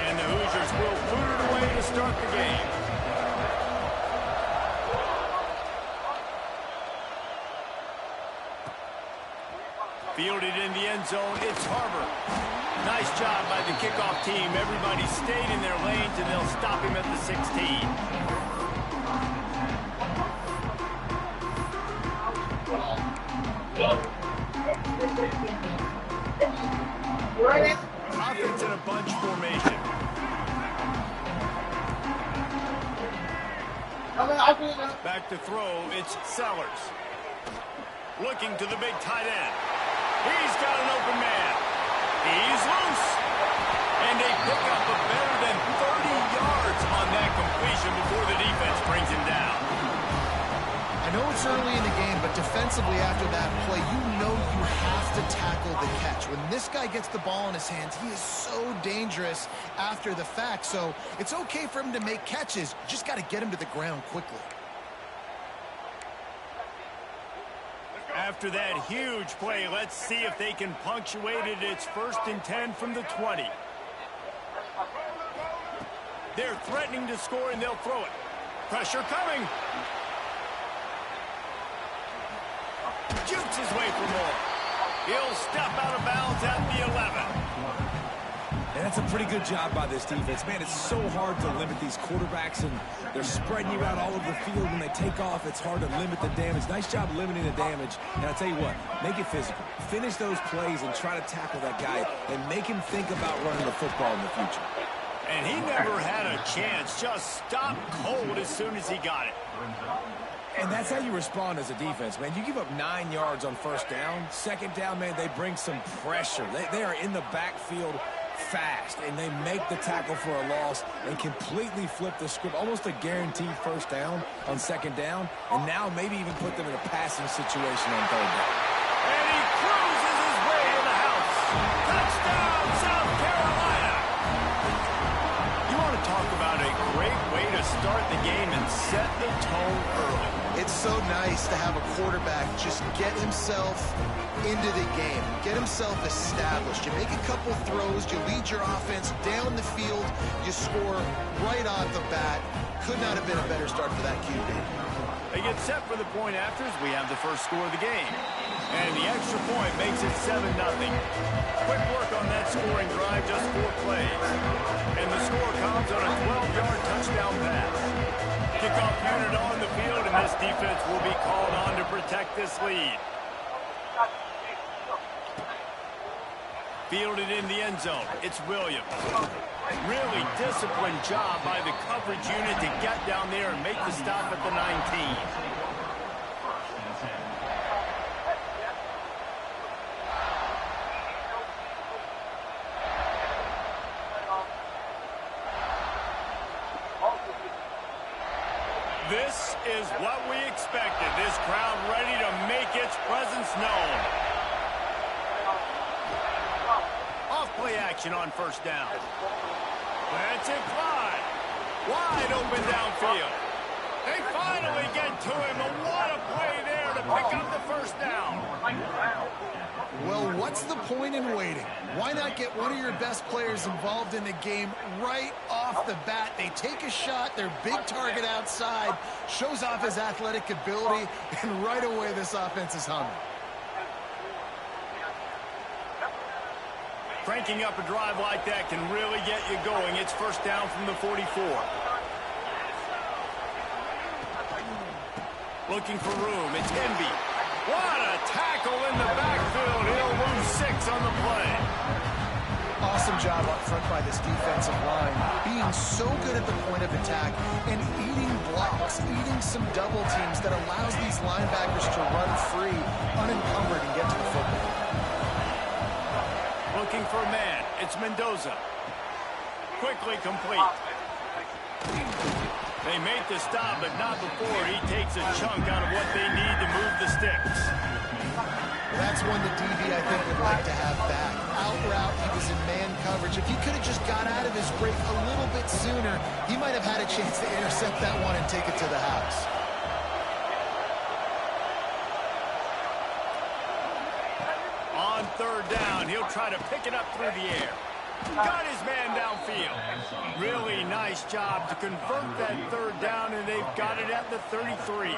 And the Hoosiers will boot it away to start the game. Fielded in the end zone, it's Harbor. Nice job by the kickoff team. Everybody stayed in their lanes, and they'll stop him at the 16. Offense in a bunch formation. Back to throw, it's Sellers. Looking to the big tight end. He's got an open man. He's loose. And they pick up a better than 30 yards on that completion before the defense brings him down. I know it's early in the game, but defensively after that play, you know you have to tackle the catch. When this guy gets the ball in his hands, he is so dangerous after the fact. So it's okay for him to make catches. You just got to get him to the ground quickly. After that huge play, let's see if they can punctuate it. It's 1st and 10 from the 20. They're threatening to score, and they'll throw it. Pressure coming. Jukes his way for more. He'll step out of bounds at the 11. And that's a pretty good job by this defense. Man, it's so hard to limit these quarterbacks, and they're spreading you out all over the field. When they take off, it's hard to limit the damage. Nice job limiting the damage. And I'll tell you what, make it physical. Finish those plays and try to tackle that guy and make him think about running the football in the future. And he never had a chance. Just stopped cold as soon as he got it. And that's how you respond as a defense, man. You give up 9 yards on 1st down. 2nd down, man, they bring some pressure. They are in the backfield fast, and they make the tackle for a loss and completely flip the script. Almost a guaranteed 1st down on 2nd down, and now maybe even put them in a passing situation on 3rd down. And he cruises his way to the house. Touchdown, South Carolina! You want to talk about a great way to start the game and set the tone early. It's so nice to have a quarterback just get himself into the game, get himself established. You make a couple throws, you lead your offense down the field, you score right off the bat. Could not have been a better start for that QB. They get set for the point afters. We have the first score of the game. And the extra point makes it 7-0. Quick work on that scoring drive, just 4 plays. And the score comes on a 12-yard touchdown pass. Kickoff unit on the field, and this defense will be called on to protect this lead. Fielded in the end zone, it's Williams. Really disciplined job by the coverage unit to get down there and make the stop at the 19. This is what we expected. This crowd ready to make its presence known. Off-play action on 1st down. That's it, Clyde. Wide open downfield. They finally get to him, and what a play there to pick up the 1st down. Well, what's the point in waiting? Why not get one of your best players involved in the game right off the bat? They take a shot, their big target outside, shows off his athletic ability, and right away this offense is humming. Cranking up a drive like that can really get you going. It's 1st down from the 44. Looking for room, it's Envy. What a tackle in the backfield. He'll lose 6 on the play. Awesome job up front by this defensive line, being so good at the point of attack and eating blocks, eating some double teams that allows these linebackers to run free, unencumbered, and get to the football. Looking for a man, it's Mendoza. Quickly complete. They make the stop, but not before he takes a chunk out of what they need to move the sticks. That's one the DB, I think, would like to have back. Out route, he was in man coverage. If he could have just got out of his break a little bit sooner, he might have had a chance to intercept that one and take it to the house. On third down, he'll try to pick it up through the air. Got his man downfield. Really nice job to convert that third down, and they've got it at the 33.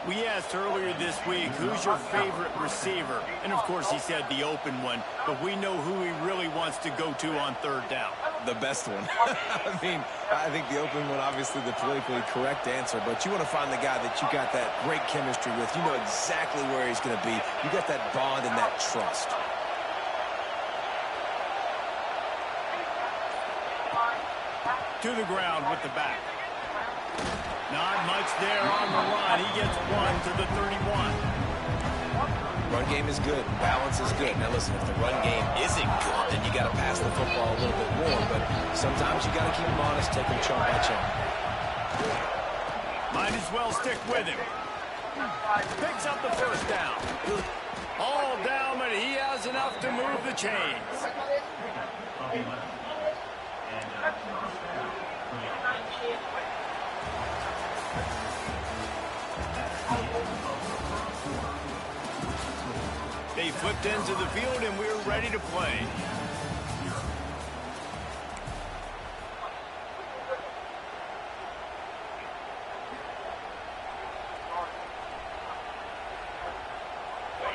We asked earlier this week, who's your favorite receiver? And, of course, he said the open one, but we know who he really wants to go to on third down. The best one. I think the open one, obviously the politically correct answer, but you want to find the guy that you got that great chemistry with. You know exactly where he's going to be. You got that bond and that trust. To the ground with the back. Not much there on the run. He gets one to the 31. Run game is good. Balance is good. Now, listen, if the run game isn't good, then you got to pass the football a little bit more. But sometimes you got to keep them honest, take them chunk by chunk. Might as well stick with him. Picks up the first down. All down, but he has enough to move the chains. They flipped into the field, and we're ready to play.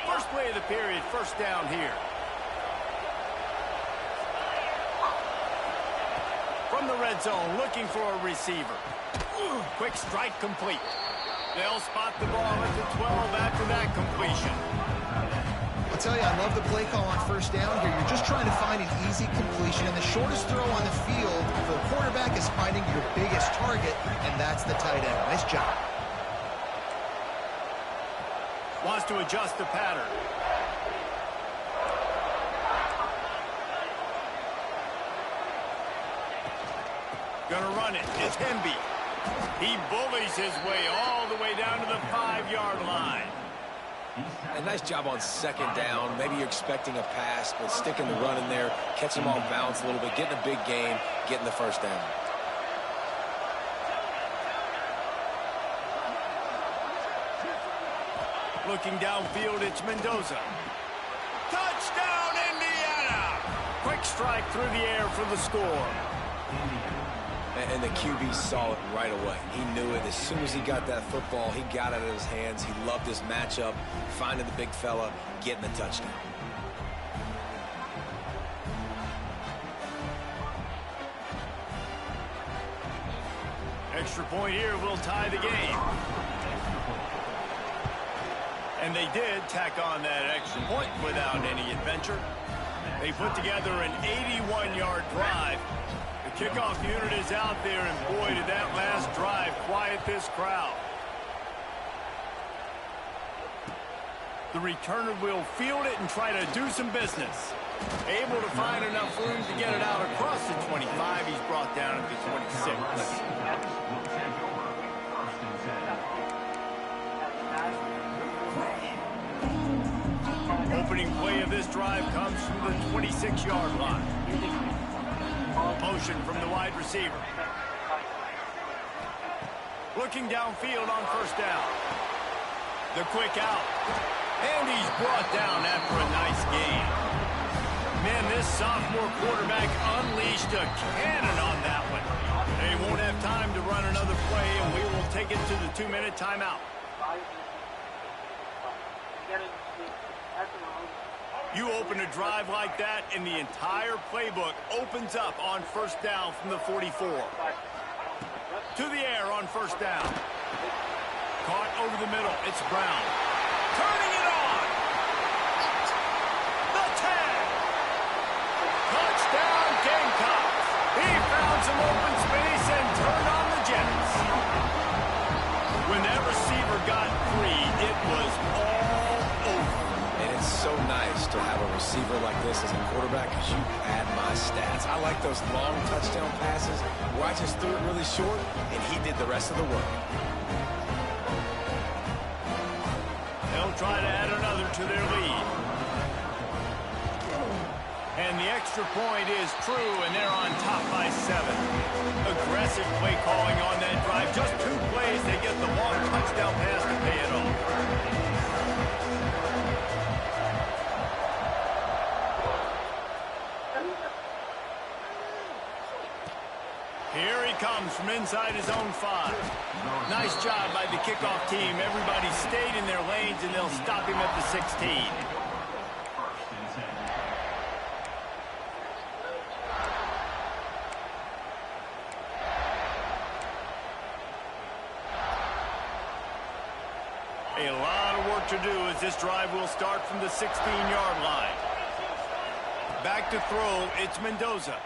First play of the period, first down here. From the red zone, looking for a receiver. Quick strike complete. They'll spot the ball at the 12 after that completion. I'll tell you, I love the play call on first down here. You're just trying to find an easy completion, and the shortest throw on the field for a quarterback is finding your biggest target, and that's the tight end. Nice job. Wants to adjust the pattern. Gonna run it. It's Hemby. He bullies his way all the way down to the 5-yard line. A nice job on second down. Maybe you're expecting a pass, but sticking the run in there, catching them off balance a little bit, getting a big gain, getting the first down. Looking downfield, it's Mendoza. Touchdown, Indiana! Quick strike through the air for the score. And the QB saw it right away. He knew it. As soon as he got that football, he got it out of his hands. He loved his matchup, finding the big fella, getting the touchdown. Extra point here will tie the game. And they did tack on that extra point without any adventure. They put together an 81-yard drive. The kickoff unit is out there, and boy, did that last drive quiet this crowd. The returner will field it and try to do some business. Able to find enough room to get it out across the 25. He's brought down at the 26. Opening play of this drive comes from the 26-yard line. Motion from the wide receiver. Looking downfield on first down. The quick out. And he's brought down after a nice gain. Man, this sophomore quarterback unleashed a cannon on that one. They won't have time to run another play, and we will take it to the 2-minute timeout. You open a drive like that, and the entire playbook opens up on first down from the 44. To the air on first down. Caught over the middle. It's Brown. Turning it on. The 10. Touchdown, Gamecocks. He found some open space and turned on the Jets. When that receiver got free, it was all over. And it's so nice to have a receiver like this as a quarterback because you add my stats. I like those long touchdown passes where I just threw it really short and he did the rest of the work. They'll try to add another closer to their lead. And the extra point is true, and they're on top by 7. Aggressive play calling on that drive. Just 2 plays, they get the long touchdown pass to pay it off. Here he comes from inside his own 5. Nice job by the kickoff team. Everybody stayed in their lanes, and they'll stop him at the 16. A lot of work to do as this drive will start from the 16-yard line. Back to throw, it's Mendoza.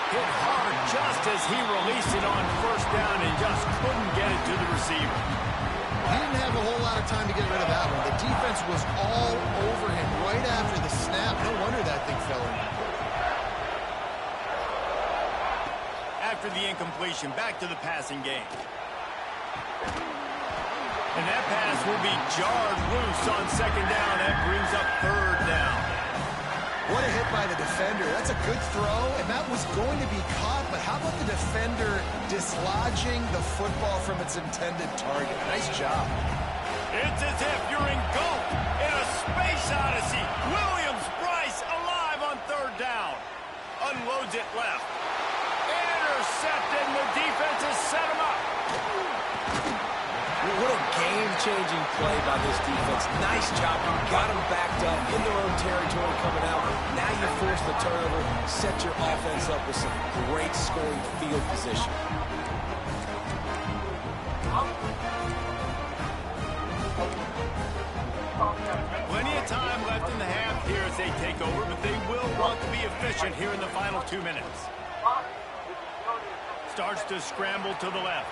Hit hard just as he released it on first down and just couldn't get it to the receiver. He didn't have a whole lot of time to get rid of that one. The defense was all over him right after the snap. No wonder that thing fell in. After the incompletion, back to the passing game. And that pass will be jarred loose on second down. That brings up third down. What a hit by the defender. That's a good throw, and that was going to be caught, but how about the defender dislodging the football from its intended target? Nice job. It's as if you're engulfed in a space odyssey. Williams-Brice alive on third down. Unloads it left. Intercepted, and the defense has set him up. What a game-changing play by this defense. Nice job. You got them backed up in their own territory coming out. Now you force the turnover, set your offense up with some great scoring field position. Plenty of time left in the half here as they take over, but they will want to be efficient here in the final 2 minutes. Starts to scramble to the left.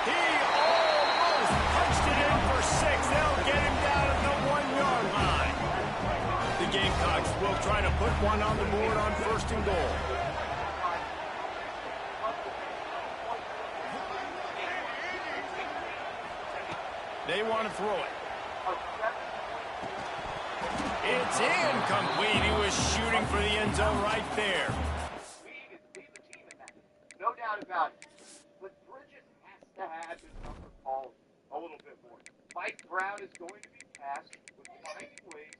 He almost punched it in for 6. They'll get him down at the 1-yard line. The Gamecocks will try to put one on the board on first and goal. They want to throw it. It's incomplete. He was shooting for the end zone right there. No doubt about it. But Bridges has to have his number called a little bit more. Mike Brown is going to be passed with finding ways,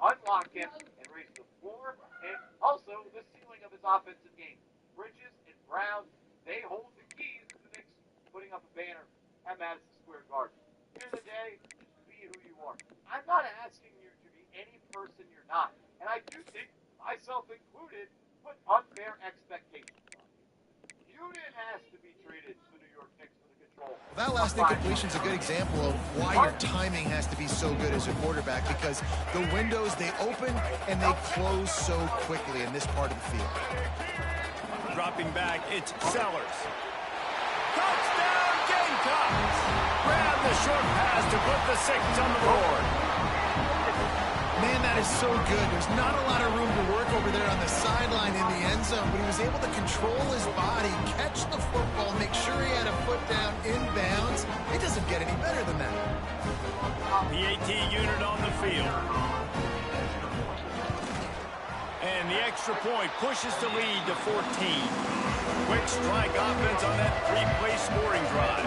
unlock him, and raise the floor, and also the ceiling of his offensive game. Bridges and Brown, they hold the keys to the Knicks putting up a banner at Madison Square Garden. At the end of the day, be who you are. I'm not asking you to be any person you're not. And I do think, myself included, put unfair expectations. You didn't ask to be traded to the New York Knicks for the control. That last incompletion is a good example of why your timing has to be so good as a quarterback, because the windows, they open and they close so quickly in this part of the field. Dropping back, it's Sellers. Touchdown Gamecocks! Grab the short pass to put the 6 on the board. Man, that is so good. There's not a lot of room to work over there on the sideline in the end zone, but he was able to control his body, catch the football, make sure he had a foot down inbounds. It doesn't get any better than that. The AT unit on the field. And the extra point pushes the lead to 14. Quick strike offense on that 3-play scoring drive.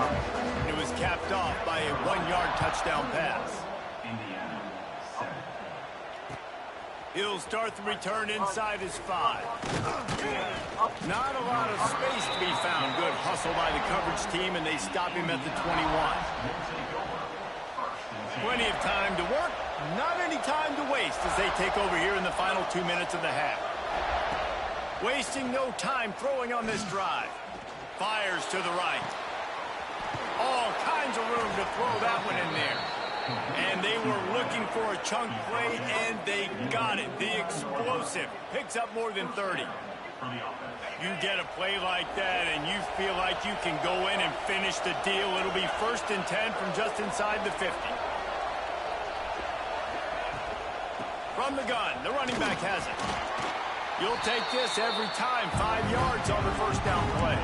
It was capped off by a 1-yard touchdown pass. He'll start the return inside his 5. Not a lot of space to be found. Good hustle by the coverage team, and they stop him at the 21. Plenty of time to work, not any time to waste as they take over here in the final 2 minutes of the half. Wasting no time throwing on this drive. Fires to the right. All kinds of room to throw that one in there. And they were looking for a chunk play, and they got it. The explosive picks up more than 30. You get a play like that, and you feel like you can go in and finish the deal. It'll be 1st and 10 from just inside the 50. From the gun, the running back has it. You'll take this every time. 5 yards on the first down play.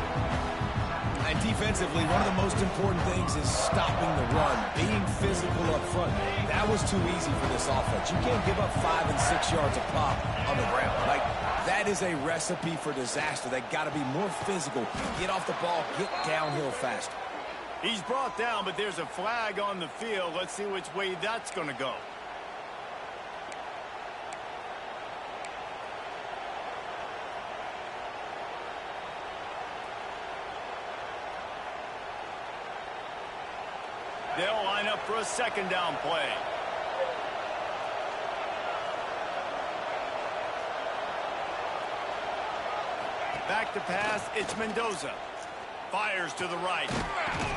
And defensively, one of the most important things is stopping the run, being physical up front. That was too easy for this offense. You can't give up 5 and 6 yards a pop on the ground. Like, that is a recipe for disaster. They got to be more physical, get off the ball, get downhill faster. He's brought down, but there's a flag on the field. Let's see which way that's going to go. They'll line up for a second down play. Back to pass, it's Mendoza. Fires to the right.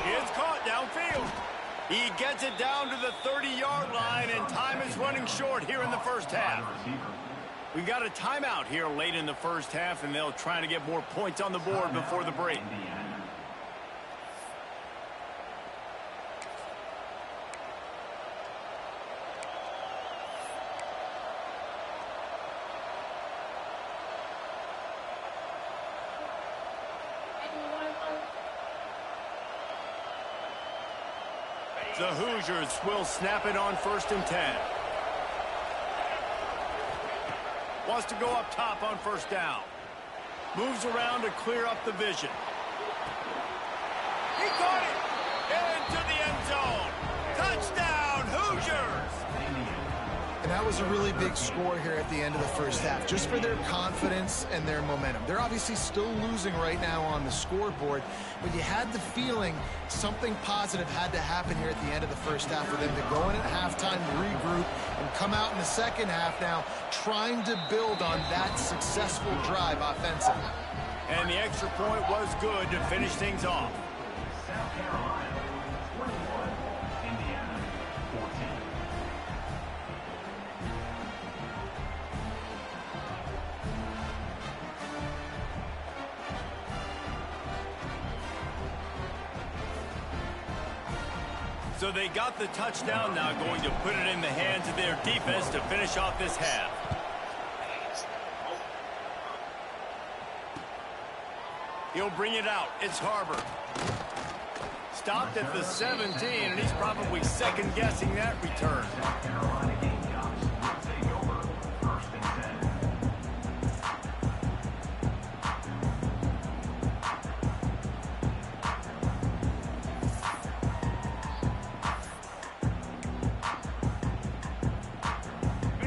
It's caught downfield. He gets it down to the 30-yard line, and time is running short here in the first half. We've got a timeout here late in the first half, and they'll try to get more points on the board before the break. The Hoosiers will snap it on 1st and 10. Wants to go up top on 1st down. Moves around to clear up the vision. He caught it! Into the end zone! Touchdown, Hoosiers! And that was a really big score here at the end of the first half, just for their confidence and their momentum. They're obviously still losing right now on the scoreboard, but you had the feeling something positive had to happen here at the end of the first half for them to go in at halftime, regroup, and come out in the second half now trying to build on that successful drive offensively. And the extra point was good to finish things off. South Carolina 21, Indiana 14. So they got the touchdown, now going to put it in the hands of their defense to finish off this half. He'll bring it out. It's Harbor. Stopped at the 17, and he's probably second-guessing that return. South Carolina Gamecocks will take over 1st and 10.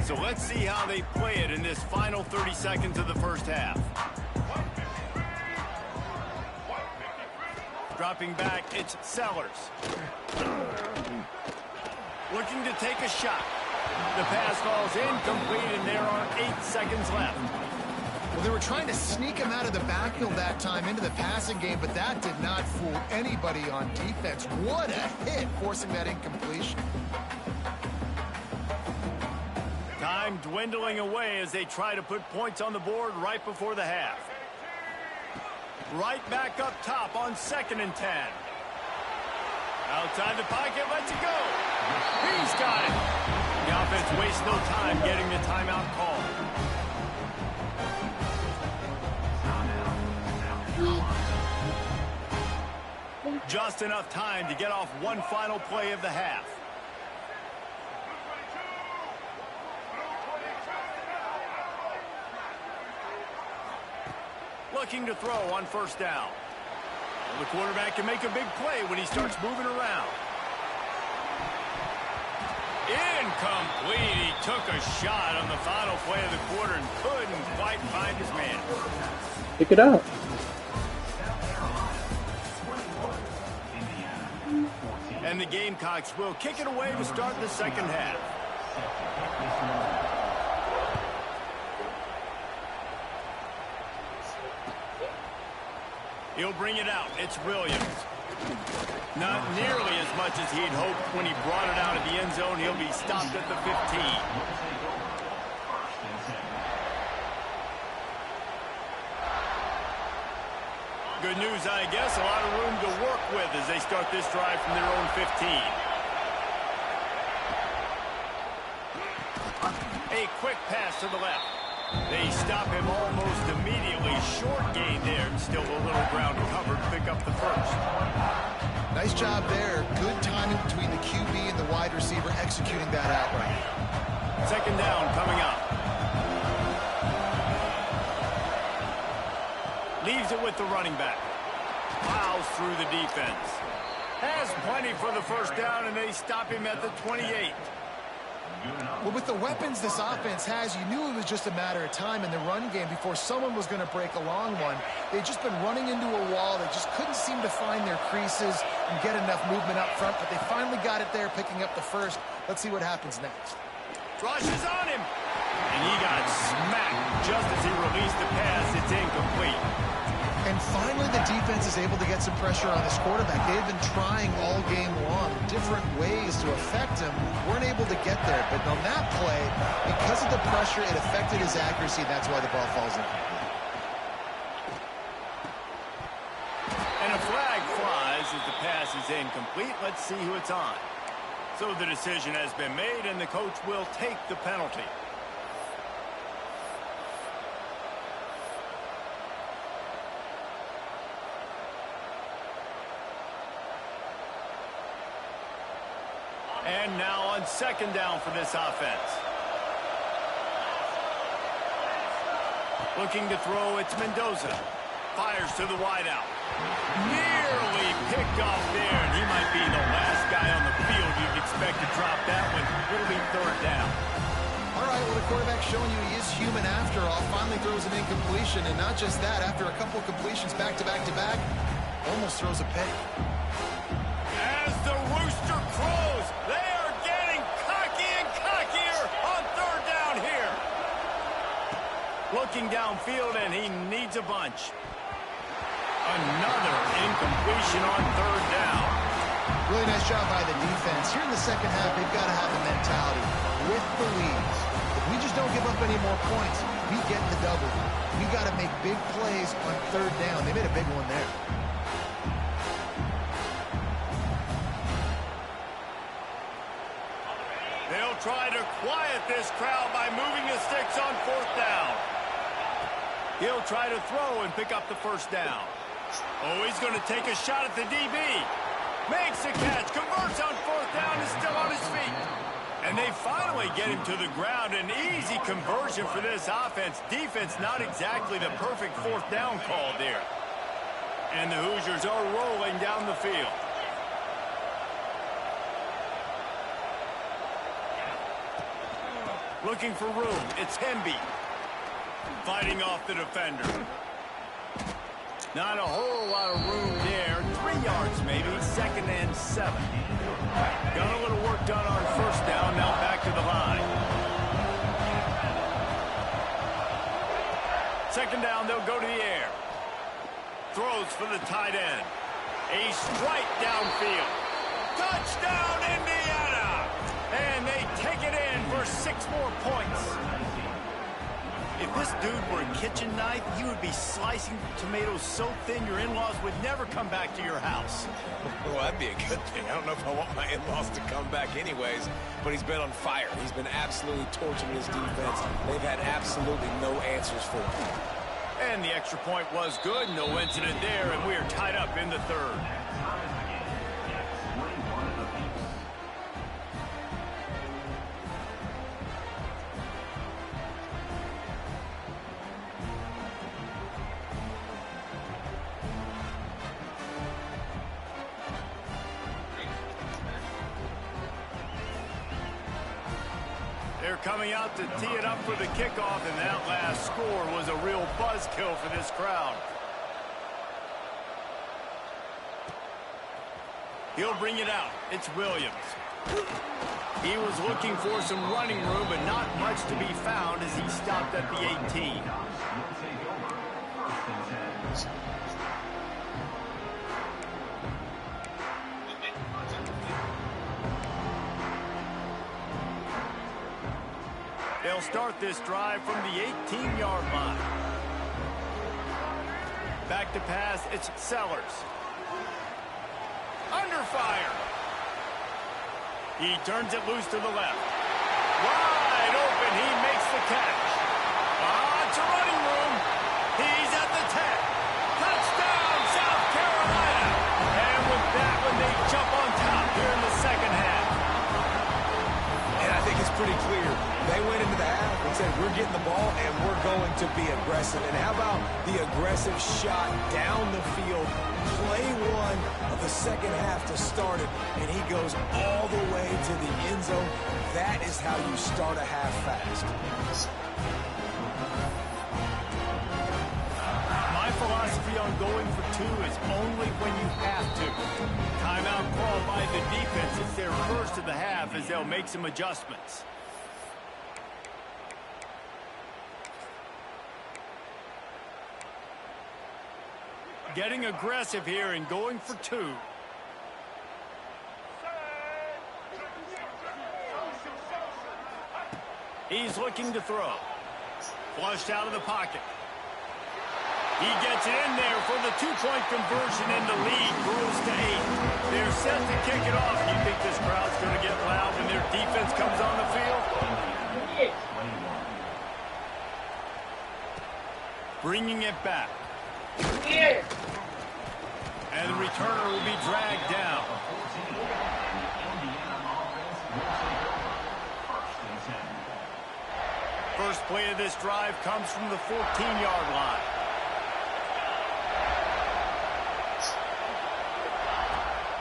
So let's see how they play it in this final 30 seconds of the first half. Dropping back, it's Sellers. Looking to take a shot. The pass falls incomplete, and there are 8 seconds left. Well, they were trying to sneak him out of the backfield that time into the passing game, but that did not fool anybody on defense. What a hit, forcing that incompletion. Time dwindling away as they try to put points on the board right before the half. Right back up top on 2nd and 10. Outside the pocket, lets it go. He's got it. The offense wastes no time getting the timeout call. Just enough time to get off one final play of the half. Looking to throw on 1st down. Well, the quarterback can make a big play when he starts moving around. Incomplete. He took a shot on the final play of the quarter and couldn't quite find his man. Pick it up. And the Gamecocks will kick it away to start the second half. He'll bring it out. It's Williams. Not nearly as much as he'd hoped when he brought it out of the end zone. He'll be stopped at the 15. Good news, I guess. A lot of room to work with as they start this drive from their own 15. A quick pass to the left. They stop him almost immediately. Short gain there. Still a little ground covered to pick up the first. Nice job there. Good timing between the QB and the wide receiver executing that outright. Second down coming up. Leaves it with the running back. Plows through the defense. Has plenty for the first down, and they stop him at the 28. Well, with the weapons this offense has, you knew it was just a matter of time in the run game before someone was going to break a long one. They'd just been running into a wall. They just couldn't seem to find their creases and get enough movement up front, but they finally got it there, picking up the first. Let's see what happens next. Rushes on him, and he got smacked just as he released the pass. It's incomplete. And finally, the defense is able to get some pressure on this quarterback. They've been trying all game long different ways to affect him. Weren't able to get there. But on that play, because of the pressure, it affected his accuracy. That's why the ball falls incomplete. And a flag flies as the pass is incomplete. Let's see who it's on. So the decision has been made, and the coach will take the penalty. And now on second down for this offense. Looking to throw, it's Mendoza. Fires to the wideout. Nearly picked off there, and he might be the last guy on the field you'd expect to drop that one. It'll be third down. All right, well, the quarterback's showing you he is human after all. Finally throws an incompletion, and not just that, after a couple of completions back-to-back-to-back, almost throws a pick. As the rooster crows, they are getting cocky and cockier on third down here. Looking downfield, and he needs a bunch. Another incompletion on third down. Really nice job by the defense. Here in the second half, they've got to have a mentality with the leads. If we just don't give up any more points, we get the double. We got to make big plays on third down. They made a big one there. They'll try to quiet this crowd by moving the sticks on fourth down. He'll try to throw and pick up the first down. Oh, he's going to take a shot at the DB. Makes the catch, converts on fourth down, is still on his feet. And they finally get him to the ground. An easy conversion for this offense. Defense not exactly the perfect fourth down call there. And the Hoosiers are rolling down the field. Looking for room, it's Hemby. Fighting off the defender. Not a whole lot of room there. 3 yards maybe, 2nd and 7. Got a little work done on first down, now back to the line. Second down, they'll go to the air. Throws for the tight end. A strike downfield. Touchdown, Indiana! And they take it in for 6 more points. If this dude were a kitchen knife, you would be slicing tomatoes so thin your in-laws would never come back to your house. Well, that'd be a good thing. I don't know if I want my in-laws to come back anyways, but he's been on fire. He's been absolutely torching his defense. They've had absolutely no answers for him. And the extra point was good. No incident there, and we are tied up in the third. They're coming out to tee it up for the kickoff, and that last score was a real buzzkill for this crowd. He'll bring it out. It's Williams. He was looking for some running room, but not much to be found as he stopped at the 18. They'll start this drive from the 18-yard line. Back to pass, it's Sellers. Under fire. He turns it loose to the left. Wide open, he makes the catch. lots of running room. He's at the 10. Touchdown, South Carolina. And with that one, they jump on top here in the second half. And I think it's pretty clear. They went into the half and said, we're getting the ball and we're going to be aggressive. And how about the aggressive shot down the field? Play one of the second half to start it, and he goes all the way to the end zone. That is how you start a half fast. My philosophy on going for two is only when you have to. Timeout call by the defense. It's their first of the half as they'll make some adjustments. Getting aggressive here and going for two. He's looking to throw. Flushed out of the pocket. He gets it in there for the two-point conversion, and the lead grows to 8. They're set to kick it off. You think this crowd's going to get loud when their defense comes on the field? Bringing it back. And the returner will be dragged down. First play of this drive comes from the 14-yard line.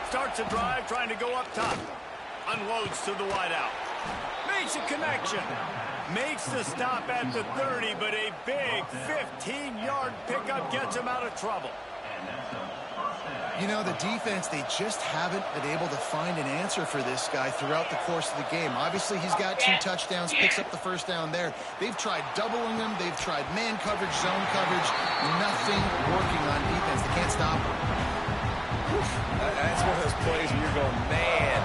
Starts a drive trying to go up top. Unloads to the wideout. Makes a connection. Makes the stop at the 30, but a big 15-yard pickup gets him out of trouble. You know, the defense, they just haven't been able to find an answer for this guy throughout the course of the game. Obviously, he's got 2 touchdowns, picks up the first down there. They've tried doubling him. They've tried man coverage, zone coverage. Nothing working on defense. They can't stop him. That's one of those plays where you're going, man,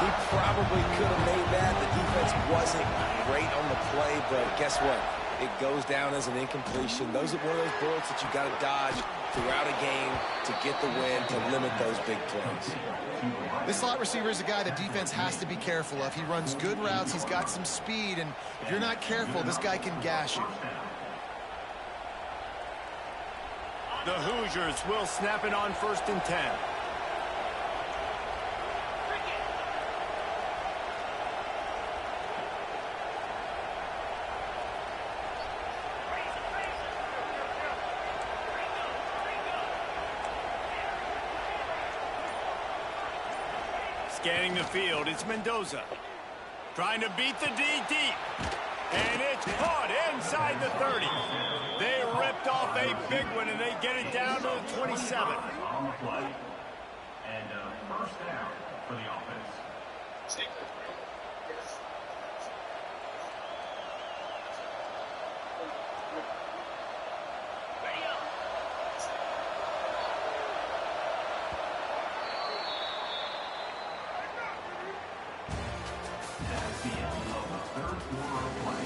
he probably could have made that. The defense wasn't great on the play, but guess what? It goes down as an incompletion. Those are one of those bullets that you got to dodge throughout a game to get the win, to limit those big plays. This slot receiver is a guy the defense has to be careful of. He runs good routes. He's got some speed, and if you're not careful, this guy can gash you. The Hoosiers will snap it on 1st and 10. Scanning the field, it's Mendoza. Trying to beat the D deep. And it's caught inside the 30. They ripped off a big one, and they get it down to the 27. On the play. And first down for the offense. That's the end of the third quarter of play.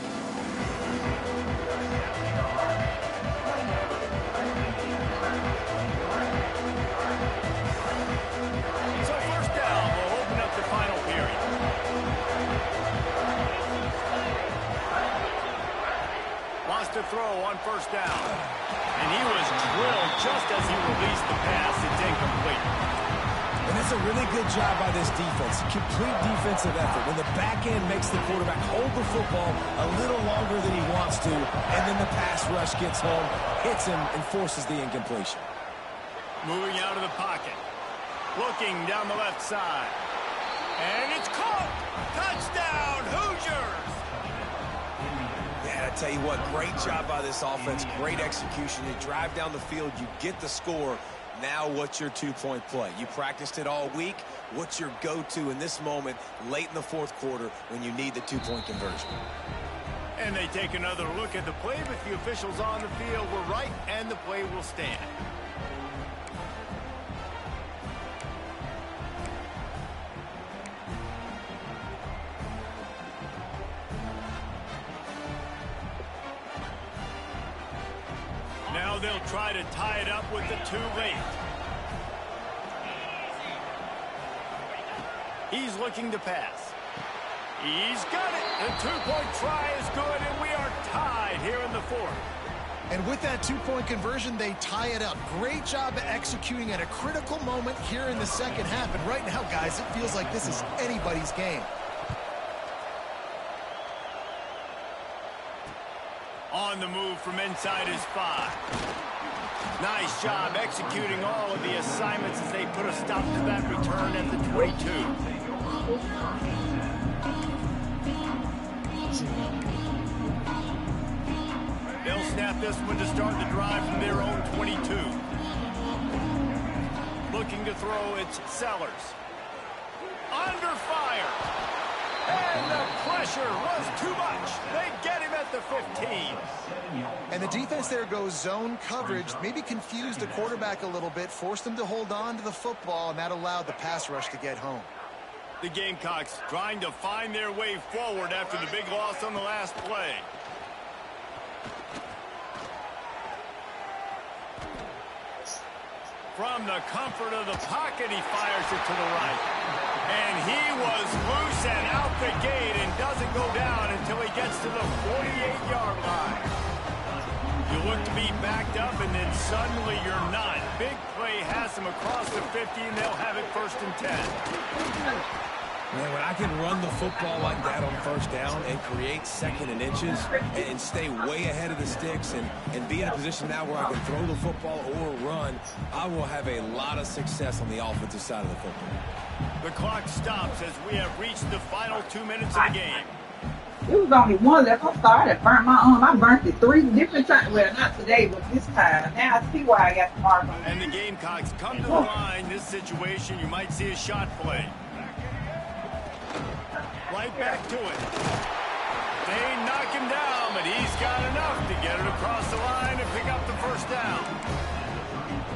So first down will open up the final period. Wants to throw on first down. And he was drilled just as he released the pass. It's incomplete. And that's a really good job by this defense. Complete defensive effort. When the back end makes the quarterback hold the football a little longer than he wants to, and then the pass rush gets home, hits him, and forces the incompletion. Moving out of the pocket. Looking down the left side. And it's caught! Touchdown, Hoosiers! Man, I tell you what, great job by this offense. Great execution. You drive down the field, you get the score. Now what's your two-point play? You practiced it all week. What's your go-to in this moment late in the fourth quarter when you need the two-point conversion? And they take another look at the play, but the officials on the field were right, and the play will stand. Now they'll try to tie it up with the 2 late. He's looking to pass. He's got it. The 2-point try is good, and we are tied here in the fourth. And with that two-point conversion, they tie it up. Great job of executing at a critical moment here in the second half. And right now, guys, it feels like this is anybody's game. On the move from inside his 5. Nice job executing all of the assignments as they put a stop to that return at the 22. They'll snap this one to start the drive from their own 22. Looking to throw, it's Sellers. Under fire. And the pressure was too much. They get him at the 15. And the defense there goes zone coverage, maybe confused the quarterback a little bit, forced him to hold on to the football, and that allowed the pass rush to get home. The Gamecocks trying to find their way forward after the big loss on the last play. From the comfort of the pocket, he fires it to the right. And he was loose and out the gate and doesn't go down until he gets to the 48-yard line. You look to be backed up, and then suddenly you're not. Big play has him across the 50, and they'll have it 1st and 10. Man, when I can run the football like that on 1st down and create 2nd and inches and stay way ahead of the sticks and be in a position now where I can throw the football or run, I will have a lot of success on the offensive side of the football. The clock stops as we have reached the final 2 minutes of the game. It was only one left. I started to burn my arm. I burnt it 3 different times. Well, not today, but this time. Now I see why I got the mark on it. And the Gamecocks come to the line. This situation, you might see a shot play. Right back to it. They knock him down, but he's got enough to get it across the line and pick up the 1st down.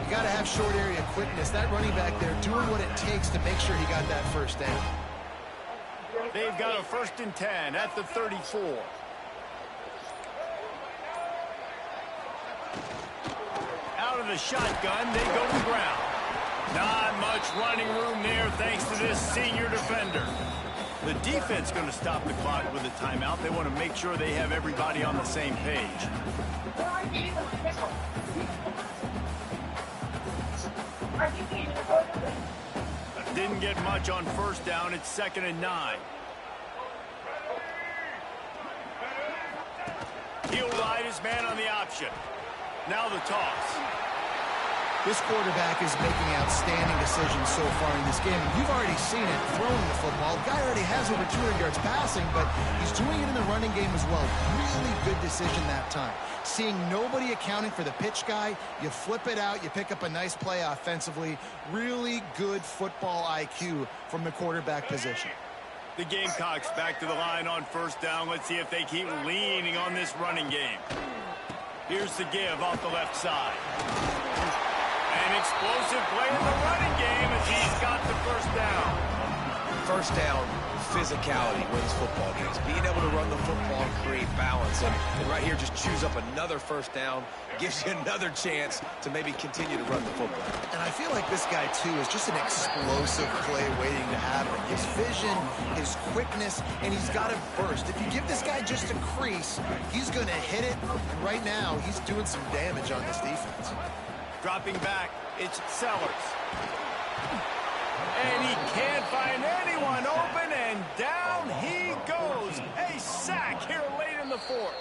You got to have short area quickness. That running back there doing what it takes to make sure he got that 1st down. They've got a 1st and 10 at the 34. Out of the shotgun, they go to ground. Not much running room there thanks to this senior defender. The defense going to stop the clock with a timeout. They want to make sure they have everybody on the same page. Didn't get much on 1st down. It's 2nd and 9. He'll ride his man on the option. Now the toss. This quarterback is making outstanding decisions so far in this game. You've already seen it throwing the football. The guy already has over 200 yards passing, but he's doing it in the running game as well. Really good decision that time. Seeing nobody accounting for the pitch guy, you flip it out, you pick up a nice play offensively. Really good football IQ from the quarterback position. The Gamecocks back to the line on 1st down. Let's see if they keep leaning on this running game. Here's the give off the left side. An explosive play in the running game as he's got the 1st down. 1st down, physicality wins football games. Being able to run the football and create balance. And right here, just choose up another 1st down, gives you another chance to maybe continue to run the football. And I feel like this guy, too, is just an explosive play waiting to happen. His vision, his quickness, and he's got a burst. If you give this guy just a crease, he's going to hit it. And right now, he's doing some damage on this defense. Dropping back, it's Sellers. And he can't find anyone open, and down he goes. A sack here late in the 4th.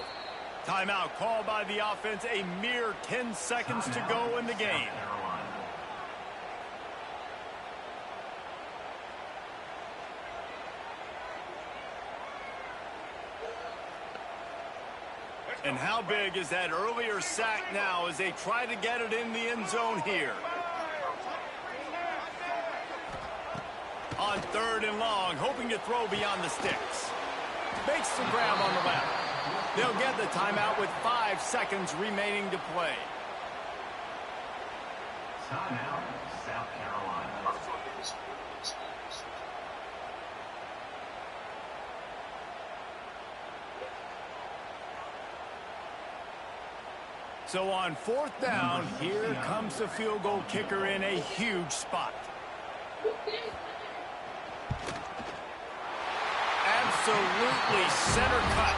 Timeout called by the offense. A mere 10 seconds to go in the game. And how big is that earlier sack now as they try to get it in the end zone here? On 3rd and long, hoping to throw beyond the sticks. Makes the grab on the left. They'll get the timeout with 5 seconds remaining to play. Timeout, South Carolina. So on 4th down, here comes the field goal kicker in a huge spot. absolutely center cut.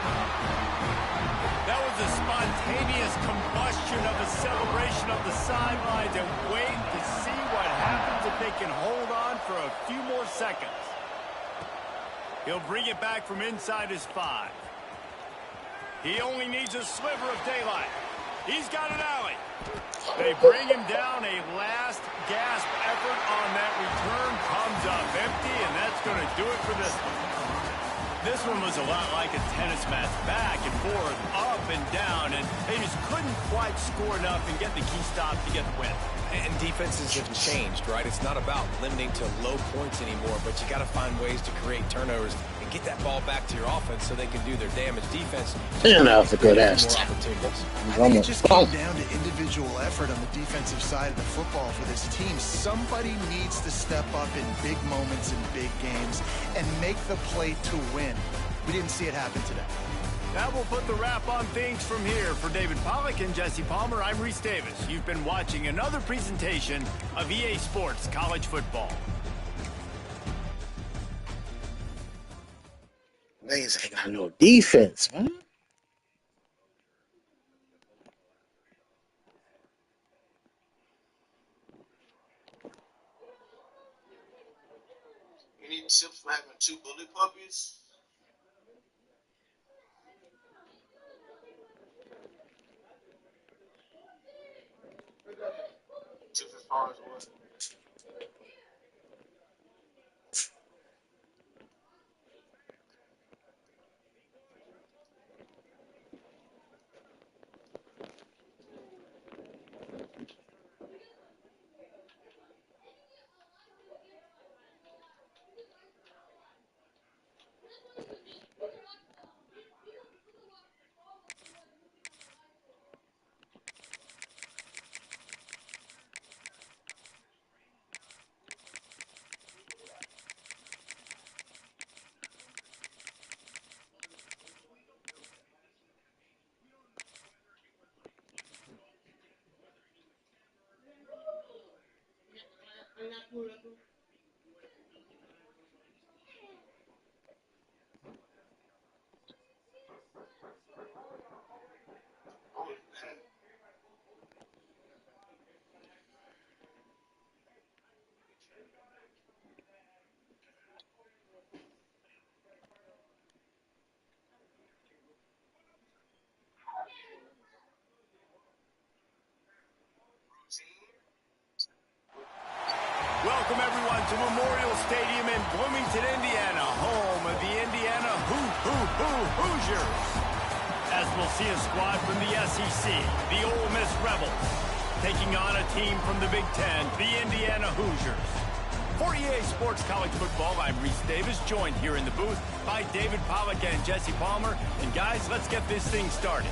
That was a spontaneous combustion of a celebration of the sidelines, and wait to see what happens if they can hold on for a few more seconds. He'll bring it back from inside his 5. He only needs a sliver of daylight. He's got an alley. They bring him down. A last gasp effort on that return comes up empty, and that's going to do it for this one. This one was a lot like a tennis match, back and forth, up and down, and they just couldn't quite score enough and get the key stop to get the win. And defenses have changed, right? It's not about limiting to low points anymore, but you got to find ways to create turnovers and get that ball back to your offense so they can do their damage. Defense. Yeah, that was a good ass. I think it just came down to individual effort on the defensive side of the football for this team. Somebody needs to step up in big moments in big games and make the play to win. We didn't see it happen today. That will put the wrap on things from here. For David Pollack and Jesse Palmer, I'm Reese Davis. You've been watching another presentation of EA Sports College Football. Niggas ain't got no defense, man. You need tips for having 2 bully puppies? 2 as far as what? Welcome, everyone, to Memorial Stadium in Bloomington, Indiana, home of the Indiana Hoosiers. As we'll see a squad from the SEC, the Ole Miss Rebels, taking on a team from the Big Ten, the Indiana Hoosiers. For EA Sports College Football, I'm Reese Davis, joined here in the booth by David Pollack and Jesse Palmer. And guys, let's get this thing started.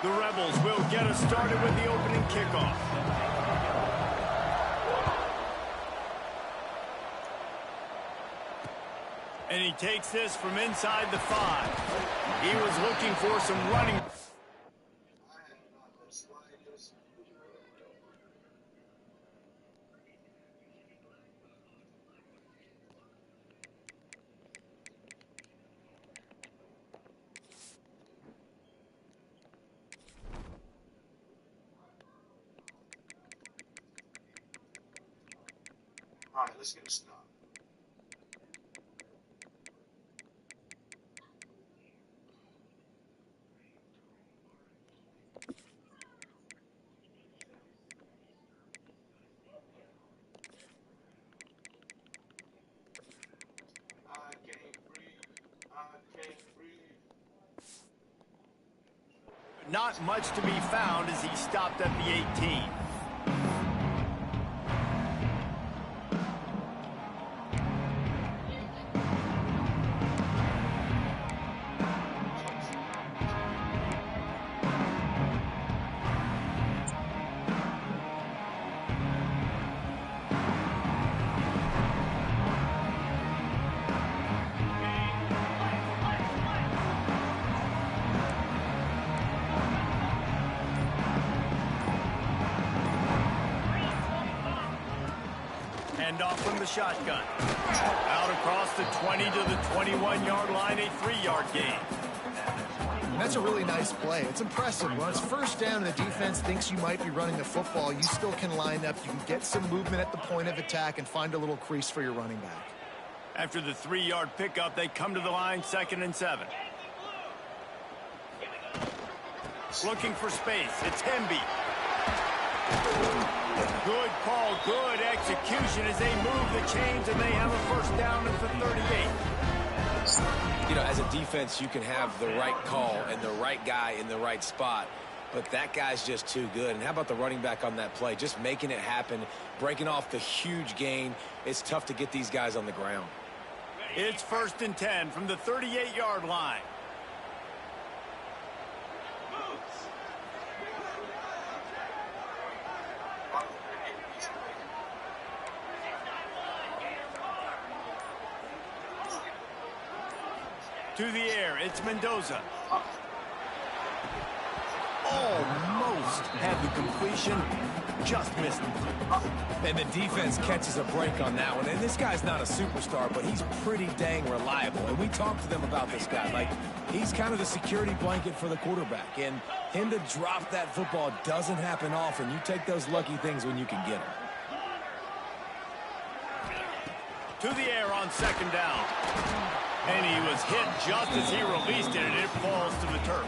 The Rebels will get us started with the opening kickoff. And he takes this from inside the 5. He was looking for some running. All right, let's get a start. I can't breathe. Not much to be found as he stopped at the 18. Handoff from the shotgun. Out across the 20 to the 21-yard line, a 3-yard gain. And that's a really nice play. It's impressive. When it's first down and the defense thinks you might be running the football, you still can line up. You can get some movement at the point of attack and find a little crease for your running back. After the 3-yard pickup, they come to the line, 2nd and 7. Looking for space. It's Hemby. Good call, good execution as they move the chains, and they have a first down at the 38. You know, as a defense, you can have the right call and the right guy in the right spot, but that guy's just too good. And how about the running back on that play? Just making it happen, breaking off the huge gain. It's tough to get these guys on the ground. It's 1st and 10 from the 38-yard line. To the air, it's Mendoza. Almost had the completion, just missed it. And the defense catches a break on that one. And this guy's not a superstar, but he's pretty dang reliable. And we talked to them about this guy. Like, he's kind of the security blanket for the quarterback. And him to drop that football doesn't happen often. You take those lucky things when you can get them. To the air on 2nd down. And he was hit just as he released it, and it falls to the turf.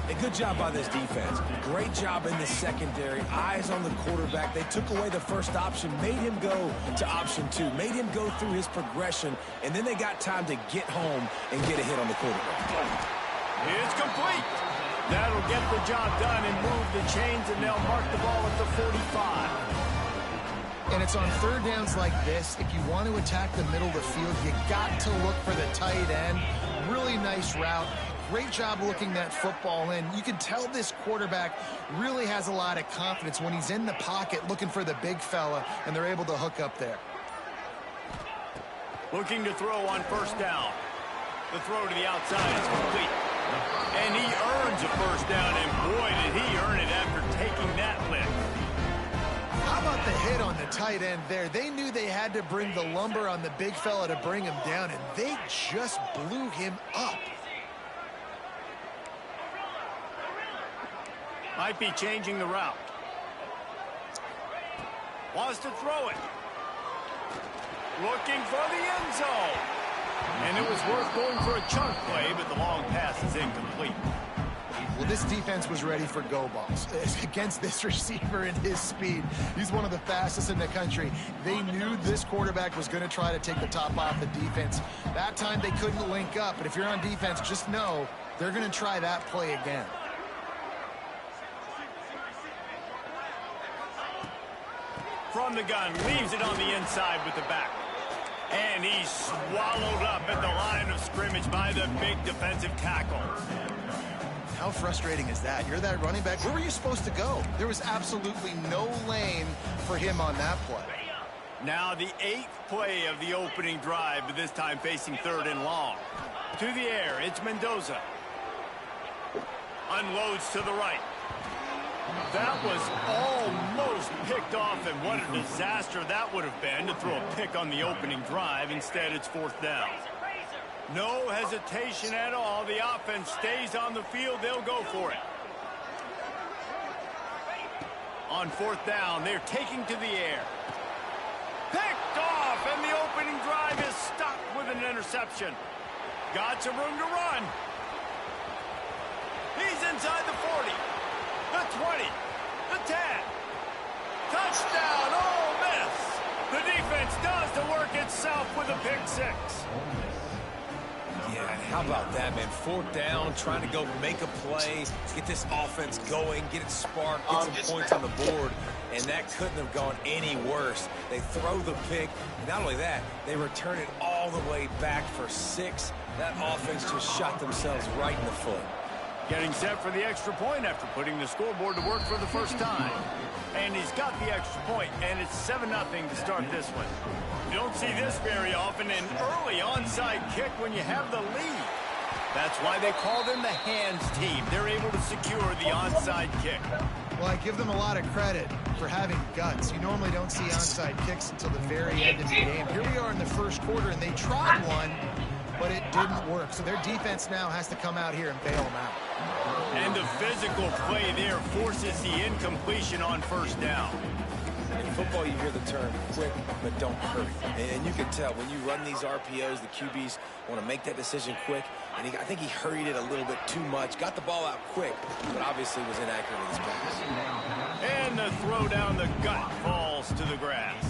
A good job by this defense. Great job in the secondary. Eyes on the quarterback. They took away the first option, made him go to option 2, made him go through his progression, and then they got time to get home and get a hit on the quarterback. It's complete. That'll get the job done and move the chains, and they'll mark the ball at the 45. And it's on 3rd downs like this. If you want to attack the middle of the field, you got to look for the tight end. Really nice route. Great job looking that football in. You can tell this quarterback really has a lot of confidence when he's in the pocket looking for the big fella, and they're able to hook up there. Looking to throw on 1st down. The throw to the outside is complete. And he earns a first down, and boy, did he earn it after taking that lift. How about the hit on the tight end there? They knew they had to bring the lumber on the big fella to bring him down, and they just blew him up. Might be changing the route. Wants to throw it. Looking for the end zone. And it was worth going for a chunk play, but the long pass is incomplete. Well, this defense was ready for go balls against this receiver and his speed. He's one of the fastest in the country. They knew this quarterback was going to try to take the top off the defense. That time they couldn't link up, but if you're on defense, just know they're going to try that play again. From the gun, leaves it on the inside with the back. And he's swallowed up at the line of scrimmage by the big defensive tackle. How frustrating is that? You're that running back. Where were you supposed to go? There was absolutely no lane for him on that play. Now the 8th play of the opening drive, but this time facing 3rd and long. To the air, it's Mendoza. Unloads to the right. That was almost picked off, and what a disaster that would have been to throw a pick on the opening drive. Instead, it's 4th down. No hesitation at all. The offense stays on the field. They'll go for it. On 4th down, they're taking to the air. Picked off, and the opening drive is stuck with an interception. Got some room to run. He's inside the 40, the 20, the 10. Touchdown, Ole Miss. The defense does the work itself with a pick 6. Yeah, how about that, man? 4th down, trying to go make a play, get this offense going, get it sparked, get some points on the board, and that couldn't have gone any worse. They throw the pick. Not only that, they return it all the way back for 6. That offense just shot themselves right in the foot. Getting set for the extra point after putting the scoreboard to work for the first time. And he's got the extra point, and it's 7-0 to start this one. You don't see this very often, an early onside kick when you have the lead. That's why they call them the hands team. They're able to secure the onside kick. Well, I give them a lot of credit for having guts. You normally don't see onside kicks until the very end of the game. Here we are in the first quarter, and they tried one, but it didn't work. So their defense now has to come out here and bail them out. And the physical play there forces the incompletion on first down. In football, you hear the term quick, but don't hurry. And you can tell when you run these RPOs, the QBs want to make that decision quick. And I think he hurried it a little bit too much. Got the ball out quick, but obviously was inaccurate with his pass. And the throw down the gut falls to the grass.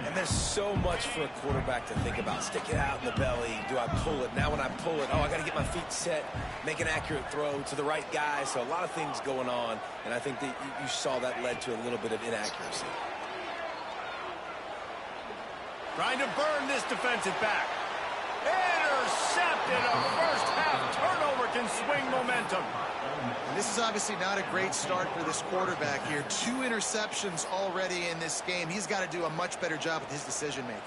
And there's so much for a quarterback to think about. Stick it out in the belly. Do I pull it? Now when I pull it, I got to get my feet set, make an accurate throw to the right guy. So a lot of things going on, and I think that you saw that led to a little bit of inaccuracy. Trying to burn this defensive back. Intercepted. A first half turnover can swing momentum. And this is obviously not a great start for this quarterback here. 2 interceptions already in this game. He's got to do a much better job with his decision-making.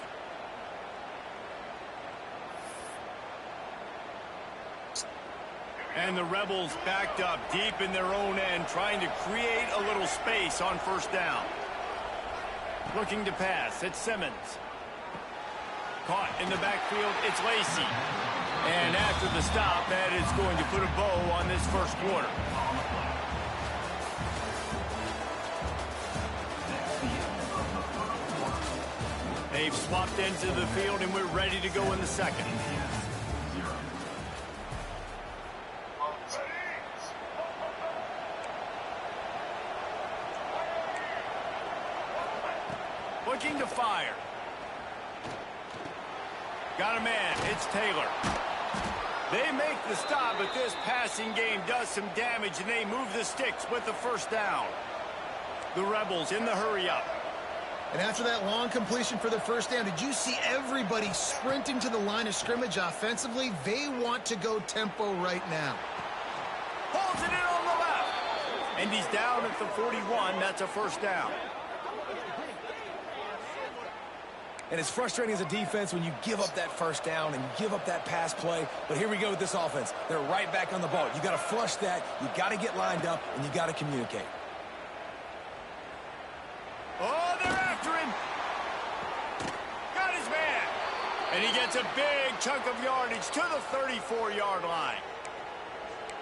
And the Rebels backed up deep in their own end, trying to create a little space on first down. Looking to pass, it's Simmons. Caught in the backfield, it's Lacey. And after the stop, that is going to put a bow on this first quarter. They've swapped ends of the field, and we're ready to go in the second. Looking to fire. Got a man, it's Taylor. They make the stop, but this passing game does some damage, and they move the sticks with the first down. The Rebels in the hurry-up. And after that long completion for the first down, did you see everybody sprinting to the line of scrimmage offensively? They want to go tempo right now. Holds it in on the left. And he's down at the 41. That's a first down. And it's frustrating as a defense when you give up that first down and you give up that pass play. But here we go with this offense. They're right back on the ball. You got to flush that. You got to get lined up, and you got to communicate. Oh, they're after him. Got his man. And he gets a big chunk of yardage to the 34-yard line.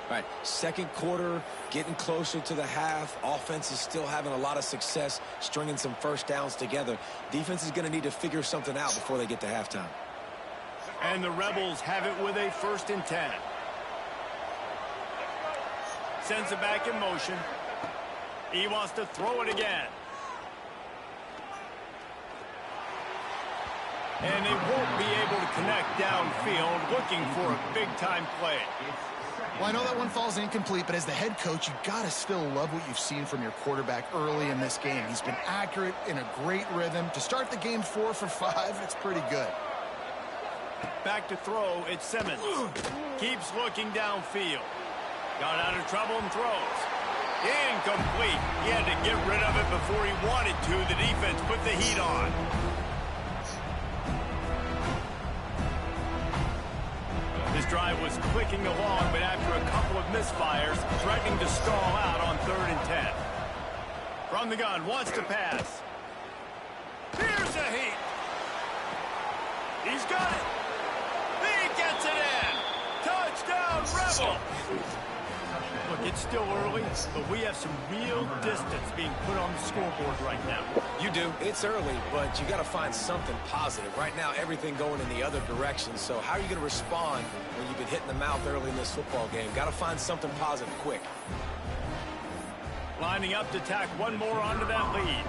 All right, second quarter, getting closer to the half. Offense is still having a lot of success stringing some first downs together. Defense is going to need to figure something out before they get to halftime. And the Rebels have it with a 1st and 10. Sends it back in motion. He wants to throw it again. And they won't be able to connect downfield, looking for a big-time play. Well, I know that one falls incomplete, but as the head coach, you got to still love what you've seen from your quarterback early in this game. He's been accurate, in a great rhythm. To start the game 4 for 5, it's pretty good. Back to throw, it's Simmons. Keeps looking downfield. Got out of trouble and throws. Incomplete. He had to get rid of it before he wanted to. The defense put the heat on. This drive was clicking along, but after a couple of misfires, threatening to stall out on 3rd and 10. From the gun, wants to pass. Here's a heat. He's got it. He gets it in. Touchdown, Rebels. Look, it's still early, but we have some real distance being put on the scoreboard right now. You do. It's early, but you got to find something positive. Right now, everything going in the other direction. So how are you going to respond when you've been hit in the mouth early in this football game? Got to find something positive quick. Lining up to tack one more onto that lead.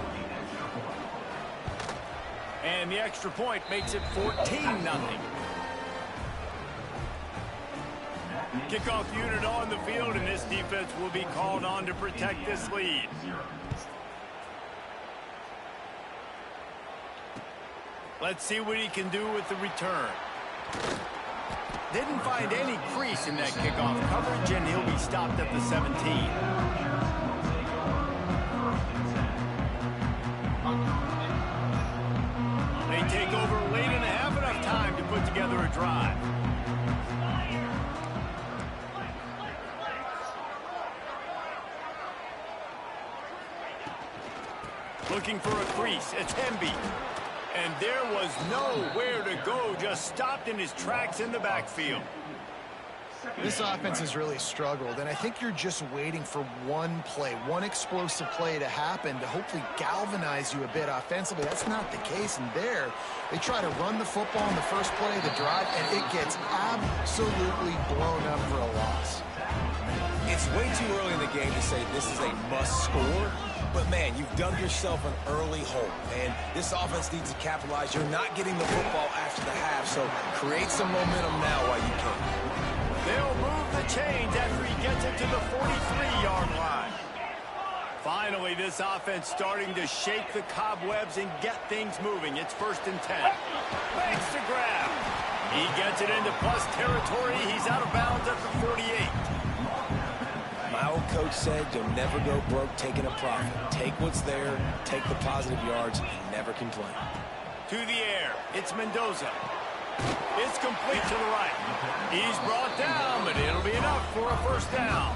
And the extra point makes it 14-0. Kickoff unit on the field, and this defense will be called on to protect this lead. Let's see what he can do with the return. Didn't find any crease in that kickoff coverage, and he'll be stopped at the 17. They take over late and have enough time to put together a drive. Looking for a crease. It's Hemby. And there was nowhere to go. Just stopped in his tracks in the backfield. This offense has really struggled, and I think you're just waiting for one play, one explosive play to happen to hopefully galvanize you a bit offensively. That's not the case, and there they try to run the football in the first play of the drive, and it gets absolutely blown up for a loss. It's way too early in the game to say this is a must score, but man, you've dug yourself an early hole, and this offense needs to capitalize. You're not getting the football after the half, so create some momentum now while you can. They'll move the chains after he gets it to the 43-yard line. Finally, this offense starting to shake the cobwebs and get things moving. It's 1st and 10. Makes the grab. He gets it into plus territory. He's out of bounds at the 48. My old coach said you'll never go broke taking a profit. Take what's there, take the positive yards, and never complain. To the air. It's Mendoza. It's complete to the right. He's brought down, but it'll be enough for a 1st down.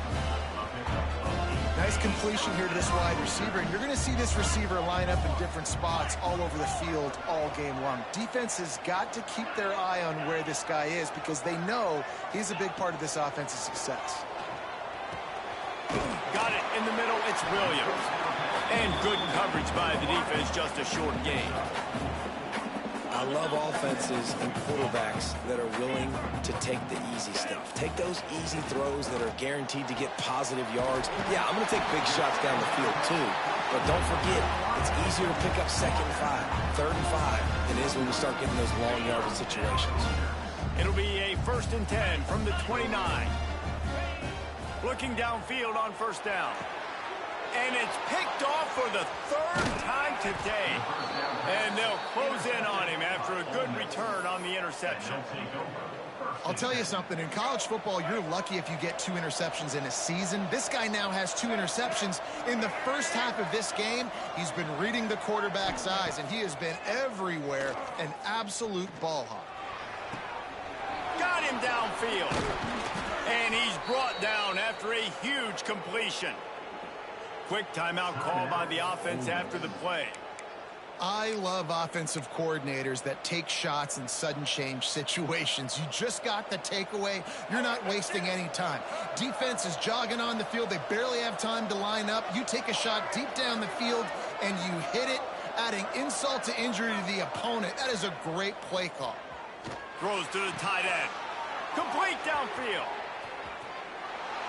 Nice completion here to this wide receiver, and you're going to see this receiver line up in different spots all over the field all game long. Defense has got to keep their eye on where this guy is because they know he's a big part of this offense's success. Got it in the middle. It's Williams. And good coverage by the defense, just a short gain. I love offenses and quarterbacks that are willing to take the easy stuff. Take those easy throws that are guaranteed to get positive yards. Yeah, I'm going to take big shots down the field too. But don't forget, it's easier to pick up 2nd and 5, 3rd and 5 than it is when we start getting those long yardage situations. It'll be a 1st and 10 from the 29. Looking downfield on 1st down. And it's picked off for the 3rd time today. And they'll close in on him after a good return on the interception. I'll tell you something. In college football, you're lucky if you get 2 interceptions in a season. This guy now has 2 interceptions. In the first half of this game, he's been reading the quarterback's eyes, and he has been everywhere, an absolute ball hawk. Got him downfield. And he's brought down after a huge completion. Quick timeout call by the offense after the play. I love offensive coordinators that take shots in sudden change situations. You just got the takeaway. You're not wasting any time. Defense is jogging on the field. They barely have time to line up. You take a shot deep down the field, and you hit it, adding insult to injury to the opponent. That is a great play call. Throws to the tight end. Complete downfield.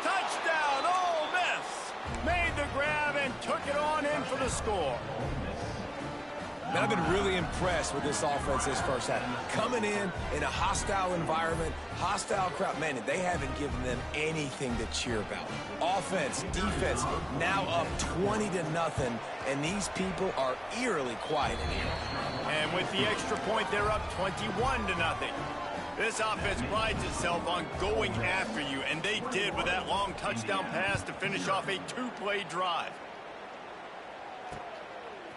Touchdown, Ole Miss. Made the grab and took it on in for the score. Man, I've been really impressed with this offense this first half. Coming in a hostile environment, hostile crowd. Man, they haven't given them anything to cheer about. Offense, defense, now up 20-0, and these people are eerily quiet in here. And with the extra point, they're up 21-0. This offense prides itself on going after you, and they did with that long touchdown pass to finish off a 2-play drive.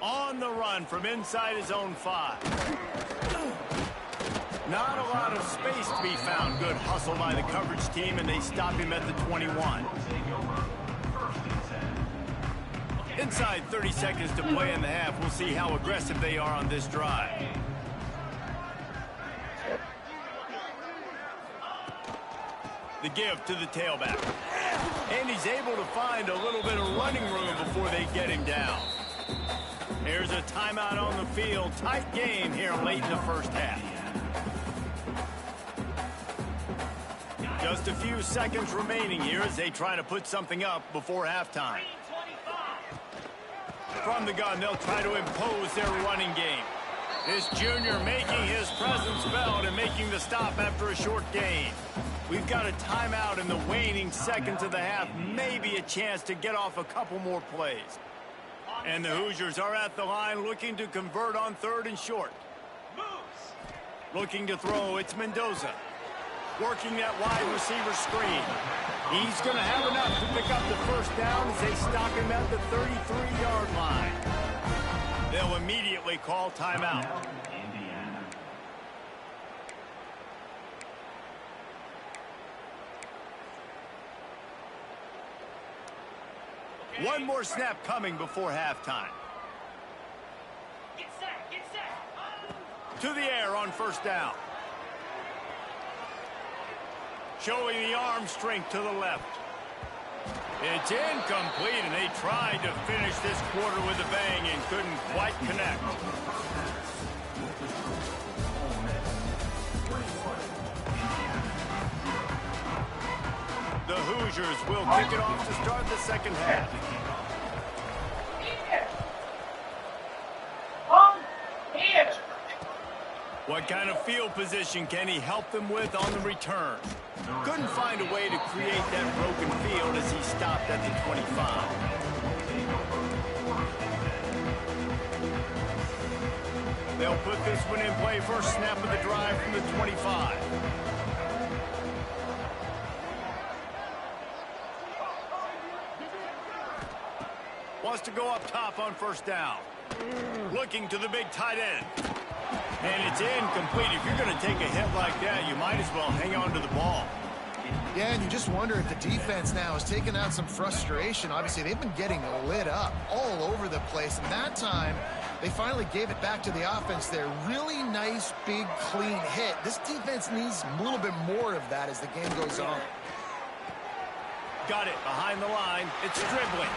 On the run from inside his own 5. Not a lot of space to be found. Good hustle by the coverage team, and they stop him at the 21. Inside 30 seconds to play in the half. We'll see how aggressive they are on this drive. The give to the tailback. And he's able to find a little bit of running room before they get him down. Here's a timeout on the field. Tight game here late in the first half. Just a few seconds remaining here as they try to put something up before halftime. From the gun, they'll try to impose their running game. This junior making his presence felt and making the stop after a short gain. We've got a timeout in the waning seconds of the half. Maybe a chance to get off a couple more plays. And the Hoosiers are at the line looking to convert on 3rd and short. Looking to throw, it's Mendoza. Working that wide receiver screen. He's going to have enough to pick up the 1st down as they stop him at the 33-yard line. They'll immediately call timeout. One more snap coming before halftime. to the air on first down. Showing the arm strength to the left. It's incomplete, and they tried to finish this quarter with a bang and couldn't quite connect. The Hoosiers will kick it off to start the second half. What kind of field position can he help them with on the return? Couldn't find a way to create that broken field as he stopped at the 25. They'll put this one in play first snap of the drive from the 25. Wants to go up top on first down. Looking to the big tight end. And it's incomplete. If you're going to take a hit like that, you might as well hang on to the ball. Yeah, and you just wonder if the defense now has taken out some frustration. Obviously, they've been getting lit up all over the place. And that time, they finally gave it back to the offense there. Really nice, big, clean hit. This defense needs a little bit more of that as the game goes on. Got it behind the line. It's dribbling.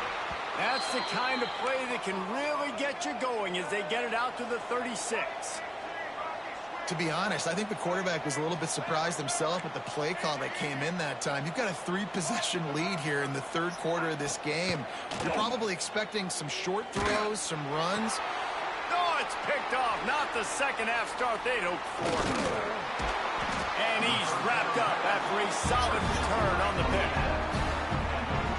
That's the kind of play that can really get you going as they get it out to the 36. To be honest, I think the quarterback was a little bit surprised himself at the play call that came in that time. You've got a 3-possession lead here in the third quarter of this game. You're probably expecting some short throws, some runs. Oh, it's picked off. Not the second half start they'd hoped for. And he's wrapped up after a solid return on the pick.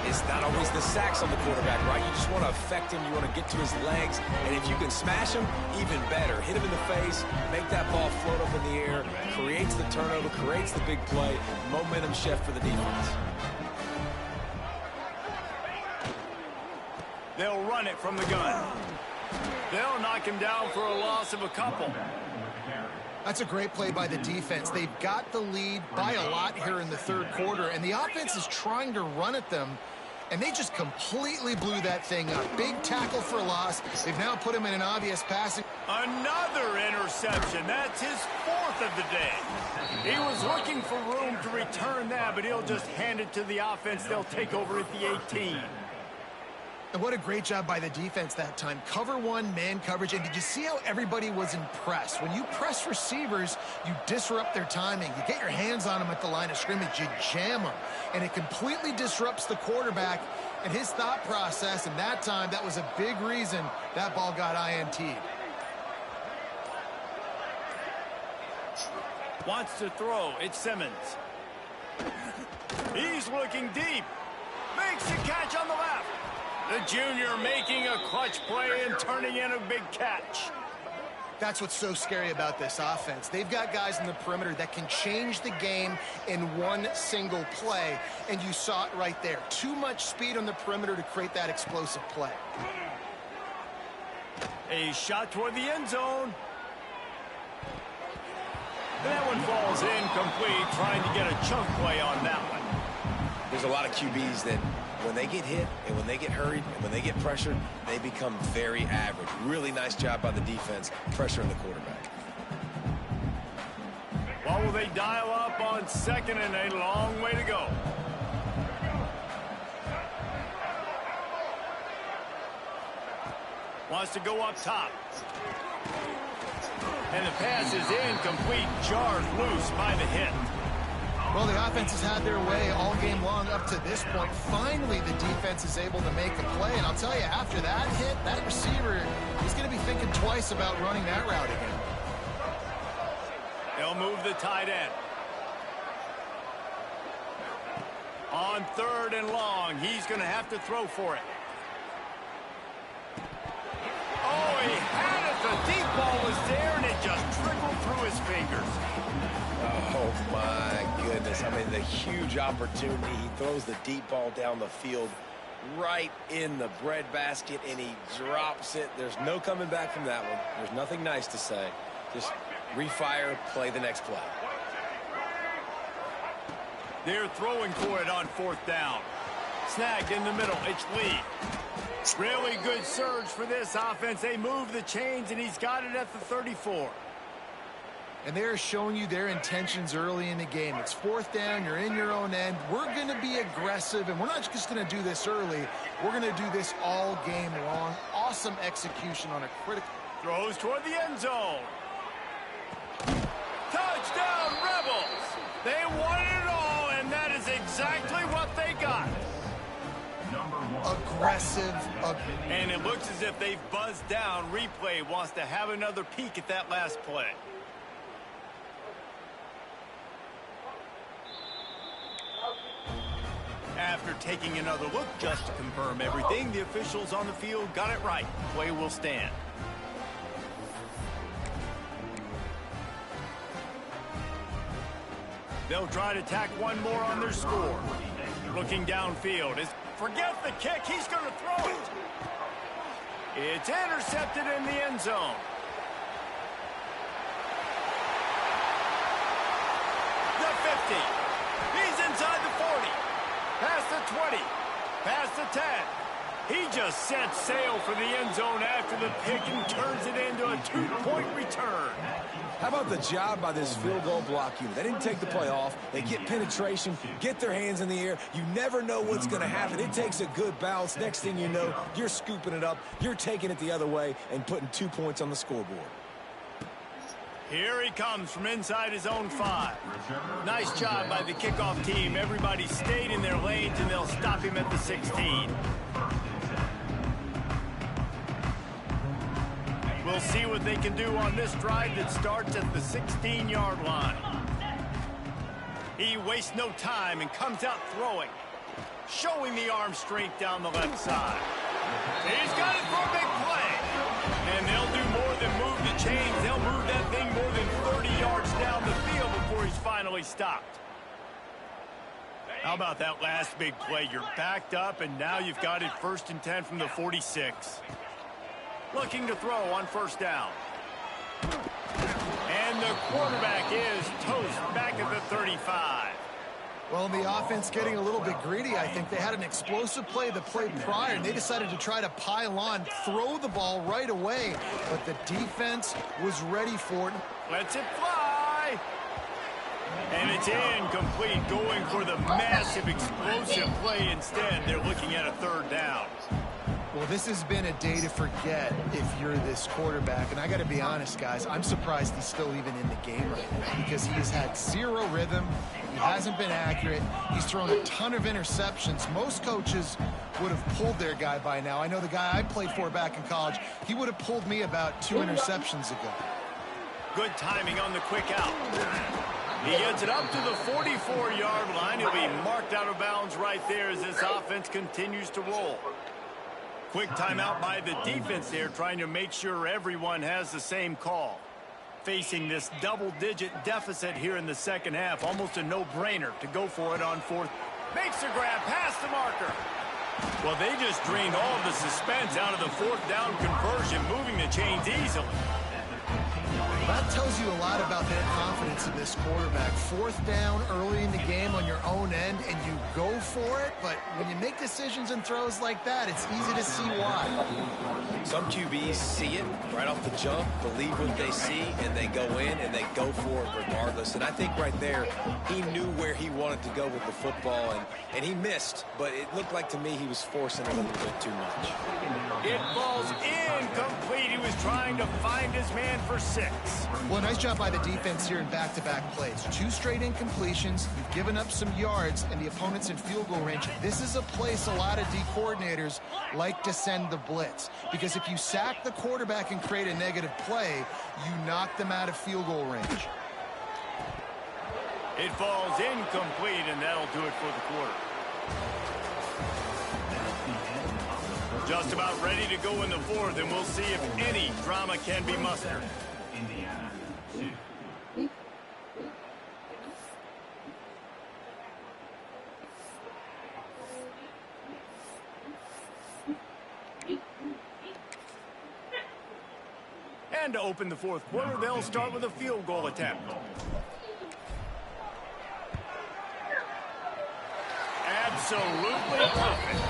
It's not always the sacks on the quarterback, right? You just want to affect him. You want to get to his legs. And if you can smash him, even better. Hit him in the face, make that ball float up in the air, creates the turnover, creates the big play. Momentum shift for the defense. They'll run it from the gun. They'll knock him down for a loss of a couple. That's a great play by the defense. They've got the lead by a lot here in the third quarter, and the offense is trying to run at them, and they just completely blew that thing up. Big tackle for a loss. They've now put him in an obvious passing. Another interception. That's his fourth of the day. He was looking for room to return that, but he'll just hand it to the offense. They'll take over at the 18. And what a great job by the defense that time. Cover one, man coverage. And did you see how everybody was impressed? When you press receivers, you disrupt their timing. You get your hands on them at the line of scrimmage. You jam them. And it completely disrupts the quarterback and his thought process. And that time, that was a big reason that ball got INT'd. Wants to throw. It's Simmons. He's looking deep. Makes the catch on the left. The junior making a clutch play and turning in a big catch. That's what's so scary about this offense. They've got guys in the perimeter that can change the game in one single play, and you saw it right there. Too much speed on the perimeter to create that explosive play. A shot toward the end zone. That one falls incomplete, trying to get a chunk play on that one. There's a lot of QBs that when they get hit and when they get hurried and when they get pressured, they become very average. Really nice job by the defense, pressuring the quarterback. What will they dial up on second and a long way to go? Wants to go up top. And the pass is incomplete, jarred loose by the hit. Well, the offense has had their way all game long up to this point. Finally, the defense is able to make a play. And I'll tell you, after that hit, that receiver is going to be thinking twice about running that route again. They'll move the tight end. On third and long, he's going to have to throw for it. Oh, he had it. The deep ball was there, and it just trickled through his fingers. Oh, my goodness. I mean, the huge opportunity. He throws the deep ball down the field right in the breadbasket, and he drops it. There's no coming back from that one. There's nothing nice to say. Just refire, play the next play. They're throwing for it on fourth down. Snagged in the middle. It's Lee. Really good surge for this offense. They move the chains, and he's got it at the 34. And they are showing you their intentions early in the game. It's fourth down, you're in your own end. We're going to be aggressive, and we're not just going to do this early. We're going to do this all game long. Awesome execution on a critical... Throws toward the end zone. Touchdown, Rebels! They wanted it all, and that is exactly what they got. Aggressive. And it looks as if they've buzzed down. Replay wants to have another peek at that last play. After taking another look just to confirm everything, the officials on the field got it right. Play will stand. They'll try to tack one more on their score. Looking downfield. Forget the kick. He's going to throw it. It's intercepted in the end zone. The 50. He's inside the 40. Past the 20. Past the 10. He just set sail for the end zone after the pick and turns it into a 2-point return. How about the job by this field goal block unit? They didn't take the play off. They get penetration, get their hands in the air. You never know what's going to happen. It takes a good bounce. Next thing you know, you're scooping it up. You're taking it the other way and putting 2 points on the scoreboard. Here he comes from inside his own 5. Nice job by the kickoff team. Everybody stayed in their lanes, and they'll stop him at the 16. We'll see what they can do on this drive that starts at the 16-yard line. He wastes no time and comes out throwing, showing the arm strength down the left side. He's got it for a big play. And they'll do more than move the chains. They'll move that thing more than 30 yards down the field before he's finally stopped. How about that last big play? You're backed up, and now you've got it 1st and 10 from the 46. Looking to throw on 1st down. And the quarterback is toast back at the 35. Well, the offense getting a little bit greedy, I think. They had an explosive play the play prior, and they decided to try to pile on, throw the ball right away. But the defense was ready for it. Lets it fly. And it's incomplete, going for the massive explosive play instead. They're looking at a 3rd down. Well, this has been a day to forget if you're this quarterback. And I got to be honest, guys, I'm surprised he's still even in the game right now because he has had 0 rhythm. He hasn't been accurate. He's thrown a ton of interceptions. Most coaches would have pulled their guy by now. I know the guy I played for back in college, he would have pulled me about 2 interceptions ago. Good timing on the quick out. He gets it up to the 44-yard line. He'll be marked out of bounds right there as this offense continues to roll. Quick timeout by the defense there, trying to make sure everyone has the same call. Facing this double-digit deficit here in the second half, almost a no-brainer to go for it on 4th. Makes the grab past the marker. Well, they just drained all of the suspense out of the 4th down conversion, moving the chains easily. That tells you a lot about their confidence in this quarterback. 4th down early in the game on your own end, and you go for it. But when you make decisions and throws like that, it's easy to see why. Some QBs see it right off the jump, believe what they see, and they go in and they go for it regardless. And I think right there, he knew where he wanted to go with the football, and he missed. But it looked like to me he was forcing a little bit too much. It falls incomplete. He was trying to find his man for 6. Well, nice job by the defense here in back-to-back plays. 2 straight incompletions. You've given up some yards, and the opponent's in field goal range. This is a place a lot of D coordinators like to send the blitz. Because if you sack the quarterback and create a negative play, you knock them out of field goal range. It falls incomplete, and that'll do it for the quarter. Just about ready to go in the 4th, and we'll see if any drama can be mustered. Indiana 2. And to open the 4th quarter, they'll start with a field goal attempt. Absolutely perfect.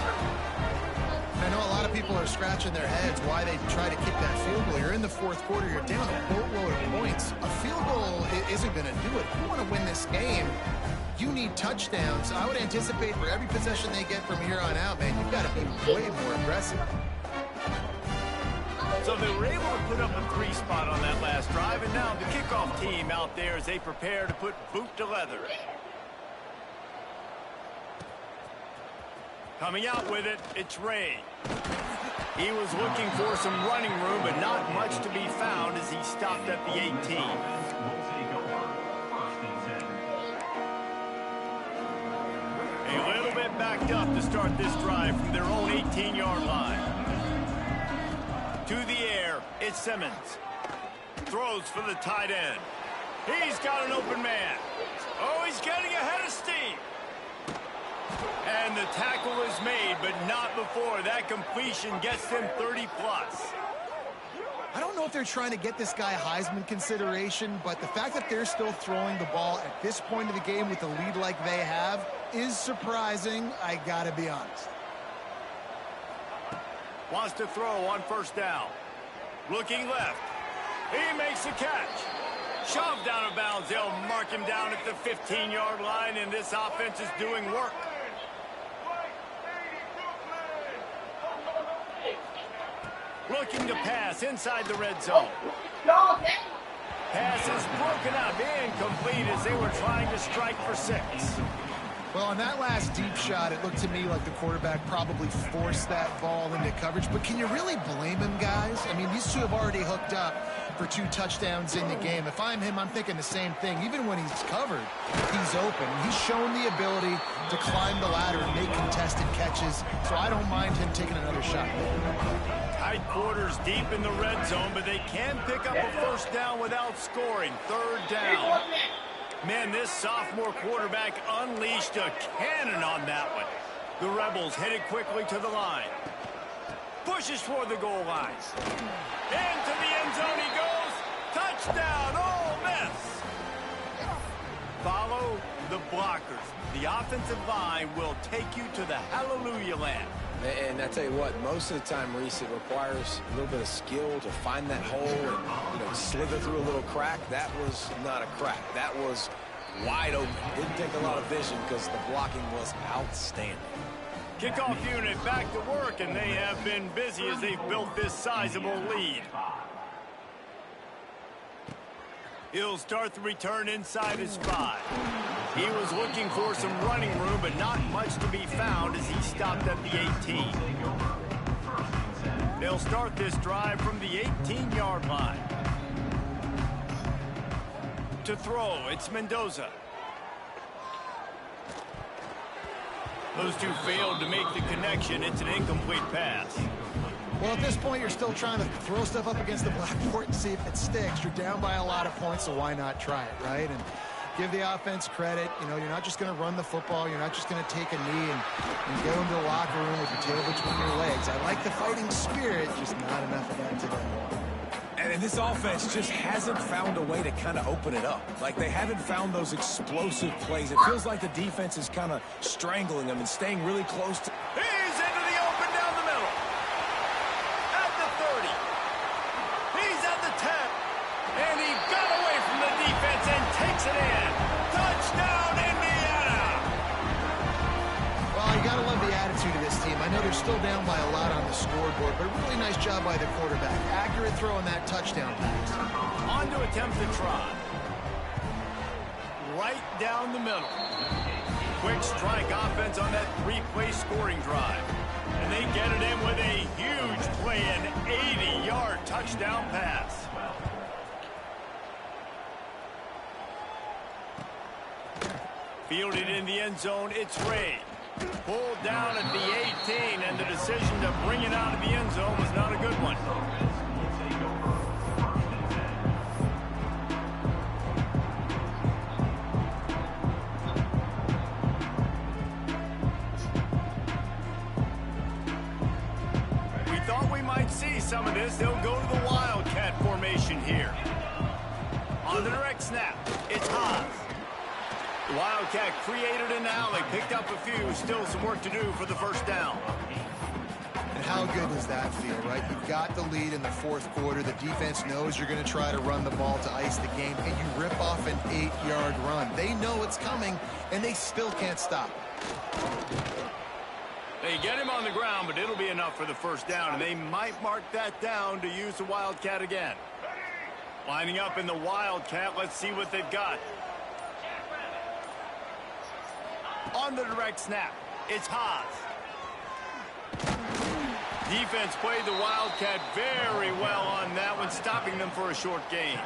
I know a lot of of people are scratching their heads why they try to kick that field goal. You're in the fourth quarter. You're down a boatload of points. A field goal isn't going to do it. If you want to win this game, you need touchdowns. I would anticipate for every possession they get from here on out, man, you've got to be way more aggressive. So they were able to put up a 3 spot on that last drive, and now the kickoff team out there as they prepare to put boot to leather. Coming out with it, it's Ray. He was looking for some running room, but not much to be found as he stopped at the 18. Will take over first and 10. A little bit backed up to start this drive from their own 18-yard line. To the air, it's Simmons. Throws for the tight end. He's got an open man. Oh, he's getting ahead of steam. And the tackle is made, but not before that completion gets them 30-plus. I don't know if they're trying to get this guy Heisman consideration, but the fact that they're still throwing the ball at this point of the game with a lead like they have is surprising, I gotta be honest. Wants to throw on first down. Looking left. He makes the catch. Shoved out of bounds. They'll mark him down at the 15-yard line, and this offense is doing work. Looking to pass inside the red zone. Pass is broken up, incomplete as they were trying to strike for 6. Well, on that last deep shot, it looked to me like the quarterback probably forced that ball into coverage. But can you really blame him, guys? I mean, these two have already hooked up for 2 touchdowns in the game. If I'm him, I'm thinking the same thing. Even when he's covered, he's open. He's shown the ability to climb the ladder and make contested catches. So I don't mind him taking another shot. Tight quarters deep in the red zone, but they can pick up a first down without scoring. 3rd down. Man, this sophomore quarterback unleashed a cannon on that one. The Rebels headed quickly to the line. Pushes toward the goal line. Into the end zone he goes. Touchdown, Ole Miss. Follow the blockers. The offensive line will take you to the hallelujah land. And I tell you what, most of the time, Reese, it requires a little bit of skill to find that hole and, slither through a little crack. That was not a crack. That was wide open. Didn't take a lot of vision because the blocking was outstanding. Kickoff unit back to work, and they have been busy as they've built this sizable lead. He'll start the return inside his 5. He was looking for some running room, but not much to be found as he stopped at the 18. They'll start this drive from the 18-yard line. To throw, it's Mendoza. Those two failed to make the connection. It's an incomplete pass. Well, at this point, you're still trying to throw stuff up against the blackboard and see if it sticks. You're down by a lot of points, so why not try it, right? And give the offense credit. You're not just going to run the football. You're not just going to take a knee and go into the locker room with your tail between your legs. I like the fighting spirit, just not enough of that today. And this offense just hasn't found a way to kind of open it up. Like, they haven't found those explosive plays. It feels like the defense is kind of strangling them and staying really close to... He's into the open down the middle. At the 30. He's at the 10. And he got away from the defense and takes it in. Touchdown, Indiana! Well, you got to love the attitude of this team. I know they're still down by a lot on the scoreboard, but a really nice job by the quarterback. Accurate throw on that touchdown pass. On to attempt the try. Right down the middle. Quick strike offense on that 3-play scoring drive. And they get it in with a huge play, an 80-yard touchdown pass. Fielded in the end zone, it's Ray. Pulled down at the 18, and the decision to bring it out of the end zone was not a good one. We thought we might see some of this. They'll go to the Wildcat formation here. On the direct snap, it's Haas. The Wildcat created an alley, picked up a few, still some work to do for the first down. And how good does that feel, right? You've got the lead in the fourth quarter. The defense knows you're going to try to run the ball to ice the game, and you rip off an 8-yard run. They know it's coming, and they still can't stop it. They get him on the ground, but it'll be enough for the first down, and they might mark that down to use the Wildcat again. Lining up in the Wildcat, let's see what they've got. On the direct snap, it's Haas. Defense played the Wildcat very well on that one, stopping them for a short gain.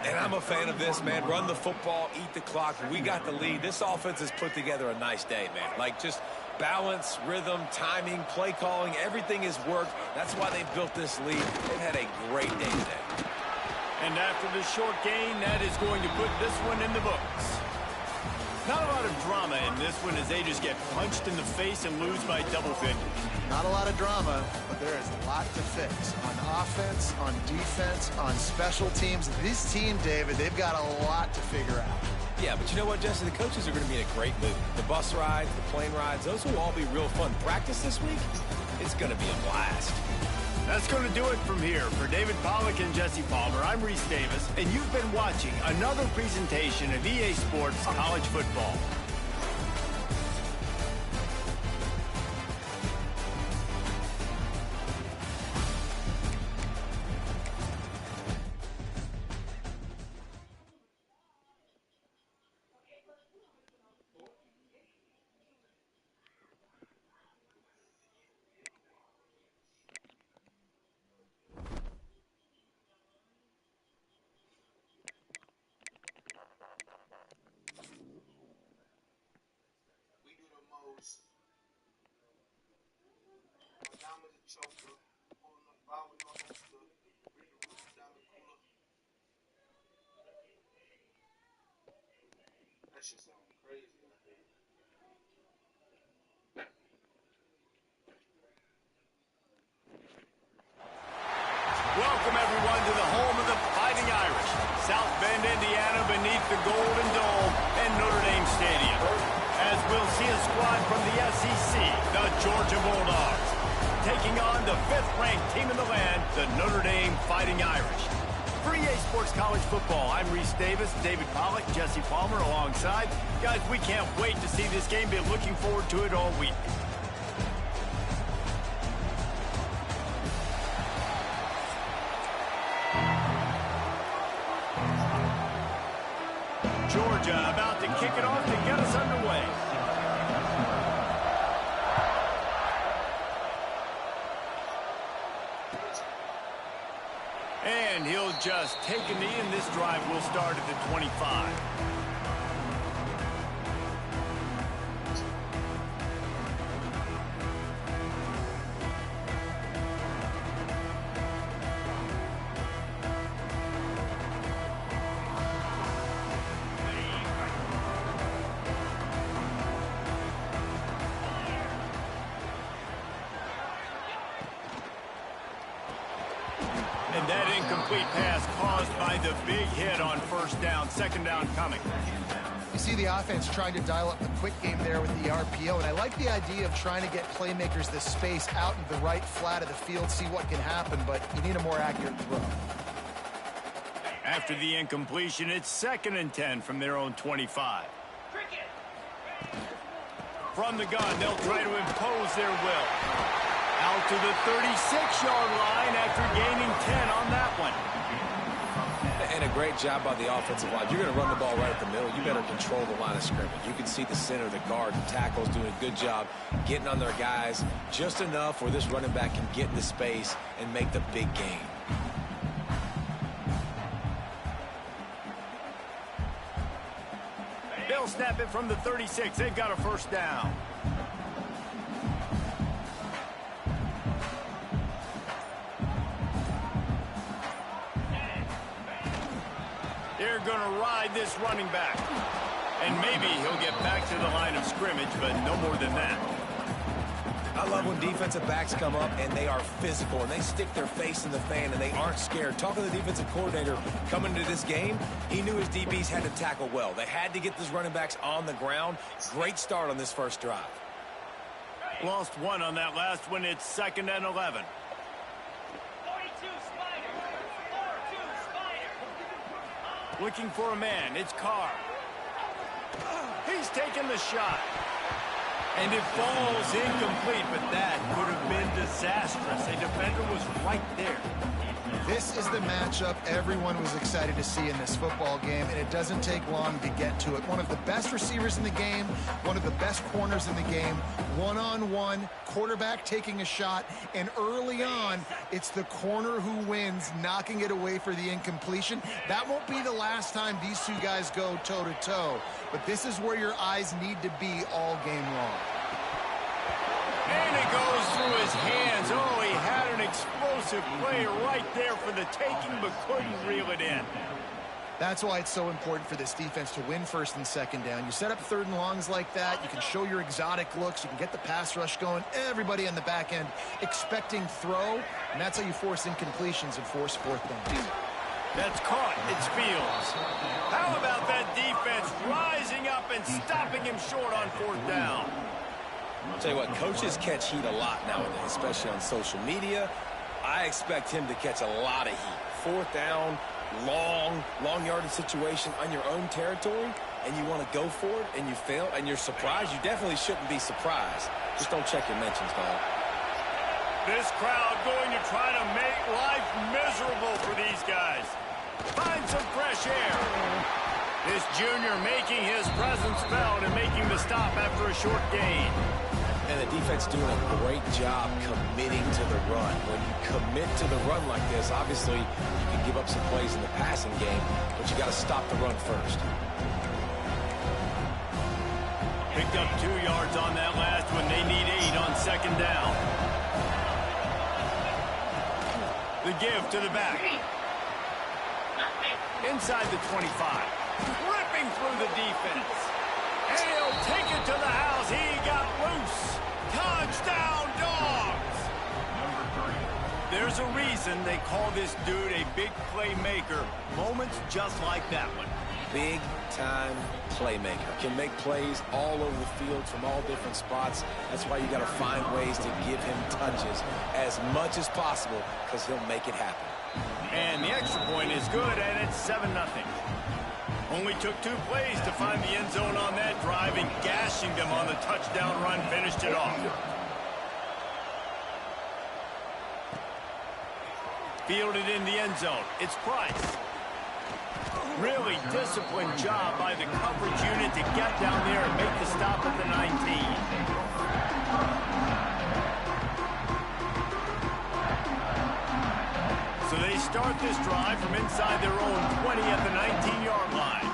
And I'm a fan of this, man. Run the football, eat the clock. We got the lead. This offense has put together a nice day, man. Like, just balance, rhythm, timing, play calling, everything has worked. That's why they've built this lead. They've had a great day today. And after the short gain, that is going to put this one in the books. Not a lot of drama in this one as they just get punched in the face and lose by double figures. Not a lot of drama, but there is a lot to fix on offense, on defense, on special teams. This team, David, they've got a lot to figure out. Yeah, but you know what, Jesse? The coaches are going to be in a great mood. The bus rides, the plane rides, those will all be real fun. Practice this week, it's going to be a blast. That's going to do it from here. For David Pollack and Jesse Palmer, I'm Reese Davis, and you've been watching another presentation of EA Sports College Football. We do the most. Down with the choker, pulling the ball with almost the bring the roof down the cooler. That shit sound crazy. Welcome, everyone, to the home of the Fighting Irish. South Bend, Indiana, beneath the Golden Dome and Notre Dame Stadium. As we'll see a squad from the SEC, the Georgia Bulldogs, taking on the 5th-ranked team in the land, the Notre Dame Fighting Irish. For EA Sports College Football, I'm Reese Davis, David Pollack, Jesse Palmer alongside. Guys, we can't wait to see this game. Been looking forward to it all week. Georgia about to kick it off to get us underway. And he'll just take a knee, and this drive will start at the 25. And that incomplete pass caused by the big hit on first down. Second down coming. You see the offense trying to dial up the quick game there with the RPO, and I like the idea of trying to get playmakers this space out into the right flat of the field, see what can happen, but you need a more accurate throw. After the incompletion, it's 2nd and 10 from their own 25. From the gun, they'll try to impose their will. Out to the 36-yard line after gaining 10 on that one. And a great job by the offensive line. You're going to run the ball right at the middle. You better control the line of scrimmage. You can see the center, the guard, the tackles doing a good job getting on their guys just enough where this running back can get into space and make the big gain. They'll snap it from the 36. They've got a first down. They're going to ride this running back. And maybe he'll get back to the line of scrimmage, but no more than that. I love when defensive backs come up and they are physical and they stick their face in the fan and they aren't scared. Talking to the defensive coordinator coming into this game, he knew his DBs had to tackle well. They had to get those running backs on the ground. Great start on this first drive. Lost one on that last one. It's 2nd and 11. 42 Spider. 42 Spider. Looking for a man. It's Carr. He's taking the shot. And it falls incomplete, but that could have been disastrous. A defender was right there. This is the matchup everyone was excited to see in this football game, and it doesn't take long to get to it. One of the best receivers in the game, one of the best corners in the game, one-on-one, quarterback taking a shot, and early on, it's the corner who wins, knocking it away for the incompletion. That won't be the last time these two guys go toe-to-toe, but this is where your eyes need to be all game long. And it goes through his hands. Oh, he had an explosive play right there for the taking, but couldn't reel it in. That's why it's so important for this defense to win 1st and 2nd down. You set up 3rd and longs like that. You can show your exotic looks. You can get the pass rush going. Everybody on the back end expecting throw, and that's how you force incompletions and force 4th down. That's caught. It's Fields. How about that defense rising up and stopping him short on 4th down? I'll tell you what, coaches catch heat a lot nowadays, especially on social media. I expect him to catch a lot of heat. 4th down, long yardage situation on your own territory, and you want to go for it, and you fail, and you're surprised. You definitely shouldn't be surprised. Just don't check your mentions, dog. This crowd going to try to make life miserable for these guys. Find some fresh air. This junior making his presence felt and making the stop after a short gain. And the defense doing a great job committing to the run. When you commit to the run like this, obviously you can give up some plays in the passing game, but you got to stop the run first. Picked up 2 yards on that last one. They need 8 on 2nd down. The give to the back. Inside the 25. Ripping through the defense. And he'll take it to the house. He got loose. Touchdown, Dogs! There's a reason they call this dude a big playmaker. Moments just like that one. Big-time playmaker. Can make plays all over the field from all different spots. That's why you got to find ways to give him touches as much as possible, because he'll make it happen. And the extra point is good, and it's 7-0. Only took 2 plays to find the end zone on that drive, and gashing them on the touchdown run finished it off. Fielded in the end zone. It's Price. Really disciplined job by the coverage unit to get down there and make the stop at the 19. So they start this drive from inside their own 20 at the 19-yard line.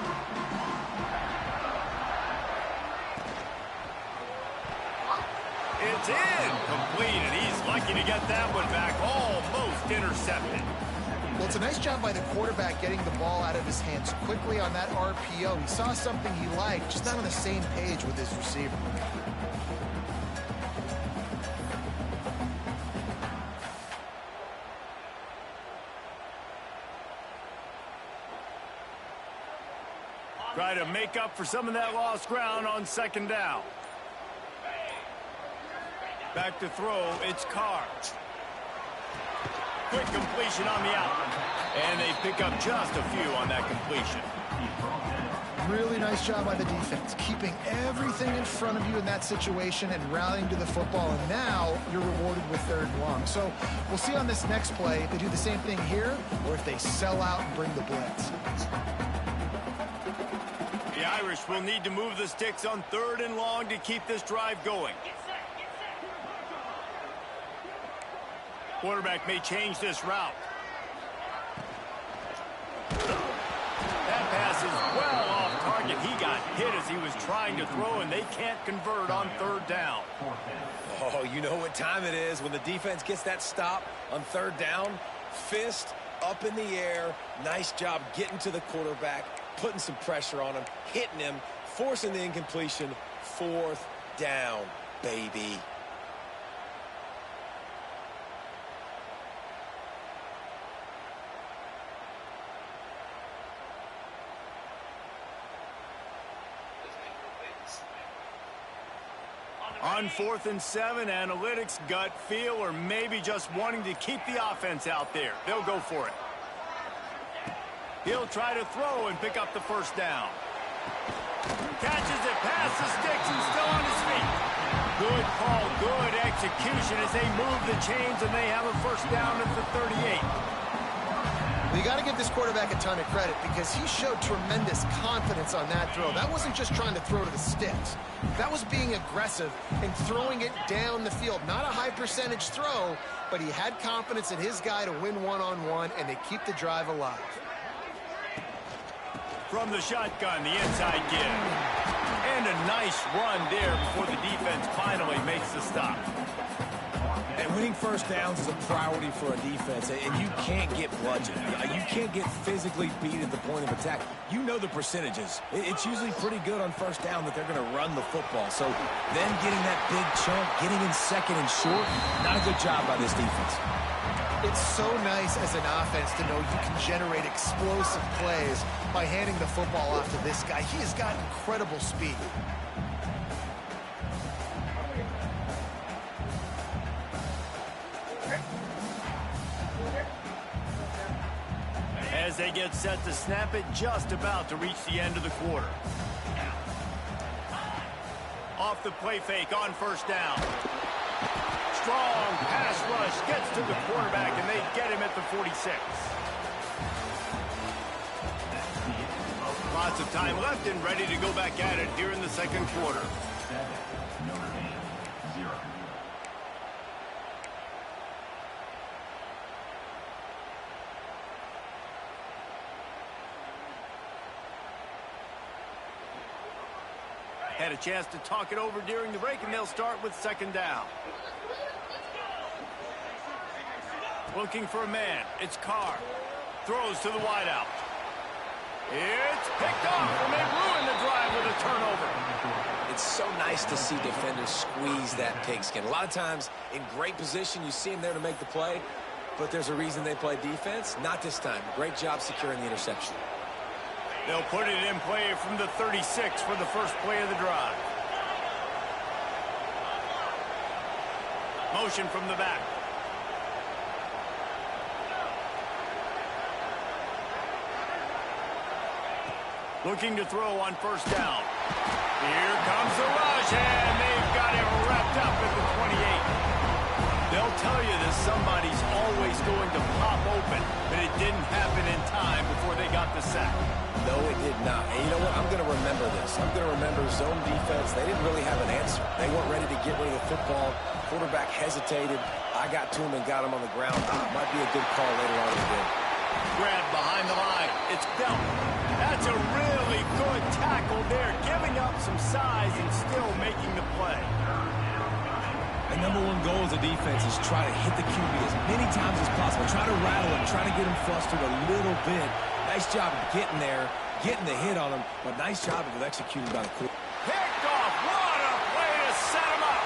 It's incomplete, and he's lucky to get that one back. Almost intercepted. Well, it's a nice job by the quarterback getting the ball out of his hands quickly on that RPO. He saw something he liked, just not on the same page with his receiver. Try to make up for some of that lost ground on 2nd down. Back to throw, it's Carr. Quick completion on the out. And they pick up just a few on that completion. Really nice job by the defense, keeping everything in front of you in that situation and rallying to the football. And now you're rewarded with 3rd and long. So we'll see on this next play if they do the same thing here or if they sell out and bring the blitz. The Irish will need to move the sticks on 3rd and long to keep this drive going. Quarterback may change this route. That pass is well off target. He got hit as he was trying to throw, and they can't convert on 3rd down. Oh, you know what time it is when the defense gets that stop on 3rd down. Fist up in the air. Nice job getting to the quarterback, putting some pressure on him, hitting him, forcing the incompletion. 4th down, baby. On 4th and 7, analytics, gut feel, or maybe just wanting to keep the offense out there. They'll go for it. He'll try to throw and pick up the first down. Catches it past the sticks and still on his feet. Good call, good execution as they move the chains and they have a first down at the 38. You got to give this quarterback a ton of credit because he showed tremendous confidence on that throw. That wasn't just trying to throw to the sticks. That was being aggressive and throwing it down the field. Not a high percentage throw, but he had confidence in his guy to win one-on-one, and they keep the drive alive. From the shotgun, the inside give. And a nice run there before the defense finally makes the stop. And winning first downs is a priority for a defense, and you can't get bludgeoned. You can't get physically beat at the point of attack. You know the percentages. It's usually pretty good on first down that they're going to run the football. So then getting that big chunk, getting in second and short, not a good job by this defense. It's so nice as an offense to know you can generate explosive plays by handing the football off to this guy. He has got incredible speed. As they get set to snap it, just about to reach the end of the quarter. Off the play fake on first down. Strong pass rush gets to the quarterback, and they get him at the 46. Lots of time left and ready to go back at it here in the second quarter. Notre Dame, 0. Had a chance to talk it over during the break, and they'll start with second down. Looking for a man. It's Carr. Throws to the wideout. It's picked off, and they ruin the drive with a turnover. It's so nice to see defenders squeeze that pigskin. A lot of times, in great position, you see them there to make the play, but there's a reason they play defense. Not this time. Great job securing the interception. They'll put it in play from the 36 for the first play of the drive. Motion from the back. Looking to throw on first down. Here comes the rush, and they've got him wrapped up at the 28. They'll tell you that somebody's always going to pop open, but it didn't happen in time before they got the sack. No, it did not. And you know what? I'm going to remember this. I'm going to remember zone defense. They didn't really have an answer. They weren't ready to get rid of the football. Quarterback hesitated. I got to him and got him on the ground. Might be a good call later on in the game. Grab behind the line. It's Belt. That's a really good tackle there, giving up some size and still making the play. The number one goal as a defense is try to hit the QB as many times as possible. Try to rattle him, try to get him flustered a little bit. Nice job of getting there, getting the hit on him, but nice job of executing by the quarterback. Picked off. What a play to set him up.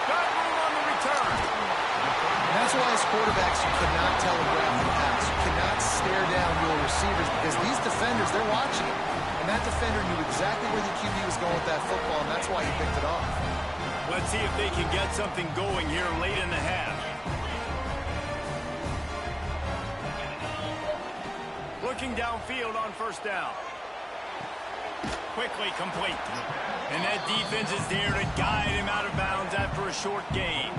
Got room on the return. And that's why as quarterbacks you cannot telegraph the pass. You cannot stare down your receivers because these defenders, they're watching him. And that defender knew exactly where the QB was going with that football, and that's why he picked it off. Let's see if they can get something going here late in the half. Looking downfield on first down. Quickly complete. And that defense is there to guide him out of bounds after a short gain.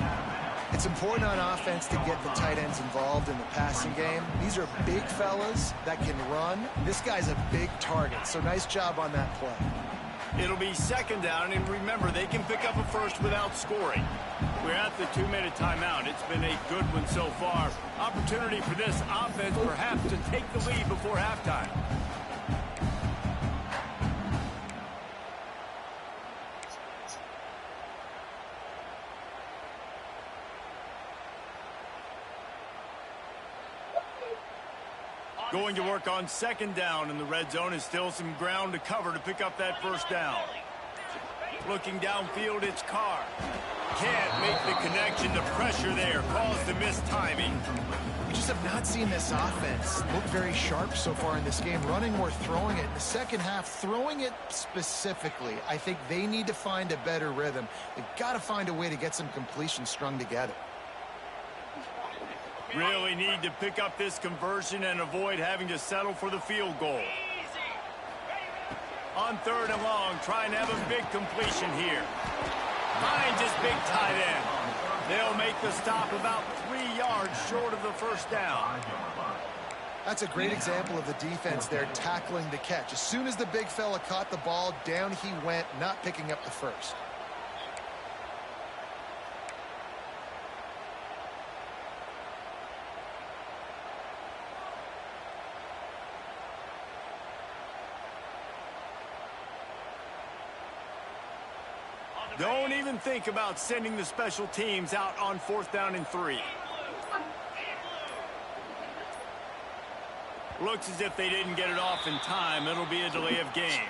It's important on offense to get the tight ends involved in the passing game. These are big fellas that can run. This guy's a big target, so nice job on that play. It'll be second down, and remember, they can pick up a first without scoring. We're at the 2-minute timeout. It's been a good one so far. Opportunity for this offense perhaps to take the lead before halftime. Going to work on second down in the red zone is still some ground to cover to pick up that first down. Looking downfield, it's Carr. Can't make the connection. The pressure there caused the missed timing. We just have not seen this offense look very sharp so far in this game, running or throwing it. In the second half, throwing it specifically, I think they need to find a better rhythm. They've got to find a way to get some completions strung together. Really need to pick up this conversion and avoid having to settle for the field goal. On 3rd and long, trying to have a big completion here. Finds his big tight end. They'll make the stop about 3 yards short of the first down. That's a great example of the defense there tackling the catch. As soon as the big fella caught the ball, down he went, not picking up the first. Don't even think about sending the special teams out on 4th down and 3. Looks as if they didn't get it off in time. It'll be a delay of game.